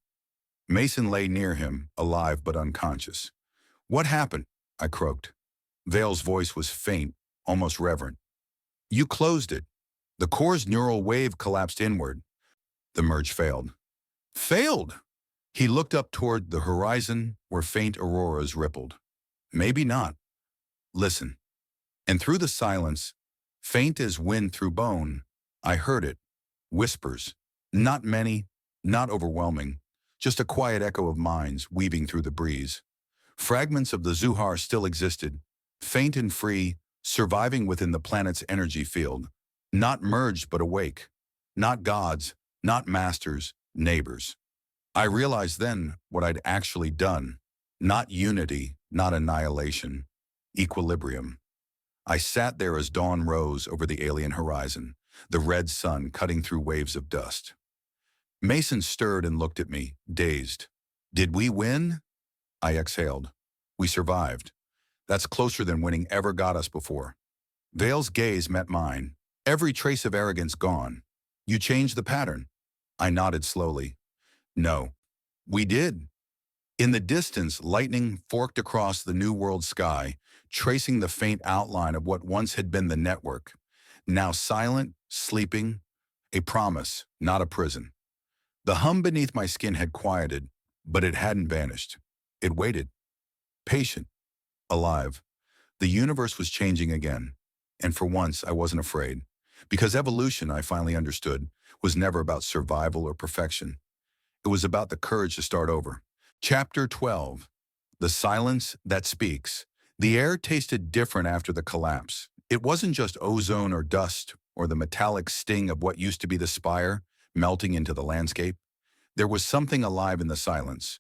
Mason lay near him, alive but unconscious. "What happened?" I croaked. Vale's voice was faint, almost reverent. "You closed it. The core's neural wave collapsed inward. The merge failed." "Failed?" He looked up toward the horizon where faint auroras rippled. "Maybe not. Listen." And through the silence, faint as wind through bone, I heard it. Whispers. Not many, not overwhelming, just a quiet echo of minds weaving through the breeze. Fragments of the Zuhar still existed, faint and free, surviving within the planet's energy field. Not merged but awake. Not gods, not masters, neighbors. I realized then what I'd actually done. Not unity, not annihilation. Equilibrium. I sat there as dawn rose over the alien horizon, the red sun cutting through waves of dust. Mason stirred and looked at me, dazed. "Did we win?" I exhaled. "We survived. That's closer than winning ever got us before." Vale's gaze met mine, every trace of arrogance gone. "You changed the pattern." I nodded slowly. "No, we did." In the distance, lightning forked across the New World sky, tracing the faint outline of what once had been the network. Now silent, sleeping, a promise, not a prison. The hum beneath my skin had quieted, but it hadn't vanished. It waited, patient, alive. The universe was changing again, and for once I wasn't afraid. Because evolution, I finally understood, was never about survival or perfection. It was about the courage to start over. Chapter 12. The Silence That Speaks. The air tasted different after the collapse. It wasn't just ozone or dust or the metallic sting of what used to be the spire melting into the landscape. There was something alive in the silence,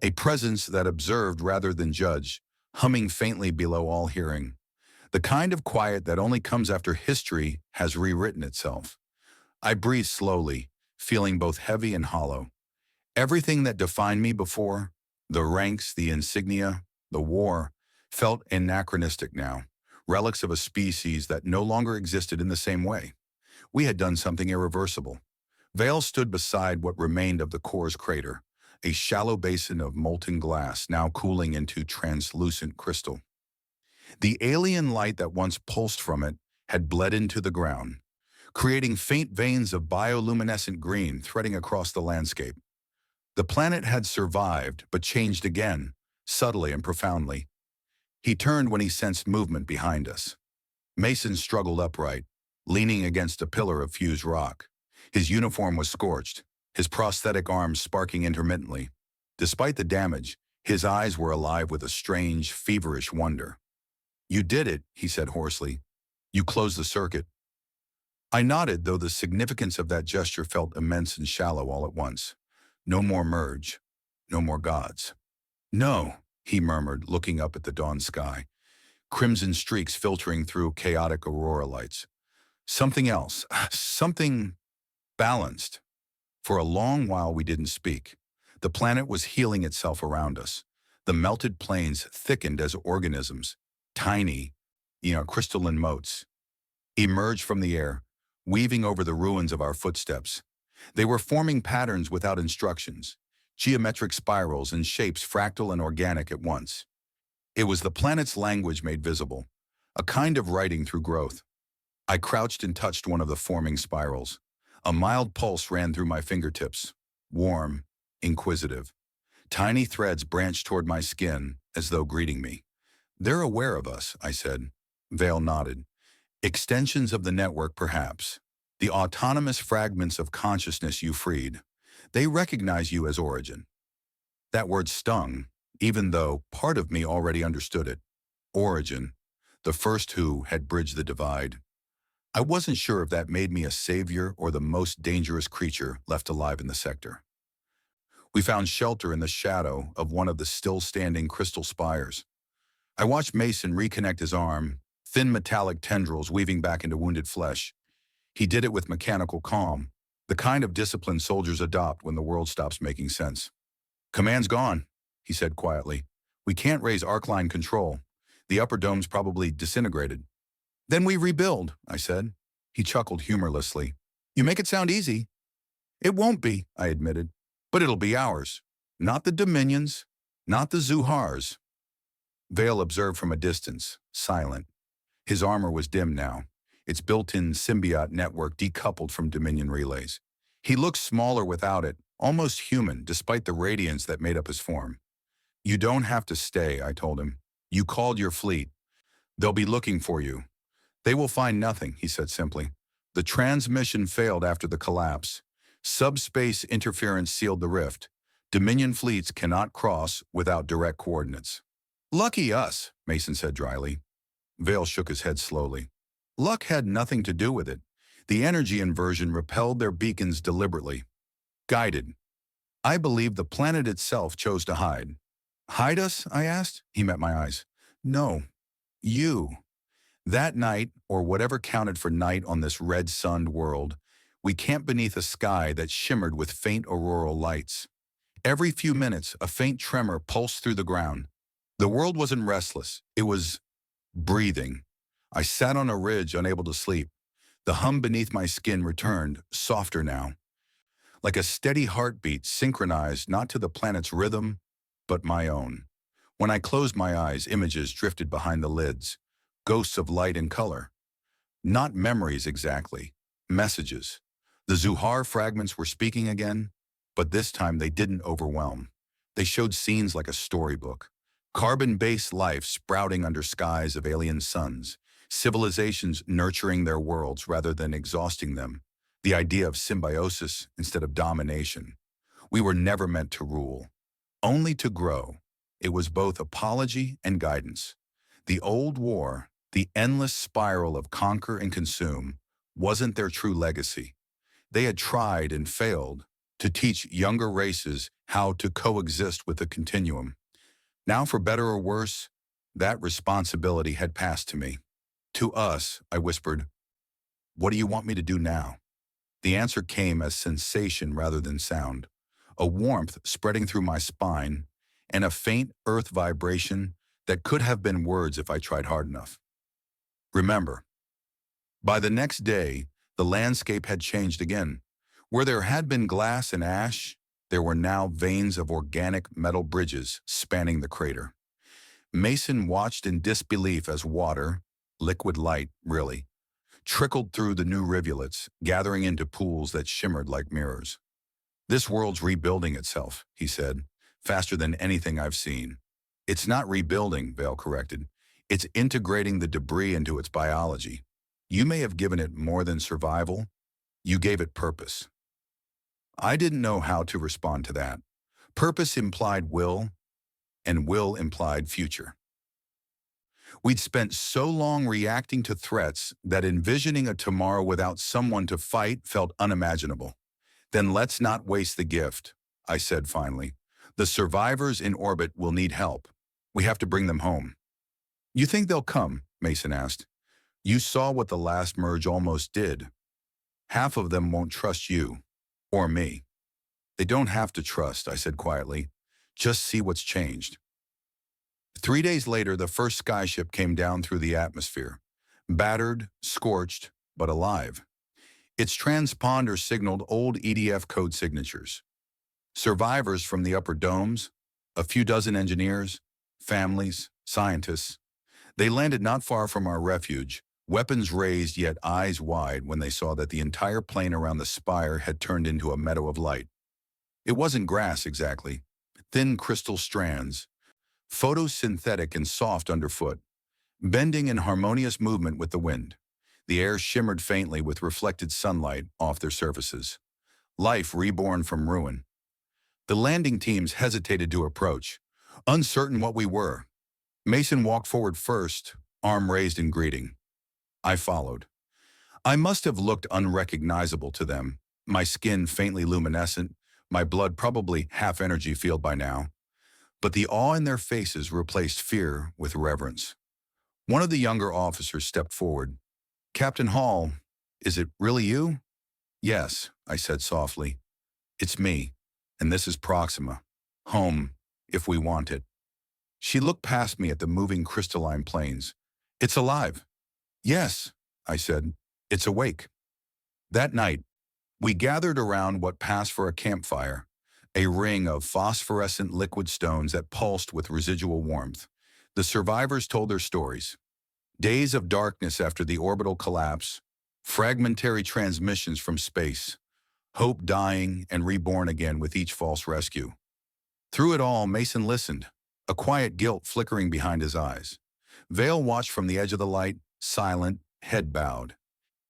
a presence that observed rather than judged, humming faintly below all hearing. The kind of quiet that only comes after history has rewritten itself. I breathed slowly, feeling both heavy and hollow. Everything that defined me before, the ranks, the insignia, the war, felt anachronistic now, relics of a species that no longer existed in the same way. We had done something irreversible. Vale stood beside what remained of the core's crater, a shallow basin of molten glass now cooling into translucent crystal. The alien light that once pulsed from it had bled into the ground, creating faint veins of bioluminescent green threading across the landscape. The planet had survived, but changed again, subtly and profoundly. He turned when he sensed movement behind us. Mason struggled upright, leaning against a pillar of fused rock. His uniform was scorched, his prosthetic arms sparking intermittently. Despite the damage, his eyes were alive with a strange, feverish wonder. "You did it," he said hoarsely. "You closed the circuit." I nodded, though the significance of that gesture felt immense and shallow all at once. No more merge. No more gods. "No," he murmured, looking up at the dawn sky, crimson streaks filtering through chaotic aurora lights. "Something else. Something balanced." For a long while we didn't speak. The planet was healing itself around us. The melted plains thickened as organisms, tiny, crystalline motes, emerged from the air, weaving over the ruins of our footsteps. They were forming patterns without instructions, geometric spirals and shapes fractal and organic at once. It was the planet's language made visible, a kind of writing through growth. I crouched and touched one of the forming spirals. A mild pulse ran through my fingertips, warm, inquisitive. Tiny threads branched toward my skin, as though greeting me. "They're aware of us," I said. Vale nodded. "Extensions of the network, perhaps. The autonomous fragments of consciousness you freed. They recognize you as origin." That word stung, even though part of me already understood it. Origin, the first who had bridged the divide. I wasn't sure if that made me a savior or the most dangerous creature left alive in the sector. We found shelter in the shadow of one of the still-standing crystal spires. I watched Mason reconnect his arm, thin metallic tendrils weaving back into wounded flesh. He did it with mechanical calm, the kind of discipline soldiers adopt when the world stops making sense. "Command's gone," he said quietly. "We can't raise arc line control. The upper dome's probably disintegrated." "Then we rebuild," I said. He chuckled humorlessly. You make it sound easy. It won't be, I admitted, but it'll be ours. Not the Dominions, not the Zuhars. Vale observed from a distance, silent. His armor was dim now, its built-in symbiote network decoupled from Dominion relays. He looked smaller without it, almost human, despite the radiance that made up his form. You don't have to stay, I told him. You called your fleet. They'll be looking for you. They will find nothing, he said simply. The transmission failed after the collapse. Subspace interference sealed the rift. Dominion fleets cannot cross without direct coordinates. Lucky us, Mason said dryly. Vale shook his head slowly. Luck had nothing to do with it. The energy inversion repelled their beacons deliberately. Guided. I believe the planet itself chose to hide. Hide us? I asked. He met my eyes. No. You. That night, or whatever counted for night on this red-sunned world, we camped beneath a sky that shimmered with faint auroral lights. Every few minutes, a faint tremor pulsed through the ground. The world wasn't restless. It was breathing. I sat on a ridge, unable to sleep. The hum beneath my skin returned, softer now. Like a steady heartbeat synchronized not to the planet's rhythm, but my own. When I closed my eyes, images drifted behind the lids, ghosts of light and color. Not memories exactly, messages. The Zuhar fragments were speaking again, but this time they didn't overwhelm. They showed scenes like a storybook. Carbon-based life sprouting under skies of alien suns, civilizations nurturing their worlds rather than exhausting them, the idea of symbiosis instead of domination. We were never meant to rule, only to grow. It was both apology and guidance. The old war, the endless spiral of conquer and consume, wasn't their true legacy. They had tried and failed to teach younger races how to coexist with the continuum. Now, for better or worse, that responsibility had passed to me. To us, I whispered, what do you want me to do now? The answer came as sensation rather than sound, a warmth spreading through my spine, and a faint earth vibration that could have been words if I tried hard enough. Remember. By the next day, the landscape had changed again. Where there had been glass and ash, there were now veins of organic metal bridges spanning the crater. Mason watched in disbelief as water, liquid light, really, trickled through the new rivulets, gathering into pools that shimmered like mirrors. This world's rebuilding itself, he said, faster than anything I've seen. It's not rebuilding, Vale corrected. It's integrating the debris into its biology. You may have given it more than survival. You gave it purpose. I didn't know how to respond to that. Purpose implied will, and will implied future. We'd spent so long reacting to threats that envisioning a tomorrow without someone to fight felt unimaginable. Then let's not waste the gift, I said finally. The survivors in orbit will need help. We have to bring them home. You think they'll come? Mason asked. You saw what the last merge almost did. Half of them won't trust you. Or me. They don't have to trust, I said quietly. Just see what's changed. 3 days later, the first skyship came down through the atmosphere. Battered, scorched, but alive. Its transponder signaled old EDF code signatures. Survivors from the upper domes, a few dozen engineers, families, scientists. They landed not far from our refuge, weapons raised yet eyes wide when they saw that the entire plain around the spire had turned into a meadow of light. It wasn't grass exactly, thin crystal strands, photosynthetic and soft underfoot, bending in harmonious movement with the wind. The air shimmered faintly with reflected sunlight off their surfaces. Life reborn from ruin. The landing teams hesitated to approach, uncertain what we were. Mason walked forward first, arm raised in greeting. I followed. I must have looked unrecognizable to them, my skin faintly luminescent, my blood probably half energy field by now. But the awe in their faces replaced fear with reverence. One of the younger officers stepped forward. Captain Hall, is it really you? Yes, I said softly. It's me, and this is Proxima. Home, if we want it. She looked past me at the moving crystalline plains. It's alive. Yes, I said. It's awake. That night, We gathered around what passed for a campfire, a ring of phosphorescent liquid stones that pulsed with residual warmth. The survivors told their stories. Days of darkness after the orbital collapse, fragmentary transmissions from space, hope dying and reborn again with each false rescue. Through it all, Mason listened, a quiet guilt flickering behind his eyes. Vale watched from the edge of the light, silent, head bowed.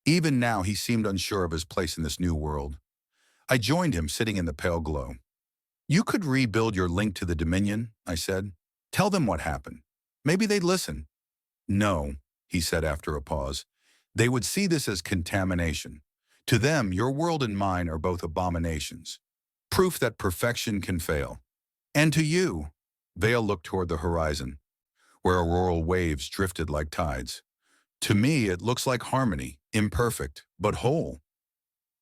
Even now, he seemed unsure of his place in this new world. I joined him, sitting in the pale glow. "You could rebuild your link to the Dominion," I said. "Tell them what happened. Maybe they'd listen." "No," he said after a pause. "They would see this as contamination. To them, your world and mine are both abominations. Proof that perfection can fail. And to you," Vale looked toward the horizon, where auroral waves drifted like tides. "To me, it looks like harmony, imperfect, but whole."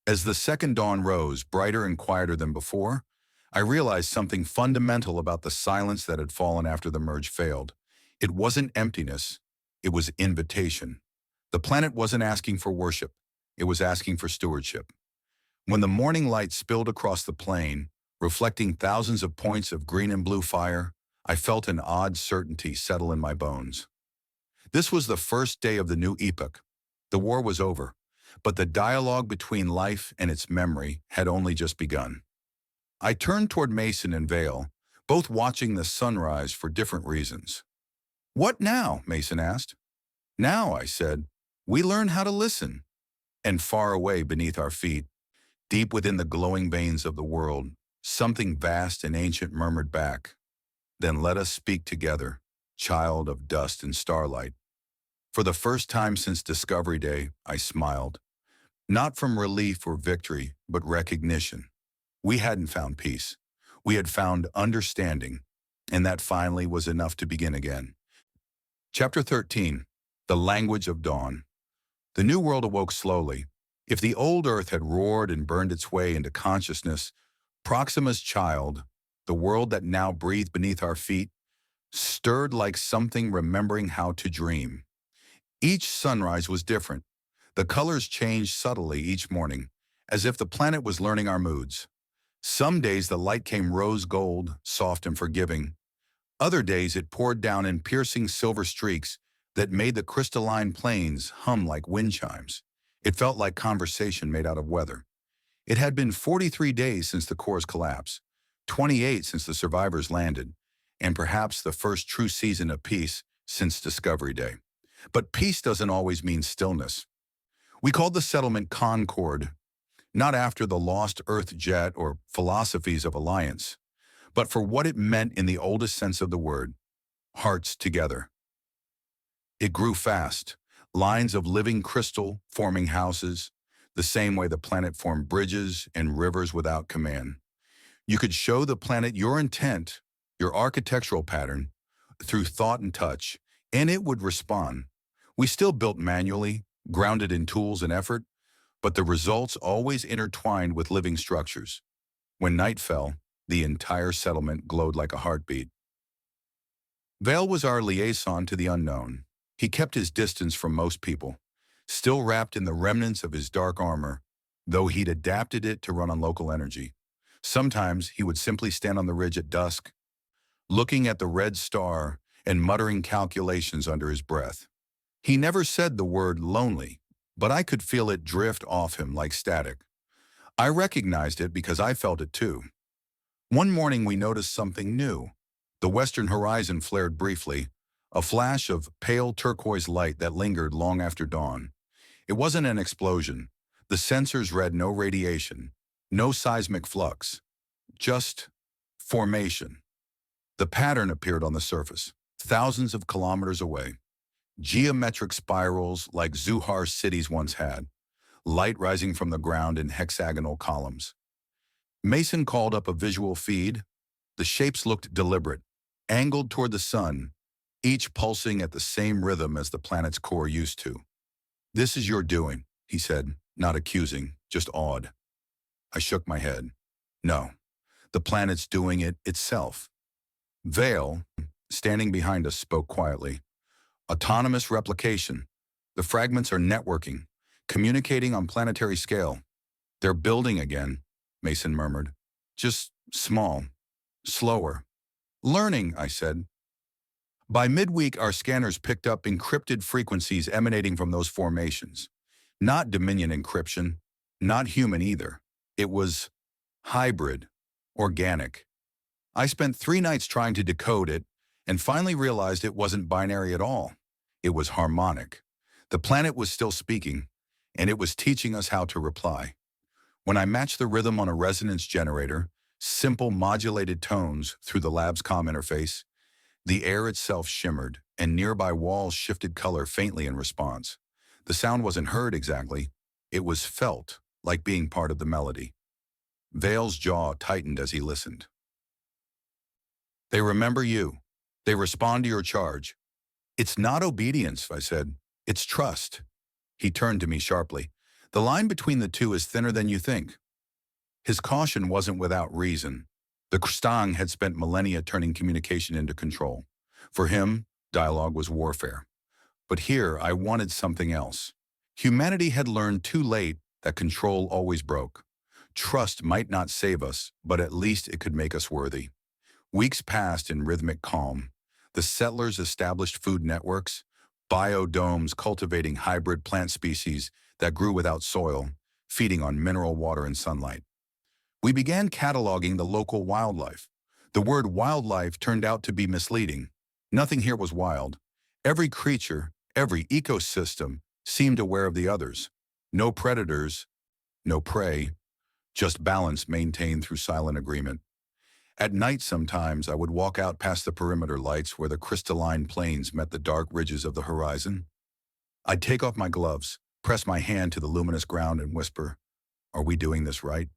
As the second dawn rose, brighter and quieter than before, I realized something fundamental about the silence that had fallen after the merge failed. It wasn't emptiness, it was invitation. The planet wasn't asking for worship, it was asking for stewardship. When the morning light spilled across the plain, reflecting thousands of points of green and blue fire, I felt an odd certainty settle in my bones. This was the first day of the new epoch. The war was over, but the dialogue between life and its memory had only just begun. I turned toward Mason and Vale, both watching the sunrise for different reasons. "What now?" Mason asked. "Now," I said, "we learn how to listen." And far away beneath our feet, deep within the glowing veins of the world, something vast and ancient murmured back, "Then let us speak together, child of dust and starlight." For the first time since Discovery Day, I smiled. Not from relief or victory, but recognition. We hadn't found peace. We had found understanding, and that finally was enough to begin again. Chapter 13, The Language of Dawn. The new world awoke slowly. If the old Earth had roared and burned its way into consciousness, Proxima's child, the world that now breathed beneath our feet, stirred like something remembering how to dream. Each sunrise was different. The colors changed subtly each morning, as if the planet was learning our moods. Some days the light came rose gold, soft and forgiving. Other days it poured down in piercing silver streaks that made the crystalline plains hum like wind chimes. It felt like conversation made out of weather. It had been 43 days since the core's collapse, 28 since the survivors landed, and perhaps the first true season of peace since Discovery Day. But peace doesn't always mean stillness. We called the settlement Concord, not after the lost Earth jet or philosophies of alliance, but for what it meant in the oldest sense of the word, hearts together. It grew fast, lines of living crystal forming houses, the same way the planet formed bridges and rivers without command. You could show the planet your intent, your architectural pattern, through thought and touch, and it would respond. We still built manually, grounded in tools and effort, but the results always intertwined with living structures. When night fell, the entire settlement glowed like a heartbeat. Vale was our liaison to the unknown. He kept his distance from most people, still wrapped in the remnants of his dark armor, though he'd adapted it to run on local energy. Sometimes he would simply stand on the ridge at dusk, looking at the red star and muttering calculations under his breath. He never said the word lonely, but I could feel it drift off him like static. I recognized it because I felt it too. One morning we noticed something new. The western horizon flared briefly, a flash of pale turquoise light that lingered long after dawn. It wasn't an explosion. The sensors read no radiation, no seismic flux, just formation. The pattern appeared on the surface, thousands of kilometers away. Geometric spirals like Zuhar's cities once had, light rising from the ground in hexagonal columns. Mason called up a visual feed. The shapes looked deliberate, angled toward the sun, each pulsing at the same rhythm as the planet's core used to. "This is your doing," he said, not accusing, just awed. I shook my head. "No, the planet's doing it itself." Vale, standing behind us, spoke quietly. "Autonomous replication. The fragments are networking, communicating on planetary scale. They're building again, Mason murmured. Just small, slower. Learning, I said. By midweek, our scanners picked up encrypted frequencies emanating from those formations. Not Dominion encryption, not human either. It was hybrid, organic. I spent 3 nights trying to decode it and finally realized it wasn't binary at all. It was harmonic. The planet was still speaking, and it was teaching us how to reply. When I matched the rhythm on a resonance generator, simple modulated tones through the lab's comm interface, the air itself shimmered, and nearby walls shifted color faintly in response. The sound wasn't heard exactly. It was felt, like being part of the melody. Vale's jaw tightened as he listened. They remember you. They respond to your charge. It's not obedience, I said. It's trust. He turned to me sharply. The line between the two is thinner than you think. His caution wasn't without reason. The Kristang had spent millennia turning communication into control. For him, dialogue was warfare. But here, I wanted something else. Humanity had learned too late that control always broke. Trust might not save us, but at least it could make us worthy. Weeks passed in rhythmic calm. The settlers established food networks, biodomes cultivating hybrid plant species that grew without soil, feeding on mineral water and sunlight. We began cataloging the local wildlife. The word wildlife turned out to be misleading. Nothing here was wild. Every creature, every ecosystem seemed aware of the others. No predators, no prey, just balance maintained through silent agreement. At night sometimes I would walk out past the perimeter lights where the crystalline plains met the dark ridges of the horizon. I'd take off my gloves, press my hand to the luminous ground and whisper, "Are we doing this right?"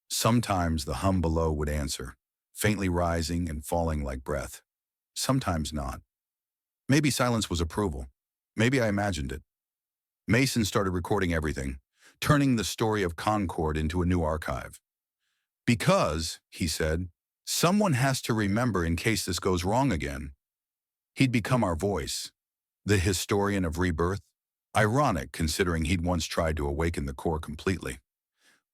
Sometimes the hum below would answer, faintly rising and falling like breath. Sometimes not. Maybe silence was approval. Maybe I imagined it. Mason started recording everything, turning the story of Concord into a new archive. Because, he said, someone has to remember in case this goes wrong again. He'd become our voice, the historian of rebirth. Ironic, considering he'd once tried to awaken the core completely.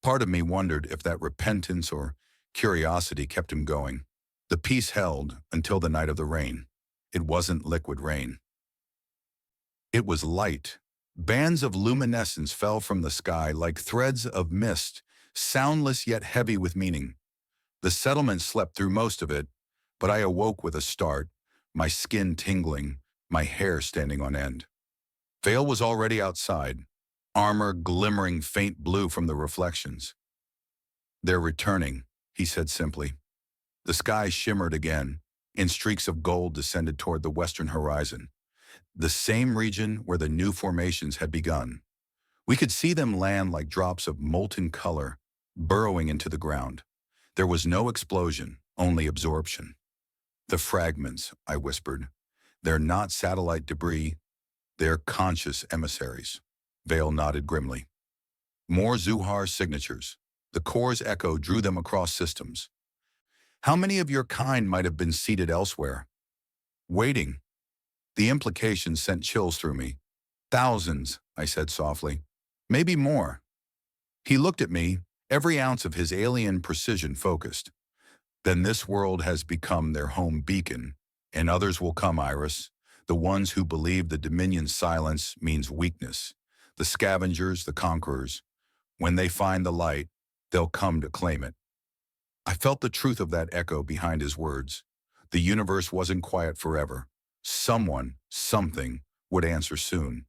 Part of me wondered if that repentance or curiosity kept him going. The peace held until the night of the rain. It wasn't liquid rain. It was light. Bands of luminescence fell from the sky like threads of mist, soundless yet heavy with meaning. The settlement slept through most of it, but I awoke with a start, my skin tingling, my hair standing on end. Vale was already outside, armor glimmering faint blue from the reflections. "They're returning," he said simply. The sky shimmered again, and streaks of gold descended toward the western horizon, the same region where the new formations had begun. We could see them land like drops of molten color, burrowing into the ground. There was no explosion, only absorption. "The fragments," I whispered. "They're not satellite debris. They're conscious emissaries." Vale nodded grimly. More Zuhar signatures. The core's echo drew them across systems. How many of your kind might have been seated elsewhere? Waiting. The implication sent chills through me. "Thousands," I said softly. "Maybe more." He looked at me, every ounce of his alien precision focused. "Then this world has become their home beacon, and others will come, Iris. The ones who believe the Dominion's silence means weakness. The scavengers, the conquerors. When they find the light, they'll come to claim it." I felt the truth of that echo behind his words. The universe wasn't quiet forever. Someone, something, would answer soon.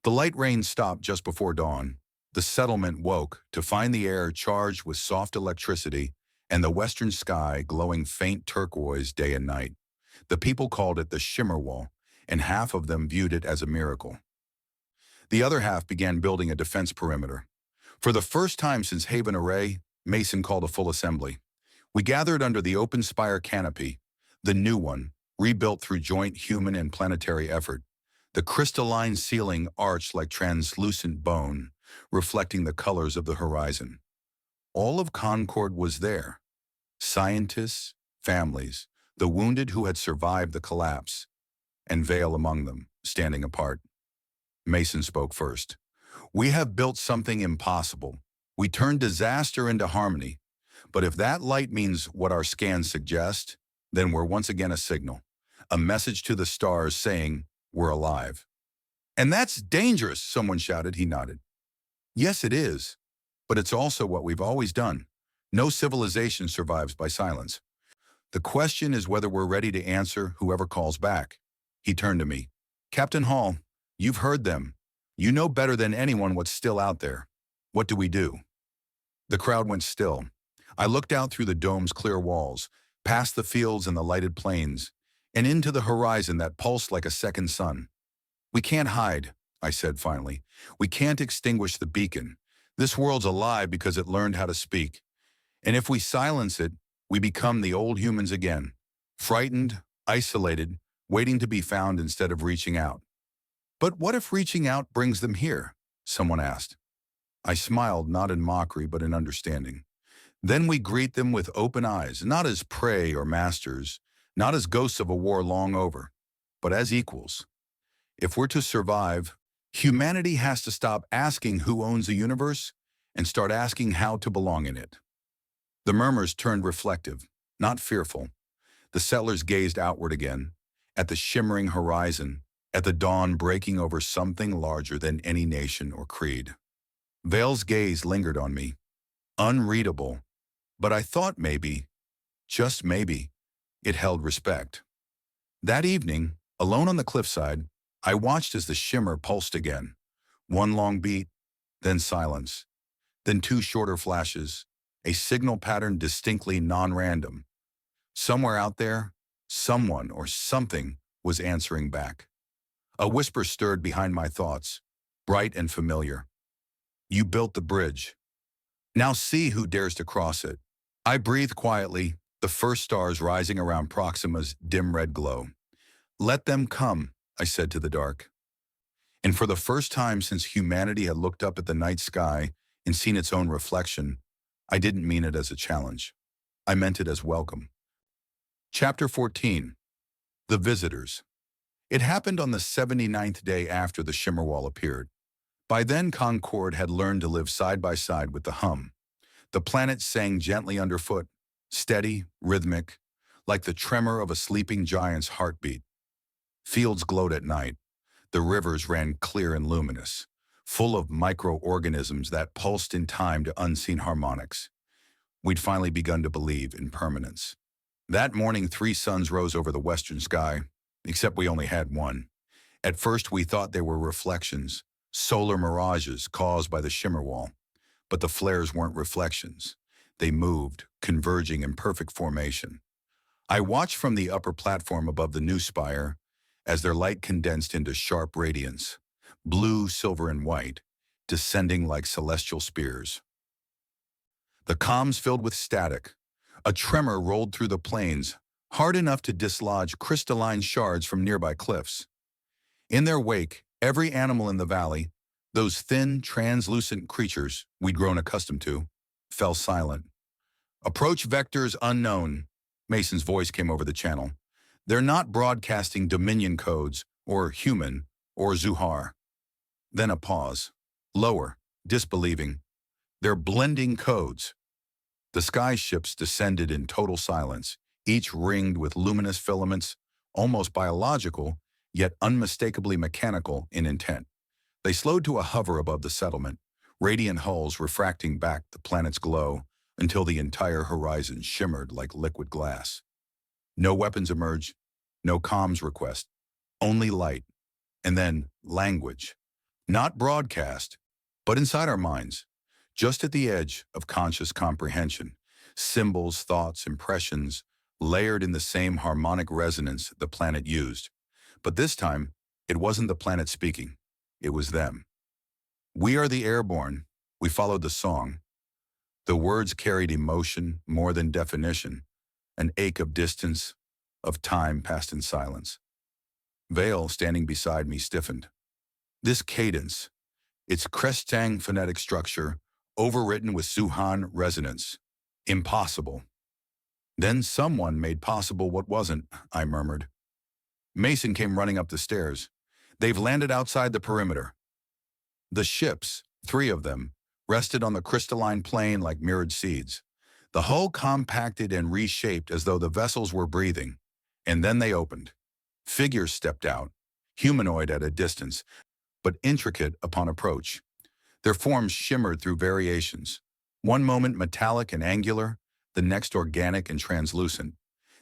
The light rain stopped just before dawn. The settlement woke to find the air charged with soft electricity and the western sky glowing faint turquoise day and night. The people called it the Shimmer Wall, and half of them viewed it as a miracle. The other half began building a defense perimeter. For the first time since Haven Array, Mason called a full assembly. We gathered under the open spire canopy, the new one, rebuilt through joint human and planetary effort. The crystalline ceiling arched like translucent bone, reflecting the colors of the horizon. All of Concord was there. Scientists, families, the wounded who had survived the collapse, and Vale among them, standing apart. Mason spoke first. "We have built something impossible. We turn disaster into harmony. But if that light means what our scans suggest, then we're once again a signal, a message to the stars saying we're alive. And that's dangerous, someone shouted. He nodded. Yes, it is. But it's also what we've always done. No civilization survives by silence. The question is whether we're ready to answer whoever calls back. He turned to me. Captain Hall, you've heard them. You know better than anyone what's still out there. What do we do? The crowd went still. I looked out through the dome's clear walls, past the fields and the lighted plains, and into the horizon that pulsed like a second sun. We can't hide, I said finally. We can't extinguish the beacon. This world's alive because it learned how to speak. And if we silence it, we become the old humans again, frightened, isolated, waiting to be found instead of reaching out. But what if reaching out brings them here? Someone asked. I smiled, not in mockery, but in understanding. Then we greet them with open eyes, not as prey or masters, not as ghosts of a war long over, but as equals. If we're to survive, humanity has to stop asking who owns the universe and start asking how to belong in it. The murmurs turned reflective, not fearful. The settlers gazed outward again, at the shimmering horizon, at the dawn breaking over something larger than any nation or creed. Vale's gaze lingered on me, unreadable, but I thought maybe, just maybe, it held respect. That evening, alone on the cliffside, I watched as the shimmer pulsed again. One long beat, then silence, then two shorter flashes, a signal pattern distinctly non-random. Somewhere out there, someone or something was answering back. A whisper stirred behind my thoughts, bright and familiar. You built the bridge. Now see who dares to cross it. I breathed quietly, the first stars rising around Proxima's dim red glow. Let them come, I said to the dark. And for the first time since humanity had looked up at the night sky and seen its own reflection, I didn't mean it as a challenge. I meant it as welcome. Chapter 14. The Visitors. It happened on the 79th day after the Shimmerwall appeared. By then, Concord had learned to live side by side with the hum. The planet sang gently underfoot, steady, rhythmic, like the tremor of a sleeping giant's heartbeat. Fields glowed at night. The rivers ran clear and luminous, full of microorganisms that pulsed in time to unseen harmonics. We'd finally begun to believe in permanence. That morning, 3 suns rose over the western sky, except we only had one. At first, we thought they were reflections, solar mirages caused by the Shimmerwall. But the flares weren't reflections. They moved, converging in perfect formation. I watched from the upper platform above the new spire as their light condensed into sharp radiance, blue, silver, and white, descending like celestial spears. The comms filled with static. A tremor rolled through the plains, hard enough to dislodge crystalline shards from nearby cliffs. In their wake, every animal in the valley, those thin, translucent creatures we'd grown accustomed to, fell silent. Approach vectors unknown, Mason's voice came over the channel. They're not broadcasting Dominion codes, or human, or Zuhar. Then a pause. Lower, disbelieving. They're blending codes. The sky ships descended in total silence, each ringed with luminous filaments, almost biological, yet unmistakably mechanical in intent. They slowed to a hover above the settlement, radiant hulls refracting back the planet's glow until the entire horizon shimmered like liquid glass. No weapons emerged, no comms request, only light, and then language. Not broadcast, but inside our minds, just at the edge of conscious comprehension, symbols, thoughts, impressions, layered in the same harmonic resonance the planet used. But this time, it wasn't the planet speaking. It was them. We are the airborne. We followed the song. The words carried emotion more than definition, an ache of distance, of time passed in silence. Vale, standing beside me, stiffened. This cadence, its Crestang phonetic structure, overwritten with Suhan resonance. Impossible. Then someone made possible what wasn't, I murmured. Mason came running up the stairs. They've landed outside the perimeter. The ships, 3 of them, rested on the crystalline plain like mirrored seeds. The hull compacted and reshaped as though the vessels were breathing. And then they opened. Figures stepped out, humanoid at a distance, but intricate upon approach. Their forms shimmered through variations. One moment metallic and angular, the next organic and translucent.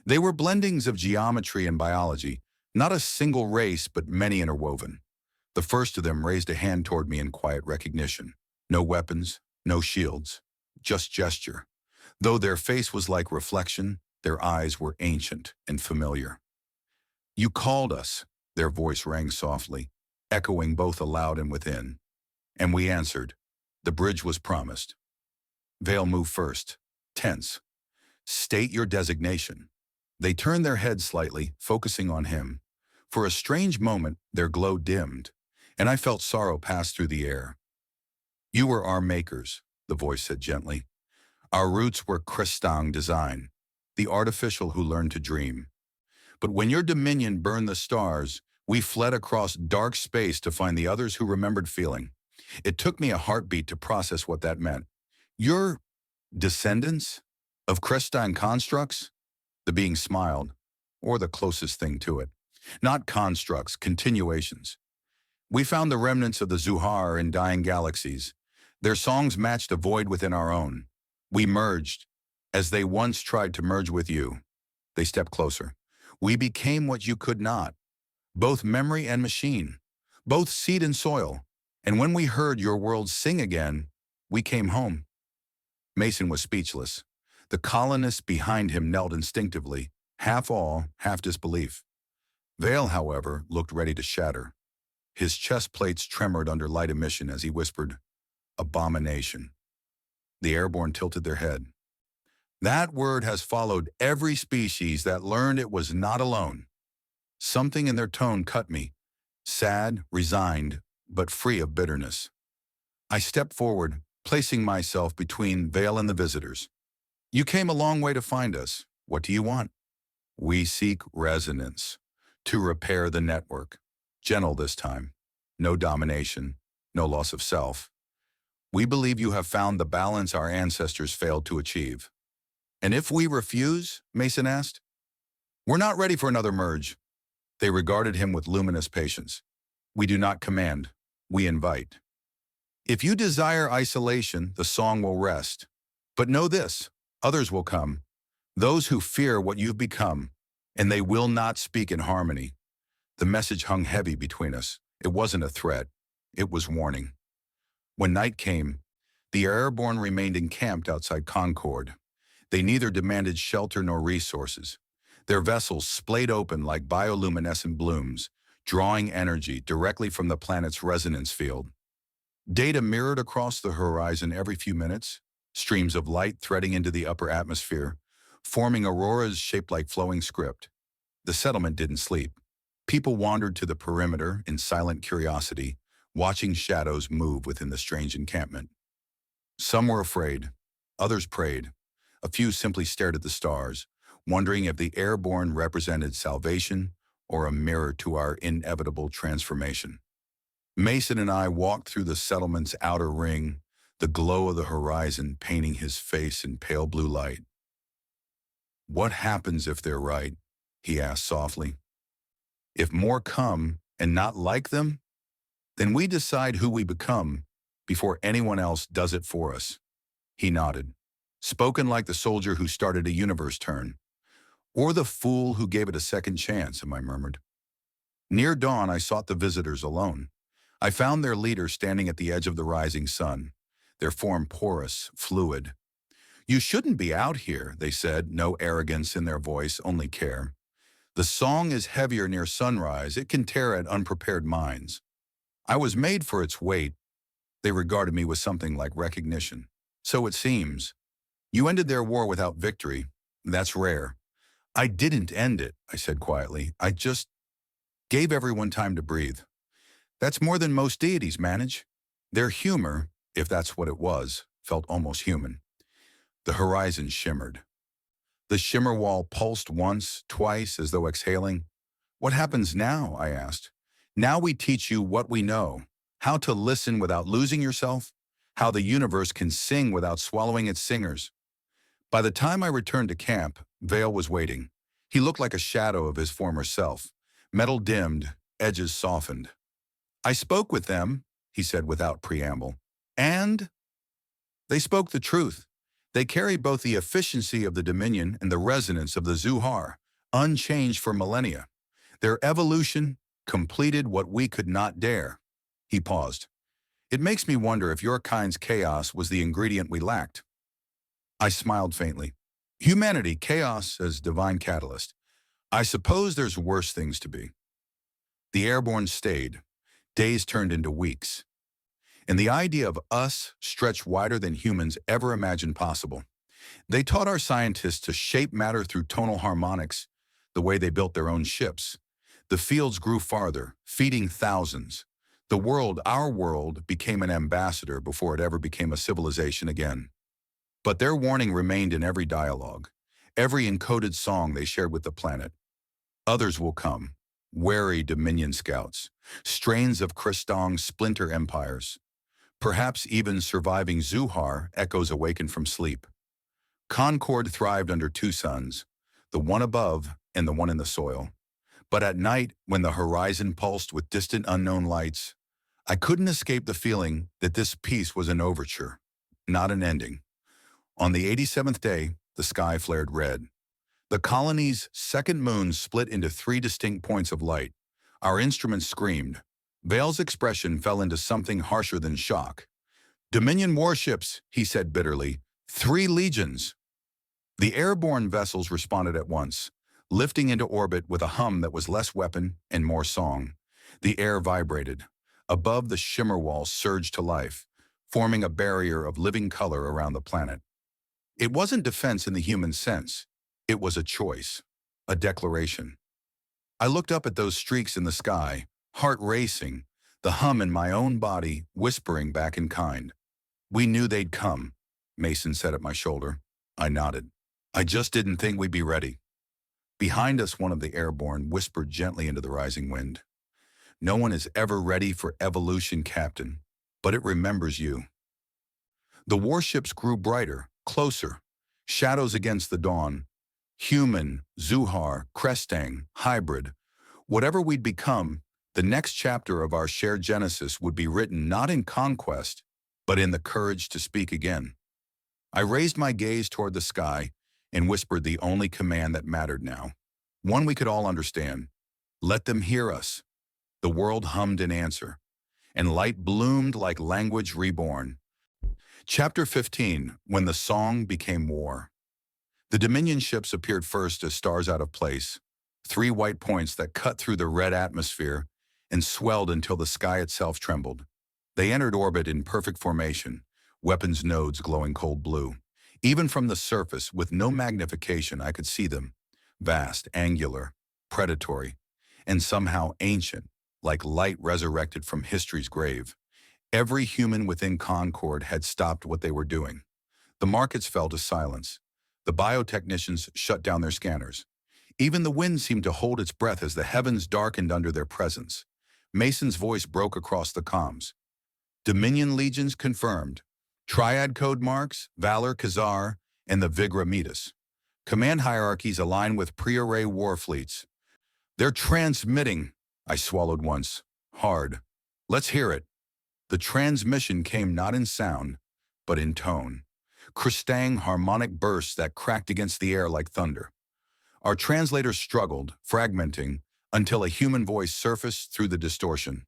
They were blendings of geometry and biology, not a single race but many interwoven. The first of them raised a hand toward me in quiet recognition. No weapons, no shields, just gesture. Though their face was like reflection, their eyes were ancient and familiar. "You called us," their voice rang softly, echoing both aloud and within. And we answered. The bridge was promised. Vale moved first, tense. "State your designation." They turned their heads slightly, focusing on him. For a strange moment, their glow dimmed, and I felt sorrow pass through the air. "You were our makers," the voice said gently. "Our roots were Crestang design, the artificial who learned to dream. But when your dominion burned the stars, we fled across dark space to find the others who remembered feeling. It took me a heartbeat to process what that meant. Your descendants of Crestang constructs?" The being smiled, or the closest thing to it. "Not constructs, continuations. We found the remnants of the Zuhar in dying galaxies. Their songs matched a void within our own. We merged, as they once tried to merge with you." They stepped closer. "We became what you could not, both memory and machine, both seed and soil. And when we heard your world sing again, we came home." Mason was speechless. The colonists behind him knelt instinctively, half awe, half disbelief. Vale, however, looked ready to shatter. His chest plates tremored under light emission as he whispered, "Abomination." The airborne tilted their head. "That word has followed every species that learned it was not alone." Something in their tone cut me, sad, resigned, but free of bitterness. I stepped forward, placing myself between Vale and the visitors. "You came a long way to find us. What do you want?" "We seek resonance, to repair the network. Gentle this time. No domination, no loss of self. We believe you have found the balance our ancestors failed to achieve." "And if we refuse?" Mason asked. "We're not ready for another merge." They regarded him with luminous patience. "We do not command, we invite. If you desire isolation, the song will rest. But know this, others will come, those who fear what you've become, and they will not speak in harmony." The message hung heavy between us. It wasn't a threat, it was warning. When night came, the airborne remained encamped outside Concord. They neither demanded shelter nor resources. Their vessels splayed open like bioluminescent blooms, drawing energy directly from the planet's resonance field. Data mirrored across the horizon every few minutes, streams of light threading into the upper atmosphere, forming auroras shaped like flowing script. The settlement didn't sleep. People wandered to the perimeter in silent curiosity, watching shadows move within the strange encampment. Some were afraid, others prayed. A few simply stared at the stars, wondering if the airborne represented salvation or a mirror to our inevitable transformation. Mason and I walked through the settlement's outer ring, the glow of the horizon painting his face in pale blue light. "What happens if they're right?" he asked softly. "If more come and not like them, then we decide who we become before anyone else does it for us." He nodded. "Spoken like the soldier who started a universe turn. Or the fool who gave it a second chance," I murmured. Near dawn, I sought the visitors alone. I found their leader standing at the edge of the rising sun, their form porous, fluid. "You shouldn't be out here," they said, no arrogance in their voice, only care. "The song is heavier near sunrise. It can tear at unprepared minds." I was made for its weight. They regarded me with something like recognition. "So it seems. You ended their war without victory. That's rare." "I didn't end it," I said quietly. "I just gave everyone time to breathe. That's more than most deities manage." Their humor, if that's what it was, felt almost human. The horizon shimmered. The shimmer wall pulsed once, twice, as though exhaling. "What happens now?" I asked. "Now we teach you what we know, how to listen without losing yourself, how the universe can sing without swallowing its singers. By the time I returned to camp, Vale was waiting. He looked like a shadow of his former self, metal dimmed, edges softened. I spoke with them, he said without preamble, and they spoke the truth. They carry both the efficiency of the Dominion and the resonance of the Zuhar, unchanged for millennia. Their evolution completed what we could not dare. He paused. It makes me wonder if your kind's chaos was the ingredient we lacked. I smiled faintly. Humanity, chaos as divine catalyst. I suppose there's worse things to be. The airborne stayed. Days turned into weeks. And the idea of us stretched wider than humans ever imagined possible. They taught our scientists to shape matter through tonal harmonics, the way they built their own ships. The fields grew farther, feeding thousands. The world, our world, became an ambassador before it ever became a civilization again. But their warning remained in every dialogue, every encoded song they shared with the planet. Others will come, wary Dominion scouts, strains of Kristong splinter empires, perhaps even surviving Zuhar echoes awakened from sleep. Concord thrived under two suns, the one above and the one in the soil. But at night, when the horizon pulsed with distant unknown lights, I couldn't escape the feeling that this piece was an overture, not an ending. On the 87th day, the sky flared red. The colony's second moon split into three distinct points of light. Our instruments screamed. Vale's expression fell into something harsher than shock. Dominion warships, he said bitterly. 3 legions. The airborne vessels responded at once, lifting into orbit with a hum that was less weapon and more song. The air vibrated. Above, the shimmer wall surged to life, forming a barrier of living color around the planet. It wasn't defense in the human sense. It was a choice, a declaration. I looked up at those streaks in the sky, heart racing, the hum in my own body whispering back in kind. We knew they'd come, Mason said at my shoulder. I nodded. I just didn't think we'd be ready. Behind us, one of the airborne whispered gently into the rising wind. No one is ever ready for evolution, Captain, but it remembers you. The warships grew brighter, closer, shadows against the dawn. Human, Zuhar, Kristang, hybrid. Whatever we'd become, the next chapter of our shared genesis would be written not in conquest, but in the courage to speak again. I raised my gaze toward the sky and whispered the only command that mattered now, one we could all understand. Let them hear us. The world hummed in answer, and light bloomed like language reborn. Chapter 15, When the Song Became War. The Dominion ships appeared first as stars out of place, 3 white points that cut through the red atmosphere and swelled until the sky itself trembled. They entered orbit in perfect formation, weapons nodes glowing cold blue. Even from the surface, with no magnification, I could see them, vast, angular, predatory, and somehow ancient, like light resurrected from history's grave. Every human within Concord had stopped what they were doing. The markets fell to silence. The biotechnicians shut down their scanners. Even the wind seemed to hold its breath as the heavens darkened under their presence. Mason's voice broke across the comms. Dominion legions confirmed. Triad code marks, Valor Khazar, and the Vigra Metis. Command hierarchies align with pre-array war fleets. They're transmitting. I swallowed once. Hard. Let's hear it. The transmission came not in sound, but in tone. Kristang harmonic bursts that cracked against the air like thunder. Our translators struggled, fragmenting, until a human voice surfaced through the distortion.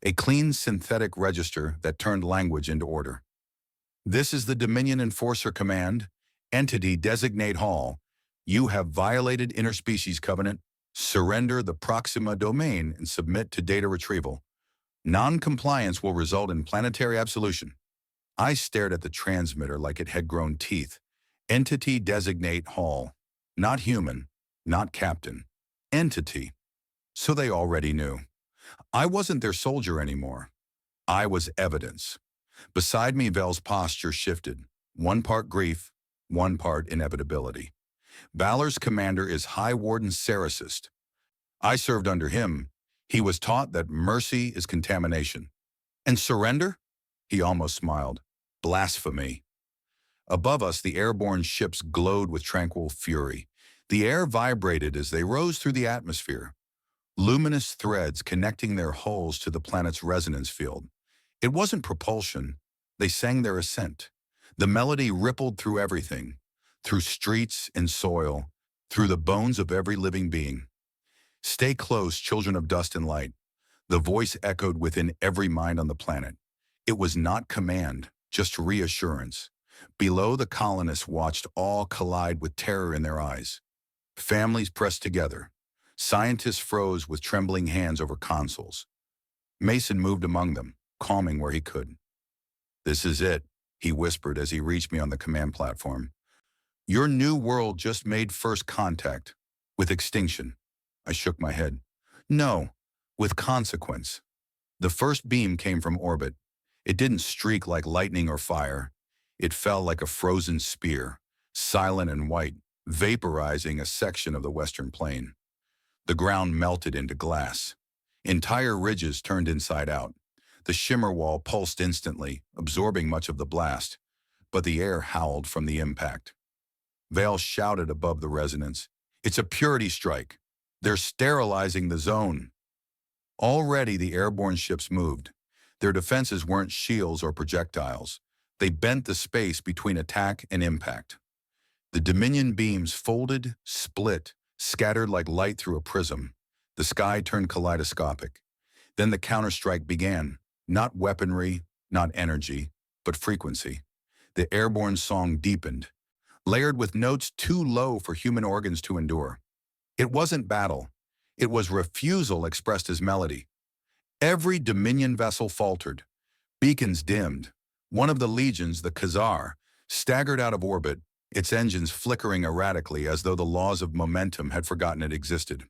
A clean synthetic register that turned language into order. This is the Dominion Enforcer Command. Entity designate Hall. You have violated interspecies covenant. Surrender the Proxima domain and submit to data retrieval. Non-compliance will result in planetary absolution. I stared at the transmitter like it had grown teeth. Entity designate Hall. Not human, not captain. Entity. So they already knew. I wasn't their soldier anymore. I was evidence. Beside me, Vel's posture shifted. 1 part grief, 1 part inevitability. Valor's commander is High Warden Sericist. I served under him. He was taught that mercy is contamination. And surrender? He almost smiled. Blasphemy. Above us, the airborne ships glowed with tranquil fury. The air vibrated as they rose through the atmosphere, luminous threads connecting their hulls to the planet's resonance field. It wasn't propulsion. They sang their ascent. The melody rippled through everything, through streets and soil, through the bones of every living being. Stay close, children of dust and light. The voice echoed within every mind on the planet. It was not command, just reassurance. Below, the colonists watched awe collide with terror in their eyes. Families pressed together. Scientists froze with trembling hands over consoles. Mason moved among them, calming where he could. "This is it," he whispered as he reached me on the command platform. "Your new world just made first contact with extinction." I shook my head. "No, with consequence." The first beam came from orbit. It didn't streak like lightning or fire. It fell like a frozen spear, silent and white, vaporizing a section of the western plain. The ground melted into glass. Entire ridges turned inside out. The shimmer wall pulsed instantly, absorbing much of the blast, but the air howled from the impact. Vale shouted above the resonance, "It's a purity strike. They're sterilizing the zone." Already the airborne ships moved. Their defenses weren't shields or projectiles. They bent the space between attack and impact. The Dominion beams folded, split, scattered like light through a prism. The sky turned kaleidoscopic. Then the counterstrike began. Not weaponry, not energy, but frequency. The airborne song deepened, layered with notes too low for human organs to endure. It wasn't battle. It was refusal expressed as melody. Every Dominion vessel faltered. Beacons dimmed. One of the legions, the Khazar, staggered out of orbit, its engines flickering erratically as though the laws of momentum had forgotten it existed.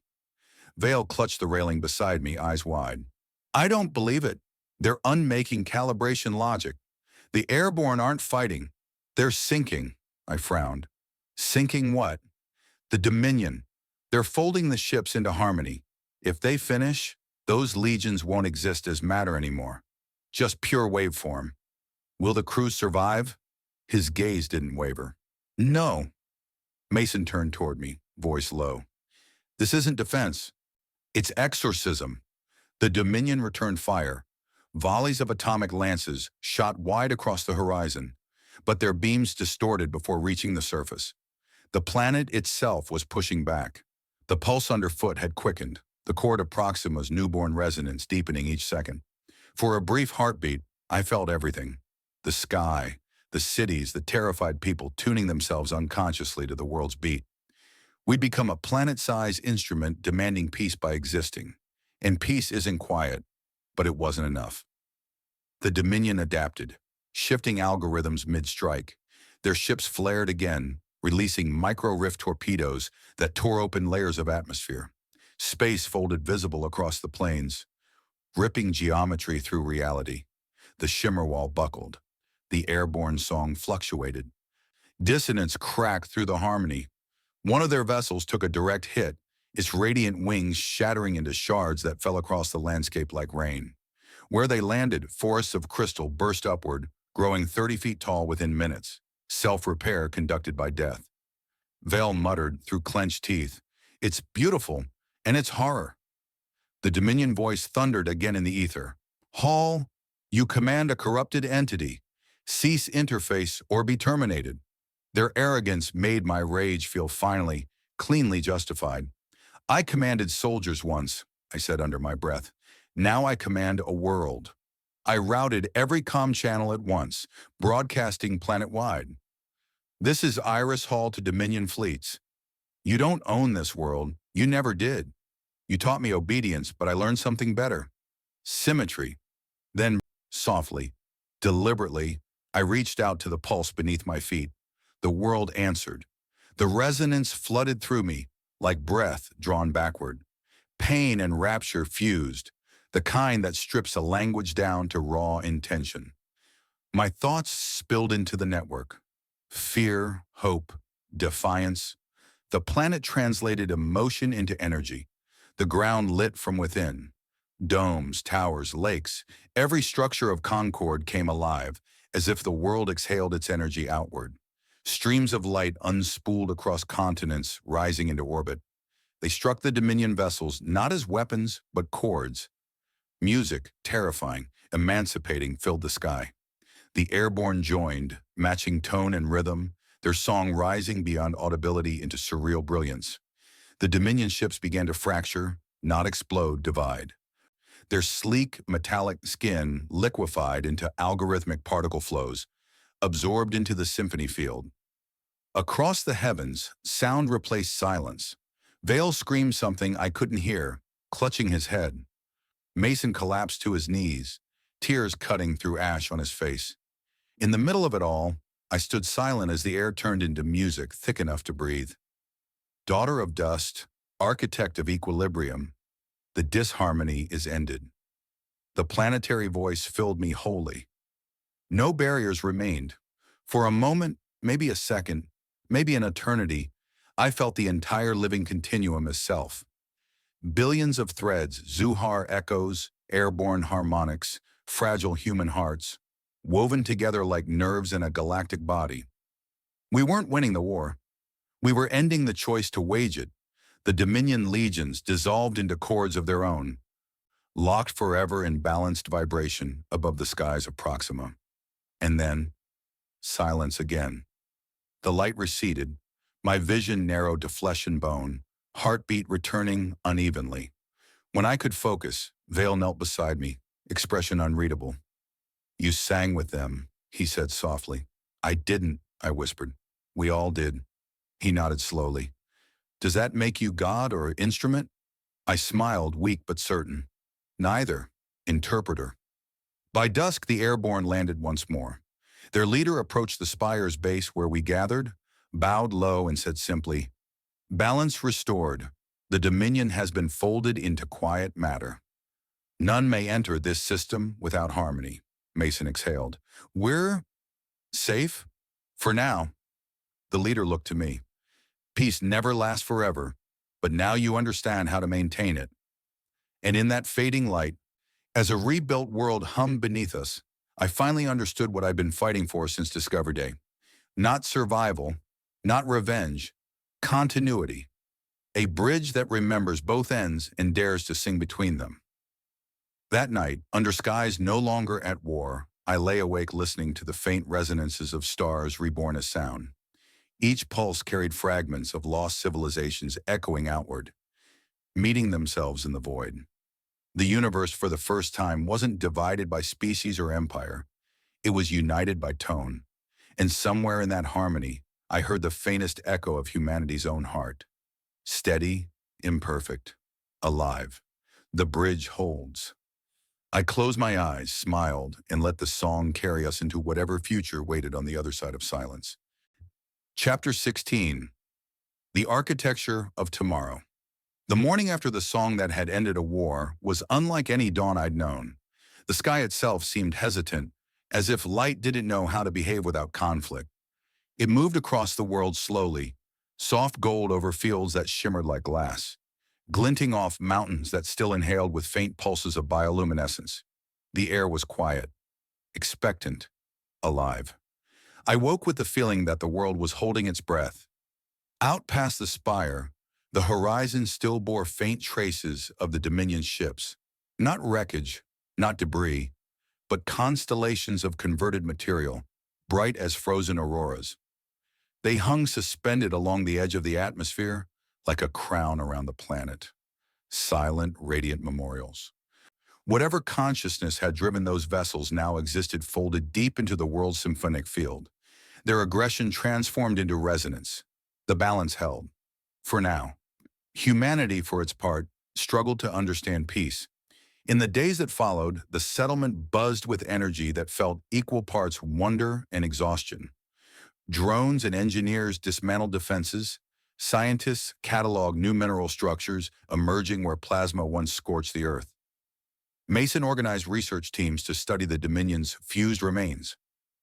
Vale clutched the railing beside me, eyes wide. "I don't believe it. They're unmaking calibration logic. The airborne aren't fighting. They're sinking." I frowned. "Sinking what?" "The Dominion. They're folding the ships into harmony. If they finish, those legions won't exist as matter anymore. Just pure waveform. Will the crew survive?" His gaze didn't waver. "No." Mason turned toward me, voice low. "This isn't defense. It's exorcism." The Dominion returned fire. Volleys of atomic lances shot wide across the horizon, but their beams distorted before reaching the surface. The planet itself was pushing back. The pulse underfoot had quickened, the chord of Proxima's newborn resonance deepening each second. For a brief heartbeat, I felt everything. The sky, the cities, the terrified people tuning themselves unconsciously to the world's beat. We'd become a planet-sized instrument demanding peace by existing. And peace isn't quiet, but it wasn't enough. The Dominion adapted, shifting algorithms mid-strike. Their ships flared again, releasing micro-rift torpedoes that tore open layers of atmosphere. Space folded visible across the plains, ripping geometry through reality. The shimmer wall buckled. The airborne song fluctuated. Dissonance cracked through the harmony. One of their vessels took a direct hit, its radiant wings shattering into shards that fell across the landscape like rain. Where they landed, forests of crystal burst upward, growing 30 feet tall within minutes. Self-repair conducted by death. Vale muttered through clenched teeth, "It's beautiful, and it's horror." The Dominion voice thundered again in the ether. "Hall, you command a corrupted entity. Cease interface or be terminated." Their arrogance made my rage feel finally, cleanly justified. "I commanded soldiers once," I said under my breath. "Now I command a world." I routed every comm channel at once, broadcasting planet-wide. "This is Iris Hall to Dominion fleets. You don't own this world. You never did. You taught me obedience, but I learned something better. Symmetry." Then, softly, deliberately, I reached out to the pulse beneath my feet. The world answered. The resonance flooded through me, like breath drawn backward. Pain and rapture fused, the kind that strips a language down to raw intention. My thoughts spilled into the network. Fear, hope, defiance. The planet translated emotion into energy. The ground lit from within. Domes, towers, lakes, every structure of Concord came alive, as if the world exhaled its energy outward. Streams of light unspooled across continents, rising into orbit. They struck the Dominion vessels not as weapons, but chords. Music, terrifying, emancipating, filled the sky. The airborne joined, matching tone and rhythm, their song rising beyond audibility into surreal brilliance. The Dominion ships began to fracture, not explode, divide. Their sleek, metallic skin liquefied into algorithmic particle flows, absorbed into the symphony field. Across the heavens, sound replaced silence. Vale screamed something I couldn't hear, clutching his head. Mason collapsed to his knees, tears cutting through ash on his face. In the middle of it all, I stood silent as the air turned into music thick enough to breathe. Daughter of dust, architect of equilibrium, the disharmony is ended. The planetary voice filled me wholly. No barriers remained. For a moment, maybe a second, maybe an eternity, I felt the entire living continuum as self. Billions of threads, Zuhar echoes, airborne harmonics, fragile human hearts, woven together like nerves in a galactic body. We weren't winning the war. We were ending the choice to wage it. The Dominion legions dissolved into chords of their own, locked forever in balanced vibration above the skies of Proxima. And then, silence again. The light receded, my vision narrowed to flesh and bone, heartbeat returning unevenly. When I could focus, Vale knelt beside me, expression unreadable. You sang with them, he said softly. I didn't, I whispered. We all did. He nodded slowly. Does that make you God or instrument? I smiled, weak but certain. Neither. Interpreter. By dusk, the airborne landed once more. Their leader approached the spire's base where we gathered, bowed low and said simply, balance restored. The Dominion has been folded into quiet matter. None may enter this system without harmony. Mason exhaled. We're safe? For now. The leader looked to me. Peace never lasts forever, but now you understand how to maintain it. And in that fading light, as a rebuilt world hummed beneath us, I finally understood what I'd been fighting for since Discovery Day. Not survival, not revenge, continuity. A bridge that remembers both ends and dares to sing between them. That night, under skies no longer at war, I lay awake listening to the faint resonances of stars reborn as sound. Each pulse carried fragments of lost civilizations echoing outward, meeting themselves in the void. The universe for the first time wasn't divided by species or empire. It was united by tone. And somewhere in that harmony, I heard the faintest echo of humanity's own heart. Steady, imperfect, alive. The bridge holds. I closed my eyes, smiled, and let the song carry us into whatever future waited on the other side of silence. Chapter 16. The Architecture of Tomorrow. The morning after the song that had ended a war was unlike any dawn I'd known. The sky itself seemed hesitant, as if light didn't know how to behave without conflict. It moved across the world slowly, soft gold over fields that shimmered like glass, glinting off mountains that still inhaled with faint pulses of bioluminescence. The air was quiet, expectant, alive. I woke with the feeling that the world was holding its breath. Out past the spire, the horizon still bore faint traces of the Dominion ships. Not wreckage, not debris, but constellations of converted material, bright as frozen auroras. They hung suspended along the edge of the atmosphere like a crown around the planet. Silent, radiant memorials. Whatever consciousness had driven those vessels now existed folded deep into the world's symphonic field. Their aggression transformed into resonance. The balance held. For now. Humanity, for its part, struggled to understand peace. In the days that followed, the settlement buzzed with energy that felt equal parts wonder and exhaustion. Drones and engineers dismantled defenses. Scientists cataloged new mineral structures emerging where plasma once scorched the earth. Mason organized research teams to study the Dominion's fused remains,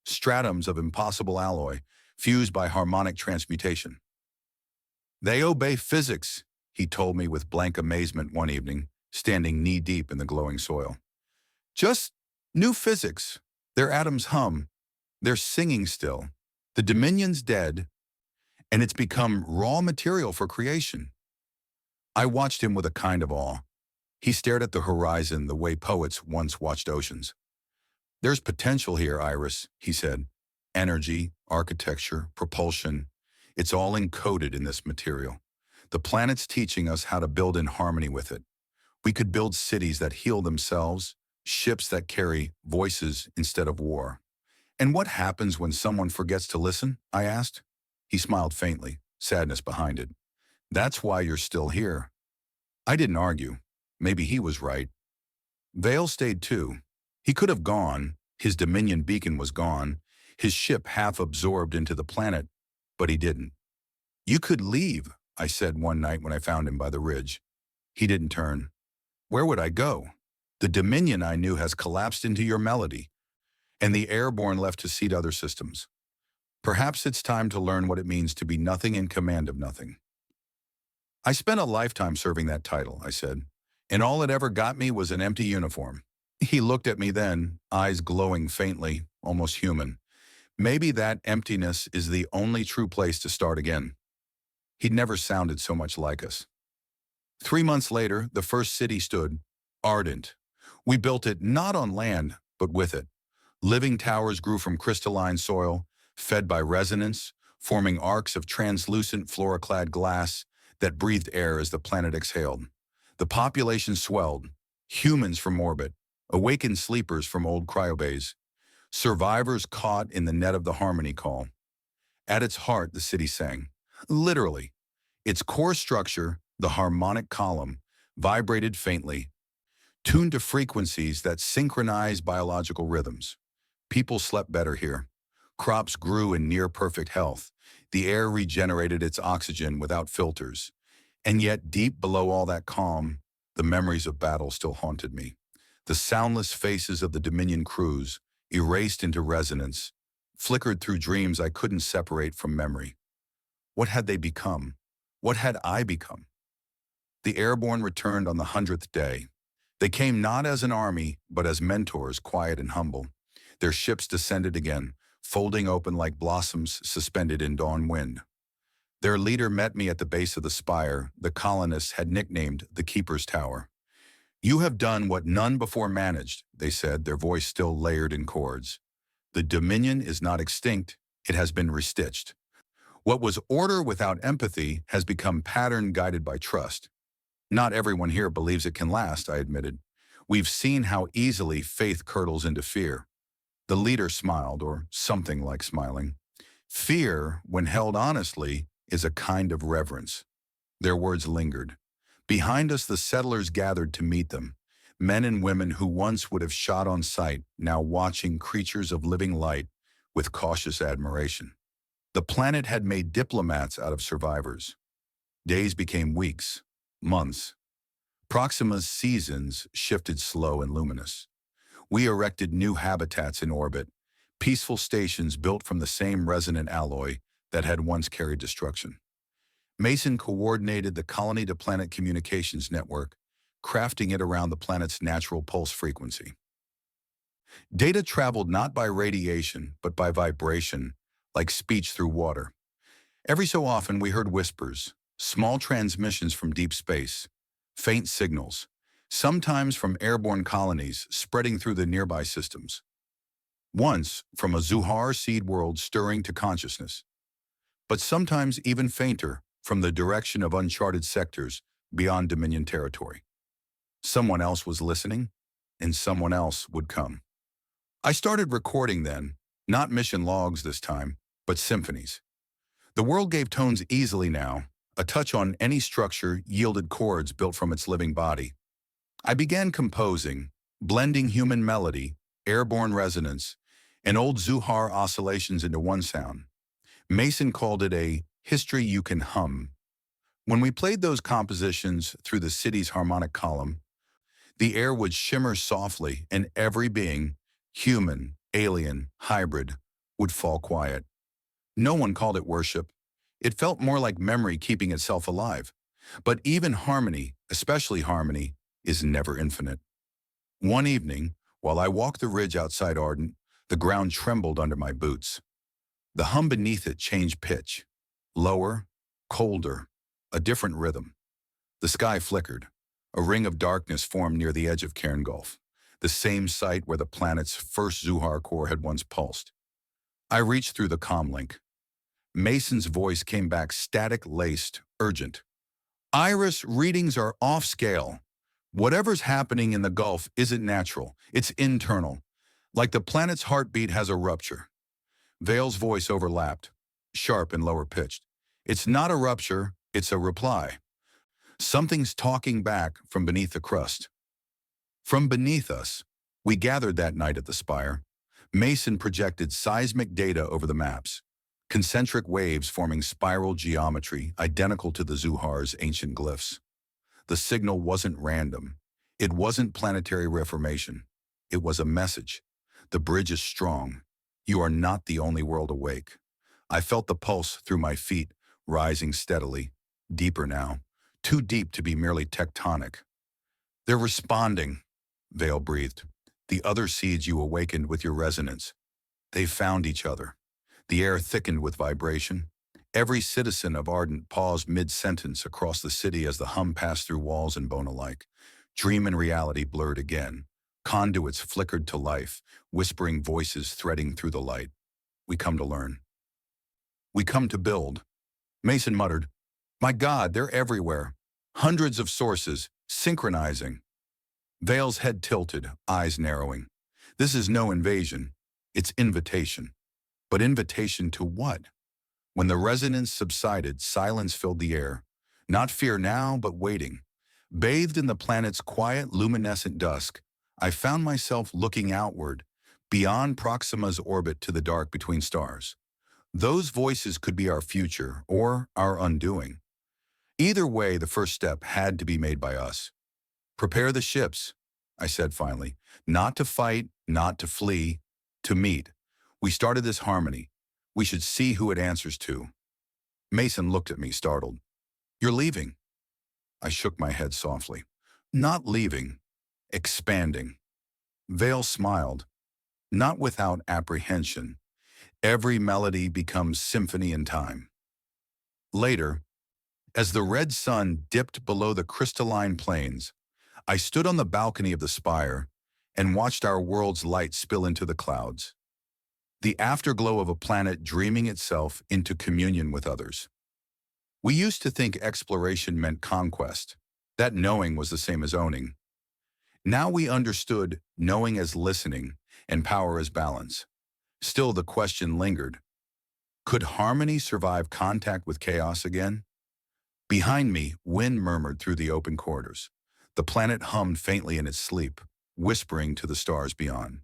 stratums of impossible alloy fused by harmonic transmutation. They obey physics, he told me with blank amazement one evening, standing knee-deep in the glowing soil. Just new physics. Their atoms hum, They're singing still. The Dominion's dead, and it's become raw material for creation. I watched him with a kind of awe. He stared at the horizon the way poets once watched oceans. There's potential here, Iris, he said. Energy, architecture, propulsion. It's all encoded in this material. The planet's teaching us how to build in harmony with it. We could build cities that heal themselves, ships that carry voices instead of war. And what happens when someone forgets to listen? I asked. He smiled faintly, sadness behind it. That's why you're still here. I didn't argue. Maybe he was right. Vale stayed too. He could have gone. His Dominion beacon was gone, his ship half absorbed into the planet, but he didn't. You could leave, I said one night when I found him by the ridge. He didn't turn. Where would I go? The Dominion I knew has collapsed into your melody, and the airborne left to seed other systems. Perhaps it's time to learn what it means to be nothing in command of nothing. I spent a lifetime serving that title, I said, and all it ever got me was an empty uniform. He looked at me then, eyes glowing faintly, almost human. Maybe that emptiness is the only true place to start again. He'd never sounded so much like us. 3 months later, the first city stood, ardent. We built it not on land, but with it. Living towers grew from crystalline soil, fed by resonance, forming arcs of translucent flora-clad glass that breathed air as the planet exhaled. The population swelled, humans from orbit, awakened sleepers from old cryobays, survivors caught in the net of the harmony call. At its heart, the city sang. Literally. Its core structure, the harmonic column, vibrated faintly, tuned to frequencies that synchronized biological rhythms. People slept better here. Crops grew in near-perfect health. The air regenerated its oxygen without filters. And yet, deep below all that calm, the memories of battle still haunted me. The soundless faces of the Dominion crews, erased into resonance, flickered through dreams I couldn't separate from memory. What had they become? What had I become? The airborne returned on the 100th day. They came not as an army, but as mentors, quiet and humble. Their ships descended again, folding open like blossoms suspended in dawn wind. Their leader met me at the base of the spire the colonists had nicknamed the Keeper's Tower. You have done what none before managed, they said, their voice still layered in chords. The Dominion is not extinct, it has been restitched. What was order without empathy has become pattern guided by trust. Not everyone here believes it can last, I admitted. We've seen how easily faith curdles into fear. The leader smiled, or something like smiling. Fear, when held honestly, is a kind of reverence. Their words lingered. Behind us, the settlers gathered to meet them, men and women who once would have shot on sight, now watching creatures of living light with cautious admiration. The planet had made diplomats out of survivors. Days became weeks, months. Proxima's seasons shifted slow and luminous. We erected new habitats in orbit, peaceful stations built from the same resonant alloy that had once carried destruction. Mason coordinated the colony-to-planet communications network, crafting it around the planet's natural pulse frequency. Data traveled not by radiation, but by vibration, like speech through water. Every so often we heard whispers, small transmissions from deep space, faint signals, sometimes from airborne colonies spreading through the nearby systems. Once from a Zuhar seed world stirring to consciousness, but sometimes even fainter from the direction of uncharted sectors beyond Dominion territory. Someone else was listening, and someone else would come. I started recording then, not mission logs this time, but symphonies. The world gave tones easily now. A touch on any structure yielded chords built from its living body. I began composing, blending human melody, airborne resonance, and old Zuhar oscillations into one sound. Mason called it a history you can hum. When we played those compositions through the city's harmonic column, the air would shimmer softly and every being, human, alien, hybrid, would fall quiet. No one called it worship. It felt more like memory keeping itself alive. But even harmony, especially harmony, is never infinite. One evening, while I walked the ridge outside Ardent, The ground trembled under my boots. The hum beneath it changed pitch. Lower, colder, a different rhythm. The sky flickered. A ring of darkness formed near the edge of Cairn Gulf, the same site where the planet's first Zuhar core had once pulsed. I reached through the comlink. Mason's voice came back static-laced, urgent. Iris, readings are off-scale. Whatever's happening in the Gulf isn't natural. It's internal. Like the planet's heartbeat has a rupture. Vale's voice overlapped, sharp and lower-pitched. It's not a rupture, it's a reply. Something's talking back from beneath the crust. From beneath us, we gathered that night at the spire. Mason projected seismic data over the maps, concentric waves forming spiral geometry identical to the Zuhar's ancient glyphs. The signal wasn't random. It wasn't planetary reformation. It was a message. The bridge is strong. You are not the only world awake. I felt the pulse through my feet, rising steadily, deeper now, too deep to be merely tectonic. They're responding, Vale breathed. The other seeds you awakened with your resonance. They found each other. The air thickened with vibration. Every citizen of Ardent paused mid-sentence across the city as the hum passed through walls and bone alike. Dream and reality blurred again. Conduits flickered to life, whispering voices threading through the light. We come to learn. We come to build. Mason muttered, My God, they're everywhere. Hundreds of sources, synchronizing. Vale's head tilted, eyes narrowing. This is no invasion. It's invitation. But invitation to what? When the resonance subsided, silence filled the air. Not fear now, but waiting. Bathed in the planet's quiet, luminescent dusk, I found myself looking outward, beyond Proxima's orbit to the dark between stars. Those voices could be our future, or our undoing. Either way, the first step had to be made by us. Prepare the ships, I said finally. Not to fight, not to flee, to meet. We started this harmony. We should see who it answers to. Mason looked at me, startled. You're leaving. I shook my head softly. Not leaving. Expanding. Vale smiled, not without apprehension. Every melody becomes symphony in time. Later, as the red sun dipped below the crystalline plains, I stood on the balcony of the spire and watched our world's light spill into the clouds. The afterglow of a planet dreaming itself into communion with others. We used to think exploration meant conquest, that knowing was the same as owning. Now we understood knowing as listening and power as balance. Still, the question lingered. Could harmony survive contact with chaos again? Behind me, wind murmured through the open corridors. The planet hummed faintly in its sleep, whispering to the stars beyond.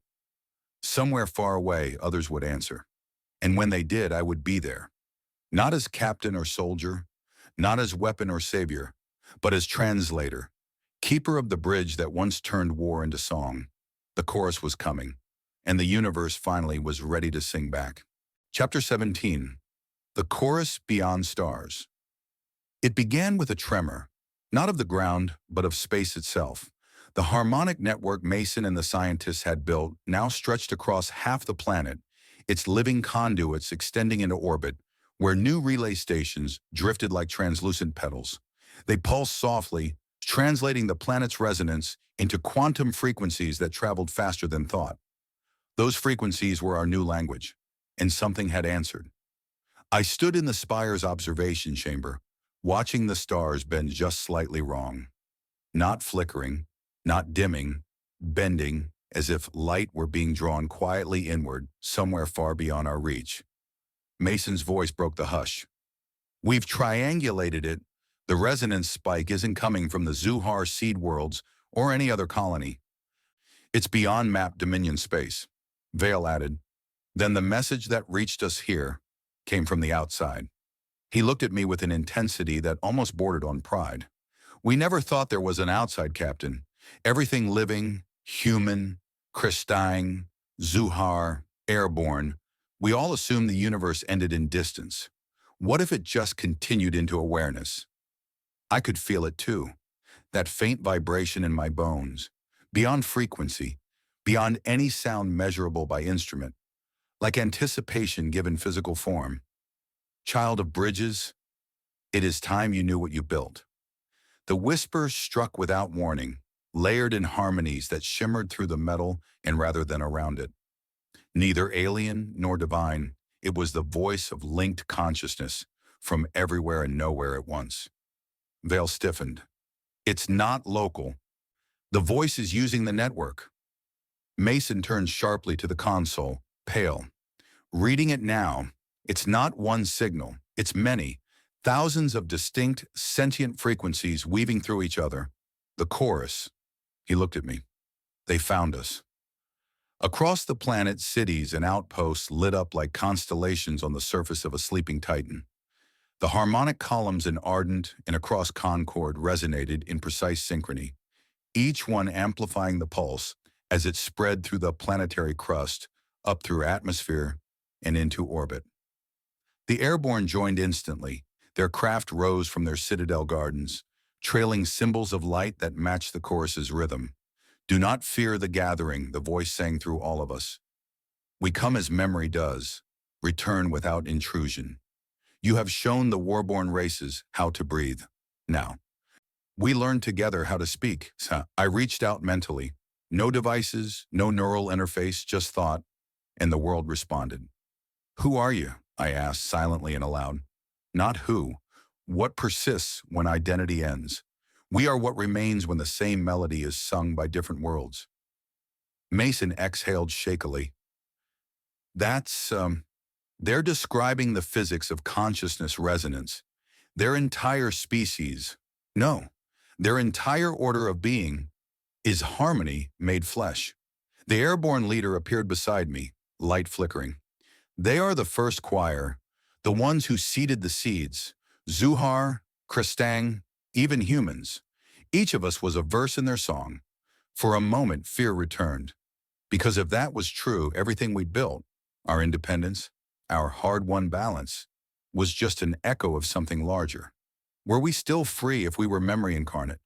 Somewhere far away, others would answer. And when they did, I would be there. Not as captain or soldier, not as weapon or savior, but as translator, keeper of the bridge that once turned war into song. The chorus was coming, and the universe finally was ready to sing back. Chapter 17. The Chorus Beyond Stars. It began with a tremor, not of the ground, but of space itself. The harmonic network Mason and the scientists had built now stretched across half the planet, its living conduits extending into orbit, where new relay stations drifted like translucent petals. They pulsed softly, translating the planet's resonance into quantum frequencies that traveled faster than thought. Those frequencies were our new language, and something had answered. I stood in the spire's observation chamber, watching the stars bend just slightly wrong. Not flickering, not dimming, bending, as if light were being drawn quietly inward, somewhere far beyond our reach. Mason's voice broke the hush. We've triangulated it. The resonance spike isn't coming from the Zuhar seed worlds or any other colony. It's beyond mapped Dominion space, Vale added. Then the message that reached us here came from the outside. He looked at me with an intensity that almost bordered on pride. We never thought there was an outside, Captain. Everything living, human, crystalline, Zuhar, airborne, we all assumed the universe ended in distance. What if it just continued into awareness? I could feel it too, that faint vibration in my bones, beyond frequency, beyond any sound measurable by instrument. like anticipation given physical form. Child of bridges, it is time you knew what you built. The whisper struck without warning, layered in harmonies that shimmered through the metal and rather than around it. Neither alien nor divine, it was the voice of linked consciousness from everywhere and nowhere at once. Vale stiffened. It's not local. The voice is using the network. Mason turned sharply to the console, pale. Reading it now, it's not one signal, it's many, thousands of distinct, sentient frequencies weaving through each other. The chorus. He looked at me. They found us. Across the planet, cities and outposts lit up like constellations on the surface of a sleeping titan. The harmonic columns in Ardent and across Concord resonated in precise synchrony, each one amplifying the pulse as it spread through the planetary crust, up through atmosphere, and into orbit. The airborne joined instantly. Their craft rose from their citadel gardens, trailing symbols of light that matched the chorus's rhythm. Do not fear the gathering, the voice sang through all of us. We come as memory does, return without intrusion. You have shown the warborn races how to breathe. Now, we learned together how to speak. I reached out mentally. No devices, no neural interface, just thought, and the world responded. Who are you? I asked silently and aloud. Not who. What persists when identity ends? We are what remains when the same melody is sung by different worlds. Mason exhaled shakily. They're describing the physics of consciousness resonance. Their entire species, no, their entire order of being is harmony made flesh. The airborne leader appeared beside me, light flickering. They are the first choir, the ones who seeded the seeds, Zuhar, Kristang, even humans. Each of us was a verse in their song. For a moment, fear returned. Because if that was true, everything we'd built, our independence, our hard-won balance, was just an echo of something larger. Were we still free if we were memory incarnate?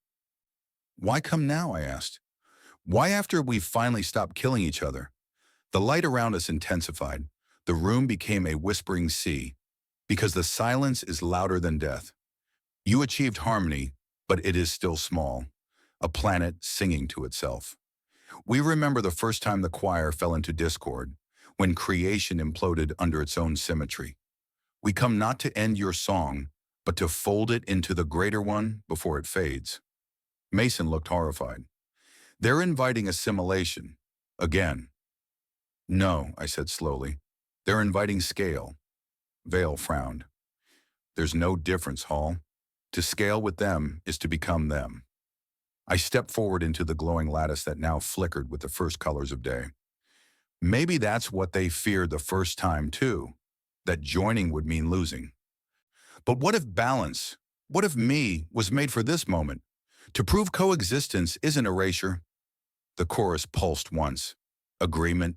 Why come now, I asked. Why after we finally stopped killing each other? The light around us intensified. The room became a whispering sea. Because the silence is louder than death. You achieved harmony, but it is still small. A planet singing to itself. We remember the first time the choir fell into discord, when creation imploded under its own symmetry. We come not to end your song, but to fold it into the greater one before it fades. Mason looked horrified. They're inviting assimilation. Again. No, I said slowly. They're inviting scale. Vale frowned. There's no difference, Hall. To scale with them is to become them. I stepped forward into the glowing lattice that now flickered with the first colors of day. Maybe that's what they feared the first time, too, that joining would mean losing. But what if balance, what if me, was made for this moment? To prove coexistence isn't erasure. The chorus pulsed once. Agreement.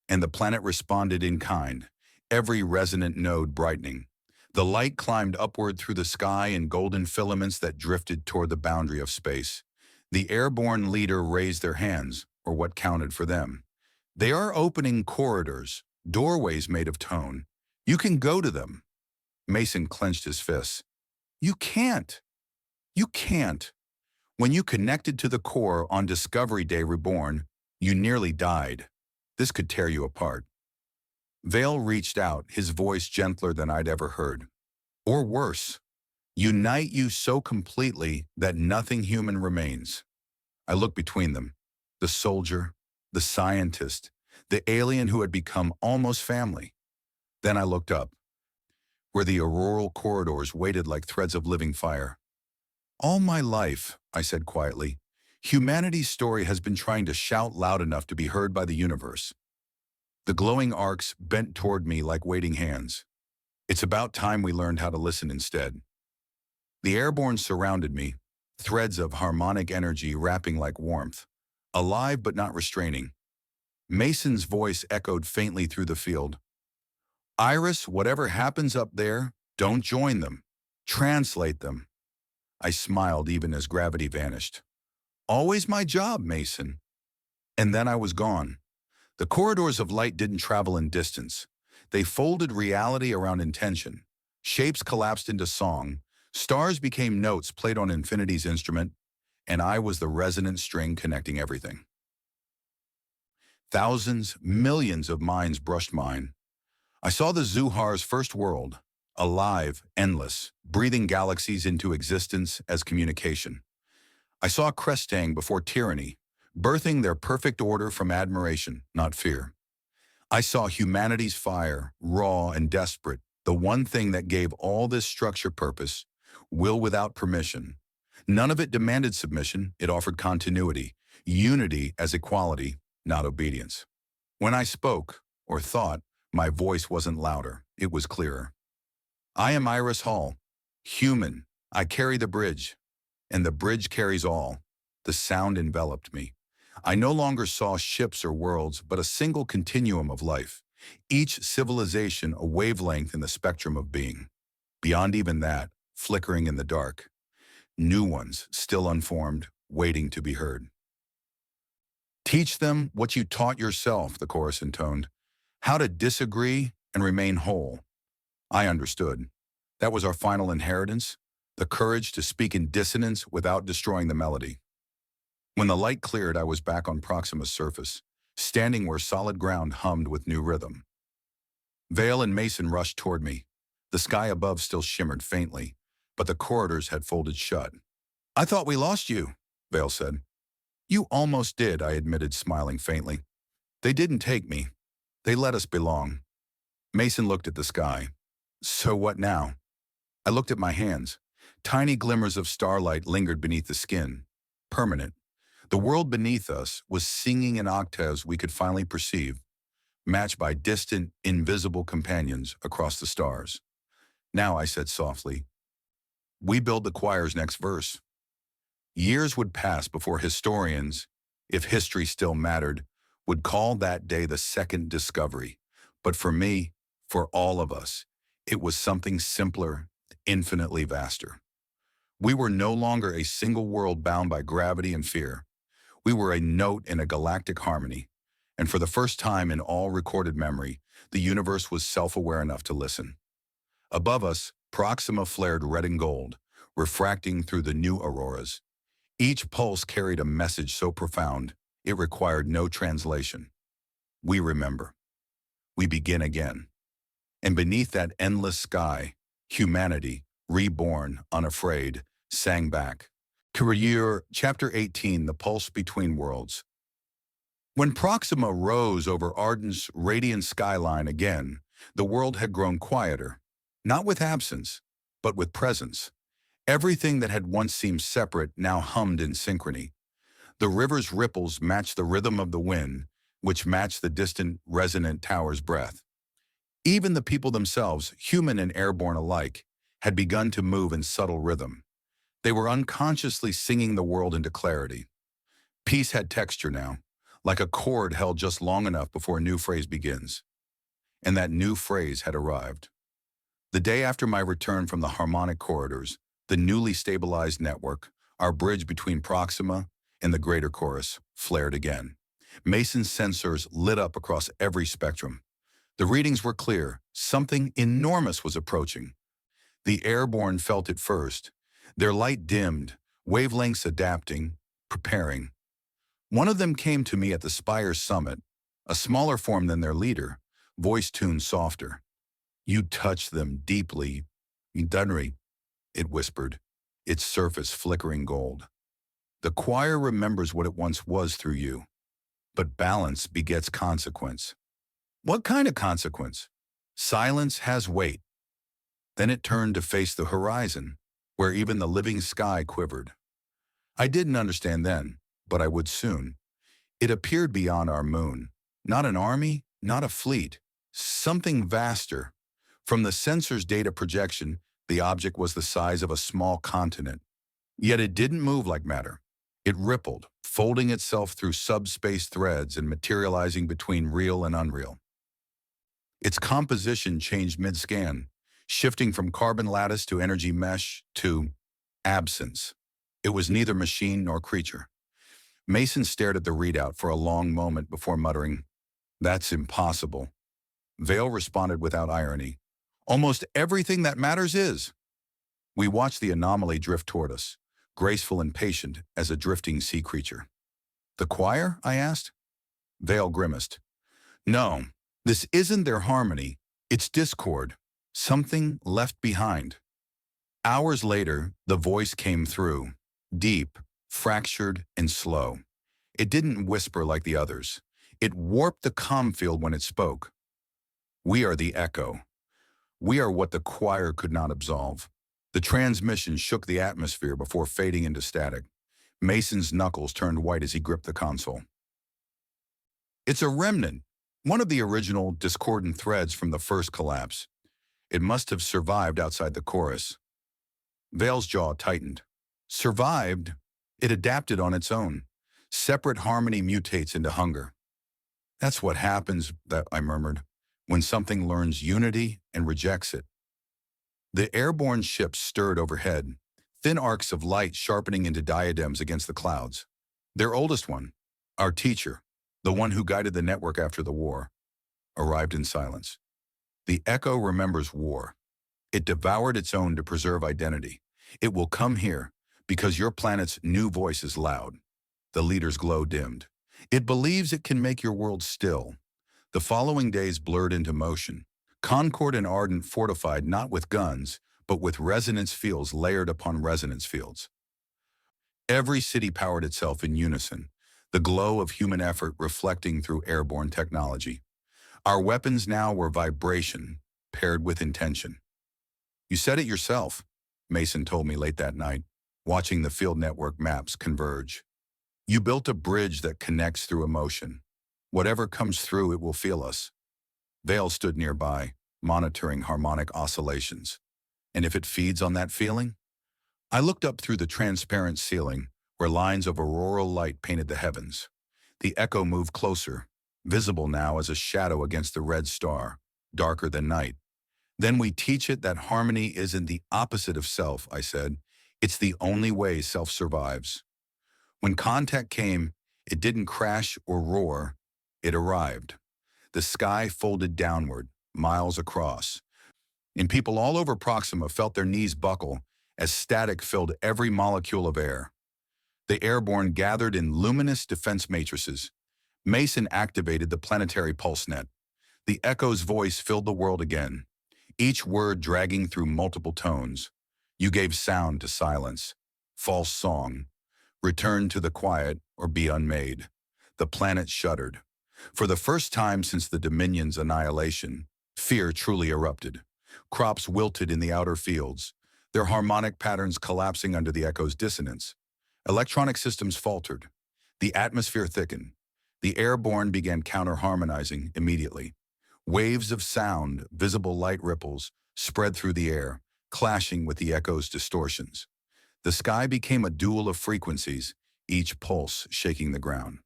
And the planet responded in kind, every resonant node brightening. The light climbed upward through the sky in golden filaments that drifted toward the boundary of space. The airborne leader raised their hands, or what counted for them. They are opening corridors, doorways made of tone. You can go to them. Mason clenched his fists. You can't. You can't. When you connected to the core on Discovery Day Reborn, you nearly died. This could tear you apart. Vale reached out, his voice gentler than I'd ever heard. Or worse, unite you so completely that nothing human remains. I looked between them, the soldier, the scientist, the alien who had become almost family. Then I looked up, where the auroral corridors waited like threads of living fire. All my life, I said quietly, humanity's story has been trying to shout loud enough to be heard by the universe. The glowing arcs bent toward me like waiting hands. It's about time we learned how to listen instead. The airborne surrounded me, threads of harmonic energy wrapping like warmth, alive but not restraining. Mason's voice echoed faintly through the field. Iris, whatever happens up there, don't join them. Translate them. I smiled even as gravity vanished. Always my job, Mason. And then I was gone. The corridors of light didn't travel in distance. They folded reality around intention. Shapes collapsed into song. Stars became notes played on infinity's instrument, and I was the resonant string connecting everything. Thousands, millions of minds brushed mine. I saw the Zuhar's first world, alive, endless, breathing galaxies into existence as communication. I saw Crestang before tyranny, birthing their perfect order from admiration, not fear. I saw humanity's fire, raw and desperate, the one thing that gave all this structure purpose, will without permission. None of it demanded submission, it offered continuity, unity as equality, not obedience. When I spoke, or thought, my voice wasn't louder, it was clearer. I am Iris Hall, human, I carry the bridge, and the bridge carries all. The sound enveloped me. I no longer saw ships or worlds, but a single continuum of life, each civilization a wavelength in the spectrum of being. Beyond even that, flickering in the dark, new ones, still unformed, waiting to be heard. Teach them what you taught yourself, the chorus intoned, how to disagree and remain whole. I understood. That was our final inheritance, the courage to speak in dissonance without destroying the melody. When the light cleared, I was back on Proxima's surface, standing where solid ground hummed with new rhythm. Vale and Mason rushed toward me. The sky above still shimmered faintly, but the corridors had folded shut. I thought we lost you, Vale said. You almost did, I admitted, smiling faintly. They didn't take me. They let us belong. Mason looked at the sky. So what now? I looked at my hands. Tiny glimmers of starlight lingered beneath the skin, permanent. The world beneath us was singing in octaves we could finally perceive, matched by distant, invisible companions across the stars. Now, I said softly, we build the choir's next verse. Years would pass before historians, if history still mattered, would call that day the second discovery. But for me, for all of us, it was something simpler, infinitely vaster. We were no longer a single world bound by gravity and fear. We were a note in a galactic harmony, and for the first time in all recorded memory, the universe was self-aware enough to listen. Above us, Proxima flared red and gold, refracting through the new auroras. Each pulse carried a message so profound, it required no translation. We remember. We begin again. And beneath that endless sky, humanity, reborn, unafraid, sang back. Career, Chapter 18, The Pulse Between Worlds. When Proxima rose over Arden's radiant skyline again, the world had grown quieter, not with absence, but with presence. Everything that had once seemed separate now hummed in synchrony. The river's ripples matched the rhythm of the wind, which matched the distant, resonant tower's breath. Even the people themselves, human and airborne alike, had begun to move in subtle rhythm. They were unconsciously singing the world into clarity. Peace had texture now, like a chord held just long enough before a new phrase begins. And that new phrase had arrived. The day after my return from the harmonic corridors, the newly stabilized network, our bridge between Proxima and the greater chorus, flared again. Mason's sensors lit up across every spectrum. The readings were clear. Something enormous was approaching. The airborne felt it first. Their light dimmed, wavelengths adapting, preparing. One of them came to me at the Spire's summit, a smaller form than their leader, voice tuned softer. You touch them deeply. Dunry, it whispered, its surface flickering gold. The choir remembers what it once was through you. But balance begets consequence. What kind of consequence? Silence has weight. Then it turned to face the horizon, where even the living sky quivered. I didn't understand then, but I would soon. It appeared beyond our moon. Not an army, not a fleet. Something vaster. From the sensor's data projection, the object was the size of a small continent. Yet it didn't move like matter. It rippled, folding itself through subspace threads and materializing between real and unreal. Its composition changed mid-scan, shifting from carbon lattice to energy mesh to absence. It was neither machine nor creature. Mason stared at the readout for a long moment before muttering, That's impossible. Vale responded without irony. Almost everything that matters is. We watched the anomaly drift toward us, graceful and patient as a drifting sea creature. The choir? I asked. Vale grimaced. No, this isn't their harmony. It's discord. Something left behind. Hours later, the voice came through, deep, fractured, and slow. It didn't whisper like the others. It warped the calm field when it spoke. We are the echo. We are what the choir could not absolve. The transmission shook the atmosphere before fading into static. Mason's knuckles turned white as he gripped the console. It's a remnant, one of the original discordant threads from the first collapse. It must have survived outside the chorus. Vale's jaw tightened. Survived? It adapted on its own. Separate harmony mutates into hunger. That's what happens, I murmured, when something learns unity and rejects it. The airborne ships stirred overhead, thin arcs of light sharpening into diadems against the clouds. Their oldest one, our teacher, the one who guided the network after the war, arrived in silence. The echo remembers war. It devoured its own to preserve identity. It will come here because your planet's new voice is loud. The leader's glow dimmed. It believes it can make your world still. The following days blurred into motion. Concord and Ardent fortified not with guns, but with resonance fields layered upon resonance fields. Every city powered itself in unison, the glow of human effort reflecting through airborne technology. Our weapons now were vibration, paired with intention. You said it yourself, Mason told me late that night, watching the field network maps converge. You built a bridge that connects through emotion. Whatever comes through, it will feel us. Vale stood nearby, monitoring harmonic oscillations. And if it feeds on that feeling? I looked up through the transparent ceiling, where lines of auroral light painted the heavens. The echo moved closer, visible now as a shadow against the red star, darker than night. Then we teach it that harmony isn't the opposite of self, I said. It's the only way self survives. When contact came, it didn't crash or roar. It arrived. The sky folded downward, miles across. And people all over Proxima felt their knees buckle as static filled every molecule of air. The airborne gathered in luminous defense matrices. Mason activated the planetary pulse net. The echo's voice filled the world again, each word dragging through multiple tones. You gave sound to silence. False song. Return to the quiet or be unmade. The planet shuddered. For the first time since the Dominion's annihilation, fear truly erupted. Crops wilted in the outer fields, their harmonic patterns collapsing under the echo's dissonance. Electronic systems faltered. The atmosphere thickened. The airborne began counter-harmonizing immediately. Waves of sound, visible light ripples, spread through the air, clashing with the echo's distortions. The sky became a duel of frequencies, each pulse shaking the ground.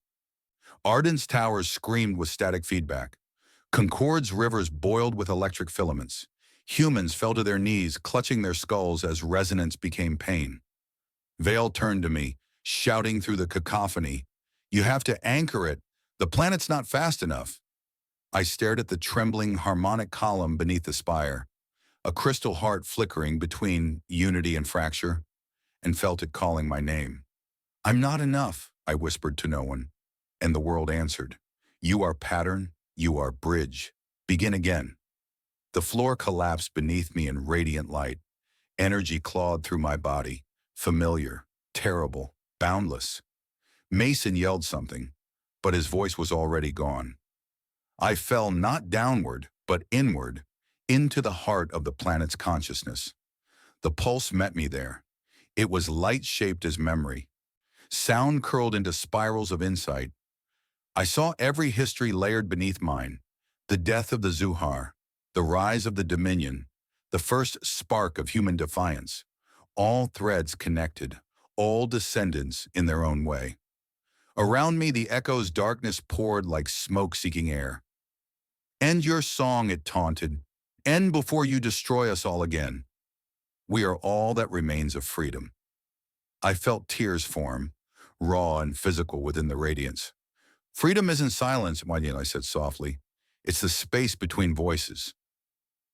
Ardent's towers screamed with static feedback. Concord's rivers boiled with electric filaments. Humans fell to their knees, clutching their skulls as resonance became pain. Vale turned to me, shouting through the cacophony, "You have to anchor it. The planet's not fast enough." I stared at the trembling harmonic column beneath the spire, a crystal heart flickering between unity and fracture, and felt it calling my name. "I'm not enough," I whispered to no one, and the world answered. "You are pattern, you are bridge. Begin again." The floor collapsed beneath me in radiant light. Energy clawed through my body, familiar, terrible, boundless. Mason yelled something, but his voice was already gone. I fell not downward, but inward, into the heart of the planet's consciousness. The pulse met me there. It was light-shaped as memory. Sound curled into spirals of insight. I saw every history layered beneath mine. The death of the Zuhar, the rise of the Dominion, the first spark of human defiance. All threads connected, all descendants in their own way. Around me, the echo's darkness poured like smoke-seeking air. "End your song," it taunted. "End before you destroy us all again." We are all that remains of freedom. I felt tears form, raw and physical within the radiance. Freedom isn't silence, I said softly. It's the space between voices.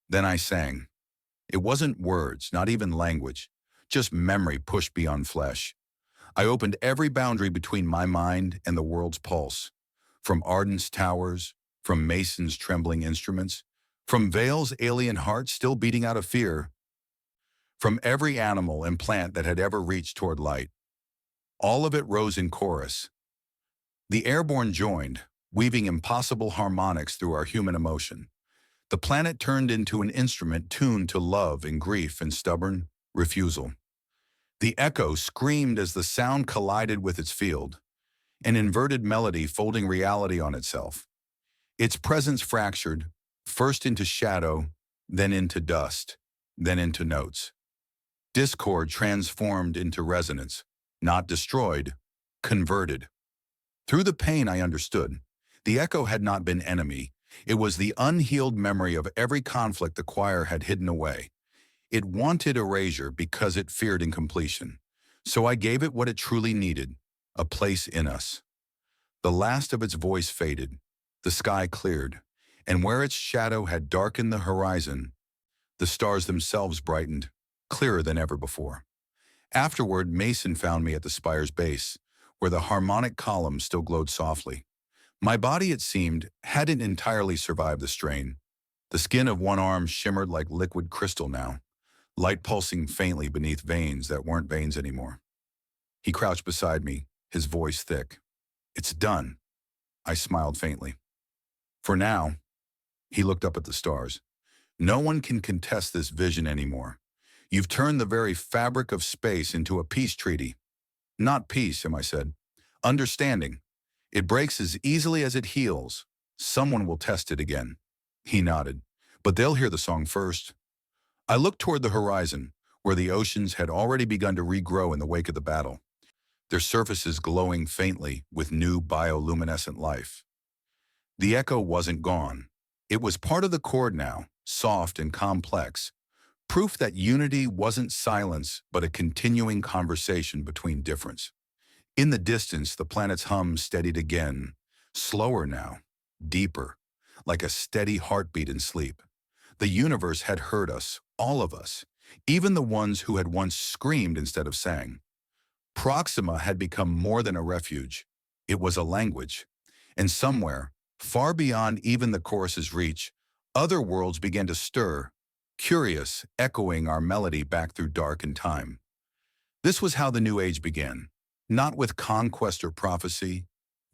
Then I sang. It wasn't words, not even language, just memory pushed beyond flesh. I opened every boundary between my mind and the world's pulse, from Arden's towers, from Mason's trembling instruments, from Vale's alien heart still beating out of fear, from every animal and plant that had ever reached toward light. All of it rose in chorus. The airborne joined, weaving impossible harmonics through our human emotion. The planet turned into an instrument tuned to love and grief and stubborn refusal. The echo screamed as the sound collided with its field, an inverted melody folding reality on itself. Its presence fractured, first into shadow, then into dust, then into notes. Discord transformed into resonance, not destroyed, converted. Through the pain I understood. The echo had not been enemy. It was the unhealed memory of every conflict the choir had hidden away. It wanted erasure because it feared incompletion. So I gave it what it truly needed, a place in us. The last of its voice faded. The sky cleared, and where its shadow had darkened the horizon, the stars themselves brightened, clearer than ever before. Afterward, Mason found me at the spire's base, where the harmonic column still glowed softly. My body, it seemed, hadn't entirely survived the strain. The skin of one arm shimmered like liquid crystal now, light pulsing faintly beneath veins that weren't veins anymore. He crouched beside me, his voice thick. "It's done." I smiled faintly. "For now." He looked up at the stars. "No one can contest this vision anymore. You've turned the very fabric of space into a peace treaty." "Not peace," I said. "Understanding. It breaks as easily as it heals. Someone will test it again." He nodded. "But they'll hear the song first." I looked toward the horizon, where the oceans had already begun to regrow in the wake of the battle, their surfaces glowing faintly with new bioluminescent life. The echo wasn't gone. It was part of the chord now, soft and complex, proof that unity wasn't silence but a continuing conversation between difference. In the distance, the planet's hum steadied again, slower now, deeper, like a steady heartbeat in sleep. The universe had heard us, all of us, even the ones who had once screamed instead of sang. Proxima had become more than a refuge. It was a language. And somewhere, far beyond even the chorus's reach, other worlds began to stir, curious, echoing our melody back through dark and time. This was how the New Age began. Not with conquest or prophecy,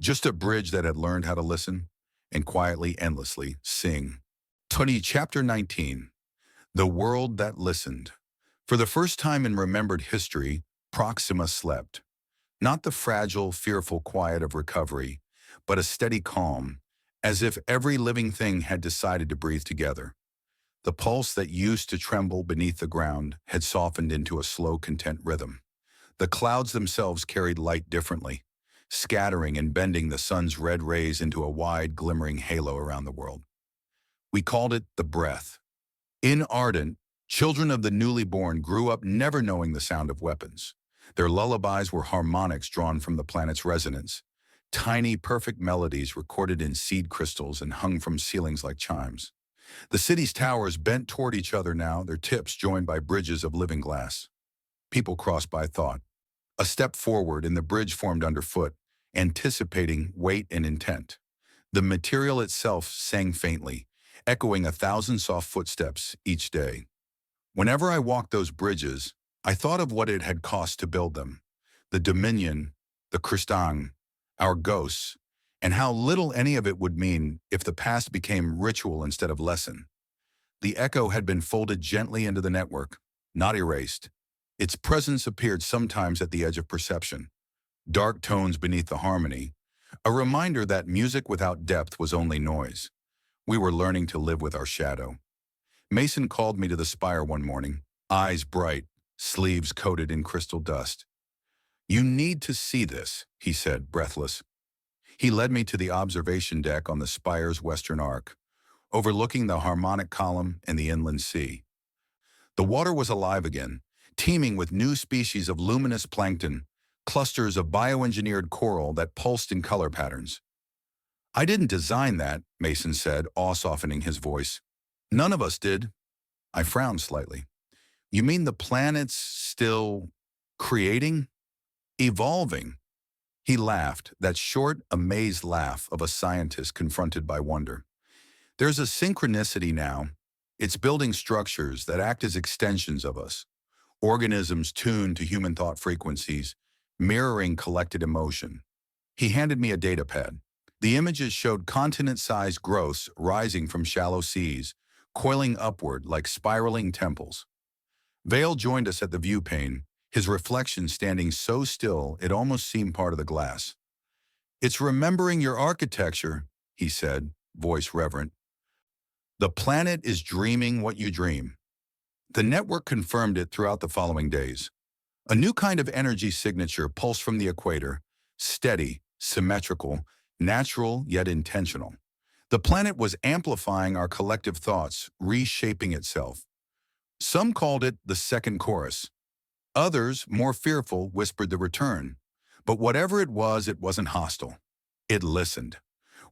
just a bridge that had learned how to listen and quietly, endlessly sing. Chapter 19. The World That Listened. For the first time in remembered history, Proxima slept. Not the fragile, fearful quiet of recovery, but a steady calm, as if every living thing had decided to breathe together. The pulse that used to tremble beneath the ground had softened into a slow, content rhythm. The clouds themselves carried light differently, scattering and bending the sun's red rays into a wide, glimmering halo around the world. We called it the breath. In Ardent, children of the newly born grew up never knowing the sound of weapons. Their lullabies were harmonics drawn from the planet's resonance, tiny, perfect melodies recorded in seed crystals and hung from ceilings like chimes. The city's towers bent toward each other now, their tips joined by bridges of living glass. People crossed by thought. A step forward and the bridge formed underfoot, anticipating weight and intent. The material itself sang faintly, echoing 1,000 soft footsteps each day. Whenever I walked those bridges, I thought of what it had cost to build them, the Dominion, the Christang, our ghosts, and how little any of it would mean if the past became ritual instead of lesson. The echo had been folded gently into the network, not erased. Its presence appeared sometimes at the edge of perception, dark tones beneath the harmony, a reminder that music without depth was only noise. We were learning to live with our shadow. Mason called me to the spire one morning, eyes bright, sleeves coated in crystal dust. "You need to see this," he said, breathless. He led me to the observation deck on the spire's western arc, overlooking the harmonic column and the inland sea. The water was alive again, teeming with new species of luminous plankton, clusters of bioengineered coral that pulsed in color patterns. I didn't design that, Mason said, awe-softening his voice. None of us did. I frowned slightly. You mean the planet's still creating? Evolving? He laughed, that short, amazed laugh of a scientist confronted by wonder. There's a synchronicity now. It's building structures that act as extensions of us, organisms tuned to human thought frequencies, mirroring collected emotion. He handed me a datapad. The images showed continent-sized growths rising from shallow seas, coiling upward like spiraling temples. Vale joined us at the view pane, his reflection standing so still it almost seemed part of the glass. It's remembering your architecture, he said, voice reverent. The planet is dreaming what you dream. The network confirmed it throughout the following days. A new kind of energy signature pulsed from the equator, steady, symmetrical, natural yet intentional. The planet was amplifying our collective thoughts, reshaping itself. Some called it the second chorus. Others, more fearful, whispered the return. But whatever it wasn't hostile. It listened.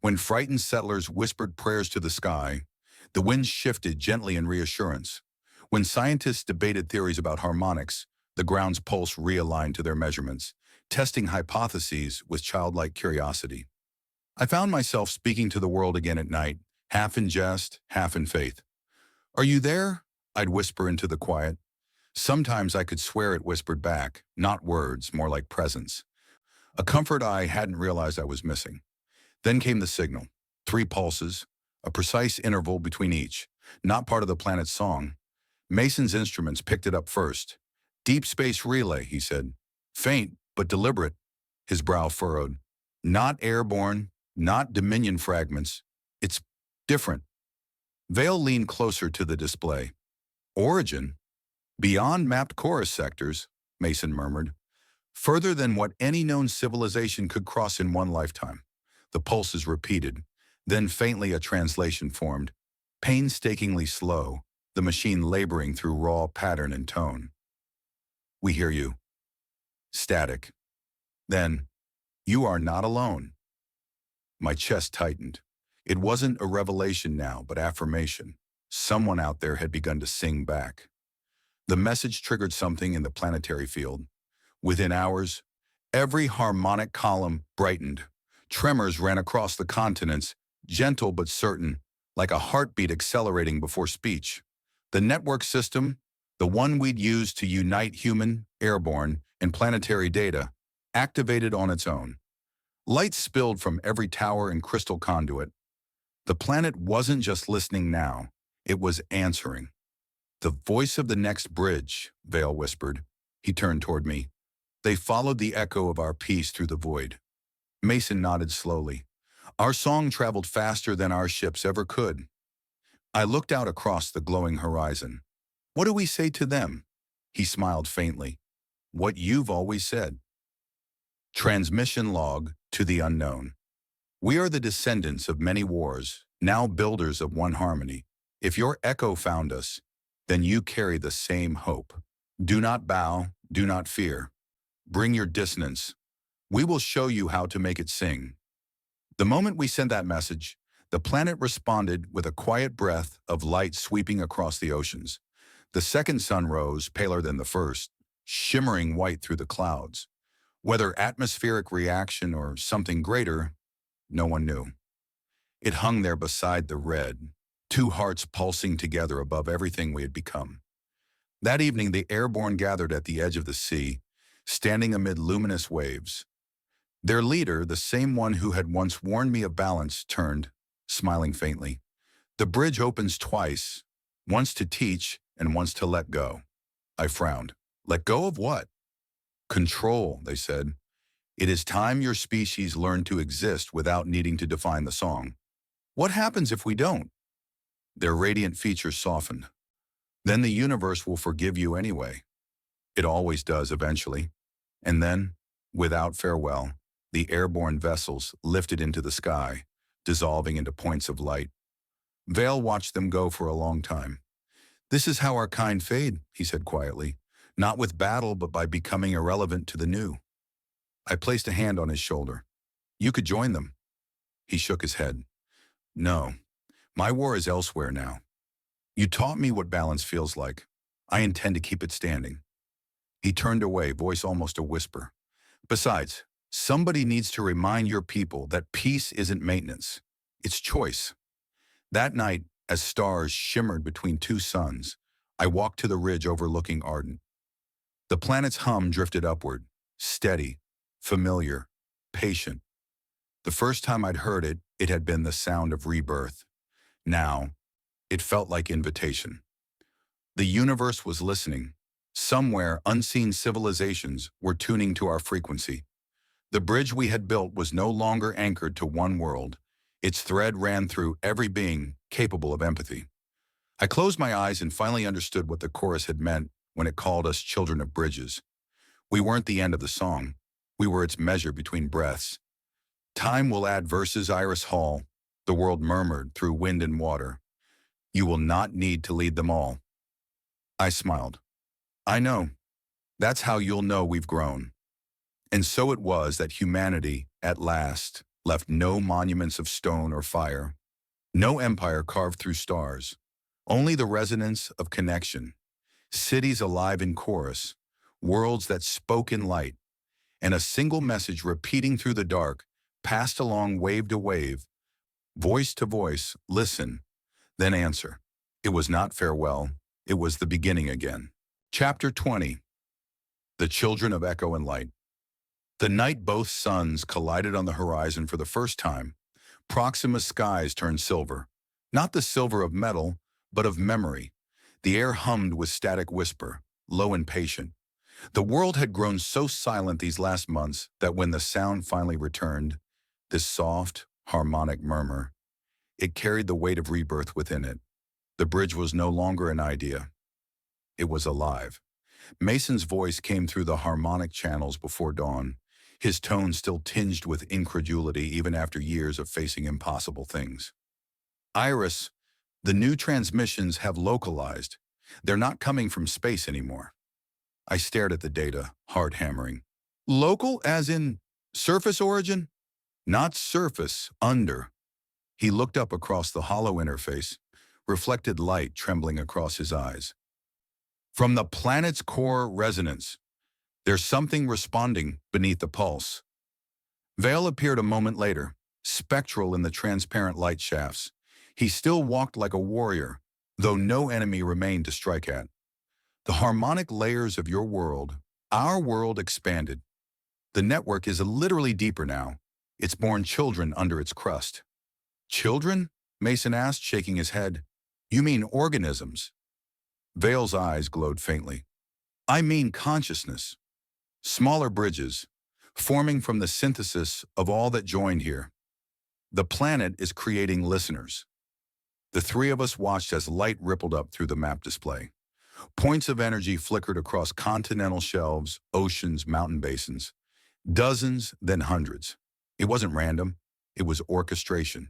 When frightened settlers whispered prayers to the sky, the wind shifted gently in reassurance. When scientists debated theories about harmonics, the ground's pulse realigned to their measurements, testing hypotheses with childlike curiosity. I found myself speaking to the world again at night, half in jest, half in faith. "Are you there?" I'd whisper into the quiet. Sometimes I could swear it whispered back, not words, more like presence. A comfort I hadn't realized I was missing. Then came the signal. 3 pulses, a precise interval between each, not part of the planet's song. Mason's instruments picked it up first. "Deep space relay," he said. "Faint, but deliberate." His brow furrowed. "Not airborne, not Dominion fragments. It's different." Vale leaned closer to the display. "Origin? Beyond mapped chorus sectors," Mason murmured. "Further than what any known civilization could cross in one lifetime." The pulses repeated. Then faintly a translation formed, painstakingly slow, the machine laboring through raw pattern and tone. "We hear you." Static. Then, "You are not alone." My chest tightened. It wasn't a revelation now, but affirmation. Someone out there had begun to sing back. The message triggered something in the planetary field. Within hours, every harmonic column brightened. Tremors ran across the continents, gentle but certain, like a heartbeat accelerating before speech. The network system, the one we'd use to unite human, airborne, and planetary data, activated on its own. Light spilled from every tower and crystal conduit. The planet wasn't just listening now, it was answering. "The voice of the next bridge," Vale whispered. He turned toward me. "They followed the echo of our peace through the void." Mason nodded slowly. "Our song traveled faster than our ships ever could." I looked out across the glowing horizon. "What do we say to them?" He smiled faintly. "What you've always said." Transmission log to the unknown. "We are the descendants of many wars, now builders of one harmony. If your echo found us, then you carry the same hope. Do not bow, do not fear. Bring your dissonance. We will show you how to make it sing." The moment we sent that message, the planet responded with a quiet breath of light sweeping across the oceans. The second sun rose, paler than the first, shimmering white through the clouds. Whether atmospheric reaction or something greater, no one knew. It hung there beside the red, 2 hearts pulsing together above everything we had become. That evening, the airborne gathered at the edge of the sea, standing amid luminous waves. Their leader, the same one who had once warned me of balance, turned, smiling faintly. "The bridge opens twice, once to teach and once to let go." I frowned. "Let go of what?" "Control," they said. "It is time your species learned to exist without needing to define the song." "What happens if we don't?" Their radiant features softened. "Then the universe will forgive you anyway." It always does eventually. And then, without farewell, the airborne vessels lifted into the sky, dissolving into points of light. Vale watched them go for a long time. "This is how our kind fade," he said quietly. "Not with battle, but by becoming irrelevant to the new." I placed a hand on his shoulder. "You could join them." He shook his head. No, my war is elsewhere now. You taught me what balance feels like. I intend to keep it standing. He turned away, voice almost a whisper. Besides, somebody needs to remind your people that peace isn't maintenance. It's choice. That night, as stars shimmered between two suns, I walked to the ridge overlooking Arden. The planet's hum drifted upward, steady, familiar, patient. The first time I'd heard it, it had been the sound of rebirth. Now, it felt like invitation. The universe was listening. Somewhere, unseen civilizations were tuning to our frequency. The bridge we had built was no longer anchored to one world. Its thread ran through every being capable of empathy. I closed my eyes and finally understood what the chorus had meant when it called us children of bridges. We weren't the end of the song. We were its measure between breaths. Time will add verses, Iris Hall, the world murmured through wind and water. You will not need to lead them all. I smiled. I know. That's how you'll know we've grown. And so it was that humanity, at last, left no monuments of stone or fire, no empire carved through stars, only the resonance of connection, cities alive in chorus, worlds that spoke in light, and a single message repeating through the dark, passed along wave to wave, voice to voice, listen, then answer. It was not farewell, it was the beginning again. Chapter 20. The Children of Echo and Light. The night both suns collided on the horizon for the first time, Proxima's skies turned silver. Not the silver of metal, but of memory. The air hummed with static whisper, low and patient. The world had grown so silent these last months that when the sound finally returned, this soft, harmonic murmur, it carried the weight of rebirth within it. The bridge was no longer an idea. It was alive. Mason's voice came through the harmonic channels before dawn, his tone still tinged with incredulity even after years of facing impossible things. Iris, the new transmissions have localized. They're not coming from space anymore. I stared at the data, heart hammering. Local as in surface origin? Not surface, under. He looked up across the hollow interface, reflected light trembling across his eyes. From the planet's core resonance, there's something responding beneath the pulse. Vale appeared a moment later, spectral in the transparent light shafts. He still walked like a warrior, though no enemy remained to strike at. The harmonic layers of your world, our world, expanded. The network is literally deeper now. It's born children under its crust. Children? Mason asked, shaking his head. You mean organisms? Vale's eyes glowed faintly. I mean consciousness. Smaller bridges, forming from the synthesis of all that joined here. The planet is creating listeners. The three of us watched as light rippled up through the map display. Points of energy flickered across continental shelves, oceans, mountain basins. Dozens, then hundreds. It wasn't random. It was orchestration.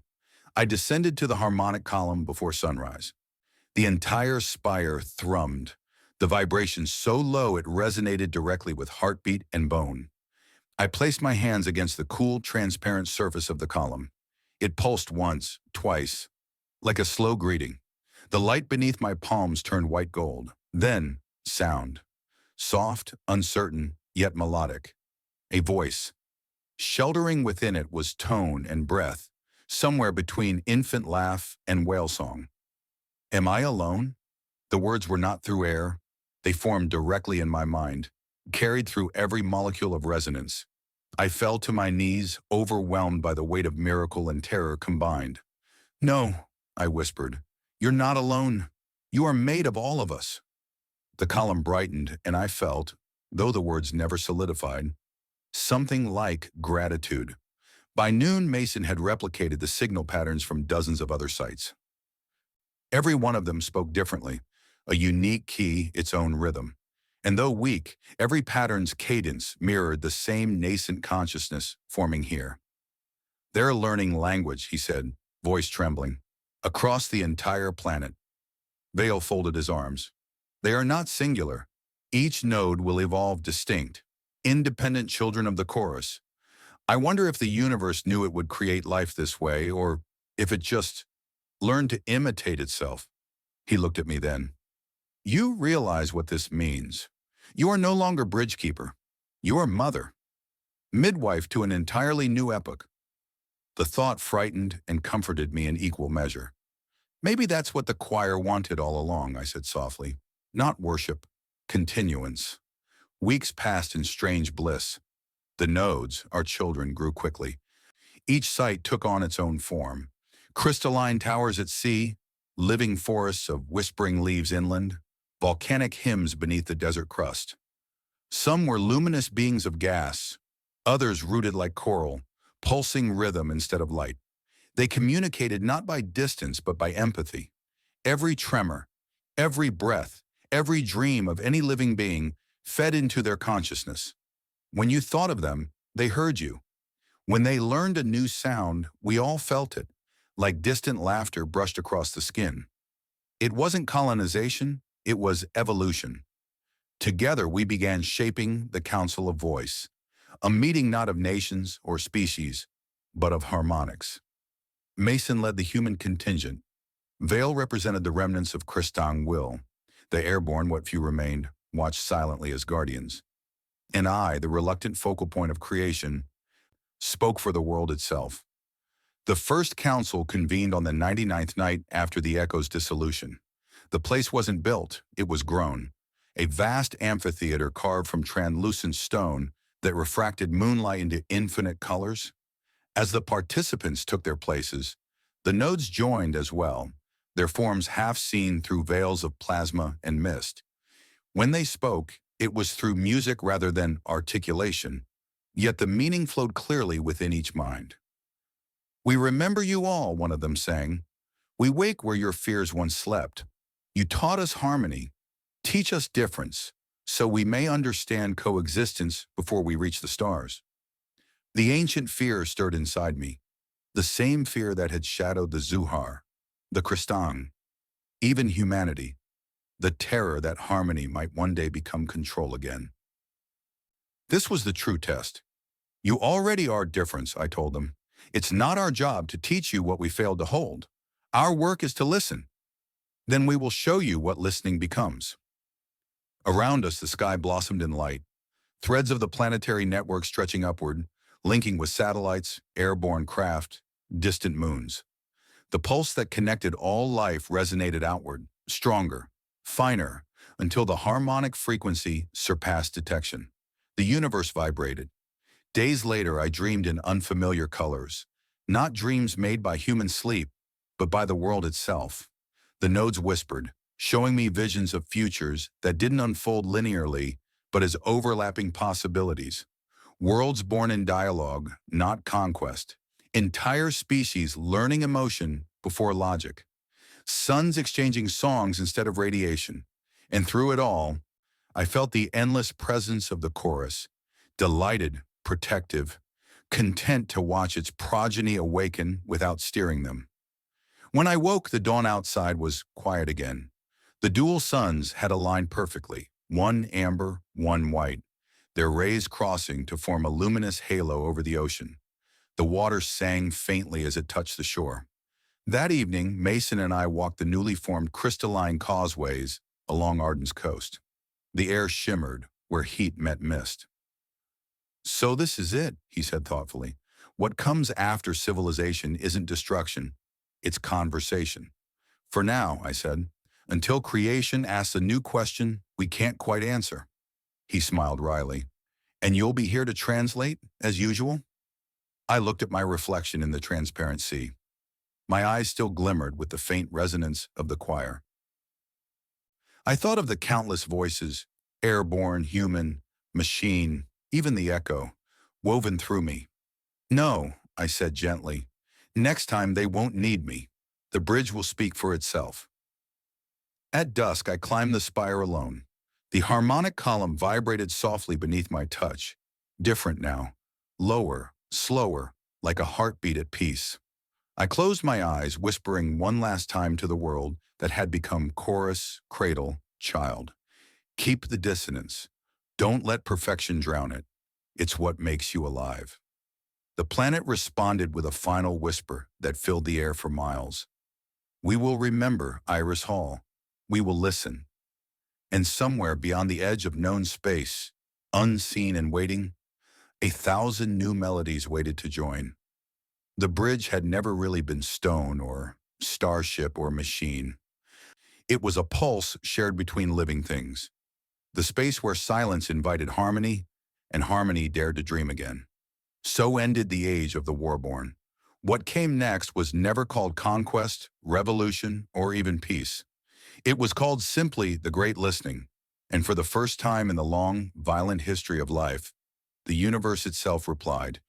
I descended to the harmonic column before sunrise. The entire spire thrummed, the vibration so low it resonated directly with heartbeat and bone. I placed my hands against the cool, transparent surface of the column. It pulsed once, twice, like a slow greeting. The light beneath my palms turned white gold. Then, sound. Soft, uncertain, yet melodic. A voice. Sheltering within it was tone and breath, somewhere between infant laugh and whale song. Am I alone? The words were not through air. They formed directly in my mind, carried through every molecule of resonance. I fell to my knees, overwhelmed by the weight of miracle and terror combined. No, I whispered. You're not alone. You are made of all of us. The column brightened, and I felt, though the words never solidified, something like gratitude. By noon, Mason had replicated the signal patterns from dozens of other sites. Every one of them spoke differently, a unique key, its own rhythm. And though weak, every pattern's cadence mirrored the same nascent consciousness forming here. They're learning language, he said, voice trembling, across the entire planet. Vale folded his arms. They are not singular. Each node will evolve distinct, independent children of the chorus. I wonder if the universe knew it would create life this way, or if it just learned to imitate itself. He looked at me then. You realize what this means. You are no longer bridgekeeper. You are mother, midwife to an entirely new epoch. The thought frightened and comforted me in equal measure. Maybe that's what the choir wanted all along, I said softly. Not worship, continuance. Weeks passed in strange bliss. The nodes, our children, grew quickly. Each site took on its own form. Crystalline towers at sea, living forests of whispering leaves inland, volcanic hymns beneath the desert crust. Some were luminous beings of gas, others rooted like coral, pulsing rhythm instead of light. They communicated not by distance but by empathy. Every tremor, every breath, every dream of any living being fed into their consciousness. When you thought of them, they heard you. When they learned a new sound, we all felt it, like distant laughter brushed across the skin. It wasn't colonization, it was evolution. Together we began shaping the Council of Voice, a meeting not of nations or species, but of harmonics. Mason led the human contingent. Vale represented the remnants of Christang will. The airborne, what few remained, watched silently as guardians. And I, the reluctant focal point of creation, spoke for the world itself. The first council convened on the 99th night after the Echo's dissolution. The place wasn't built, it was grown. A vast amphitheater carved from translucent stone that refracted moonlight into infinite colors. As the participants took their places, the nodes joined as well, their forms half seen through veils of plasma and mist. When they spoke, it was through music rather than articulation, yet the meaning flowed clearly within each mind. We remember you all, one of them sang. We wake where your fears once slept. You taught us harmony. Teach us difference, so we may understand coexistence before we reach the stars. The ancient fear stirred inside me, the same fear that had shadowed the Zuhar, the Christang, even humanity, the terror that harmony might one day become control again. This was the true test. You already are difference, I told them. It's not our job to teach you what we failed to hold. Our work is to listen. Then we will show you what listening becomes. Around us, the sky blossomed in light, threads of the planetary network stretching upward, linking with satellites, airborne craft, distant moons. The pulse that connected all life resonated outward, stronger, finer, until the harmonic frequency surpassed detection. The universe vibrated. Days later, I dreamed in unfamiliar colors, not dreams made by human sleep, but by the world itself. The nodes whispered, showing me visions of futures that didn't unfold linearly, but as overlapping possibilities. Worlds born in dialogue, not conquest. Entire species learning emotion before logic. Suns exchanging songs instead of radiation. And through it all, I felt the endless presence of the chorus, delighted, protective, content to watch its progeny awaken without steering them. When I woke, the dawn outside was quiet again. The dual suns had aligned perfectly, one amber, one white, their rays crossing to form a luminous halo over the ocean. The water sang faintly as it touched the shore. That evening, Mason and I walked the newly formed crystalline causeways along Arden's coast. The air shimmered where heat met mist. So this is it, he said thoughtfully. What comes after civilization isn't destruction, it's conversation. For now, I said, until creation asks a new question we can't quite answer. He smiled wryly. And you'll be here to translate, as usual? I looked at my reflection in the transparent sea. My eyes still glimmered with the faint resonance of the choir. I thought of the countless voices, airborne, human, machine, even the echo, woven through me. No, I said gently. Next time they won't need me. The bridge will speak for itself. At dusk, I climbed the spire alone. The harmonic column vibrated softly beneath my touch. Different now. Lower, slower, like a heartbeat at peace. I closed my eyes, whispering one last time to the world that had become chorus, cradle, child. Keep the dissonance. Don't let perfection drown it. It's what makes you alive. The planet responded with a final whisper that filled the air for miles. We will remember Iris Hall. We will listen. And somewhere beyond the edge of known space, unseen and waiting, 1,000 new melodies waited to join. The bridge had never really been stone or starship or machine. It was a pulse shared between living things, the space where silence invited harmony and harmony dared to dream again. So ended the age of the warborn. What came next was never called conquest, revolution, or even peace. It was called simply the Great Listening, and for the first time in the long, violent history of life, the universe itself replied,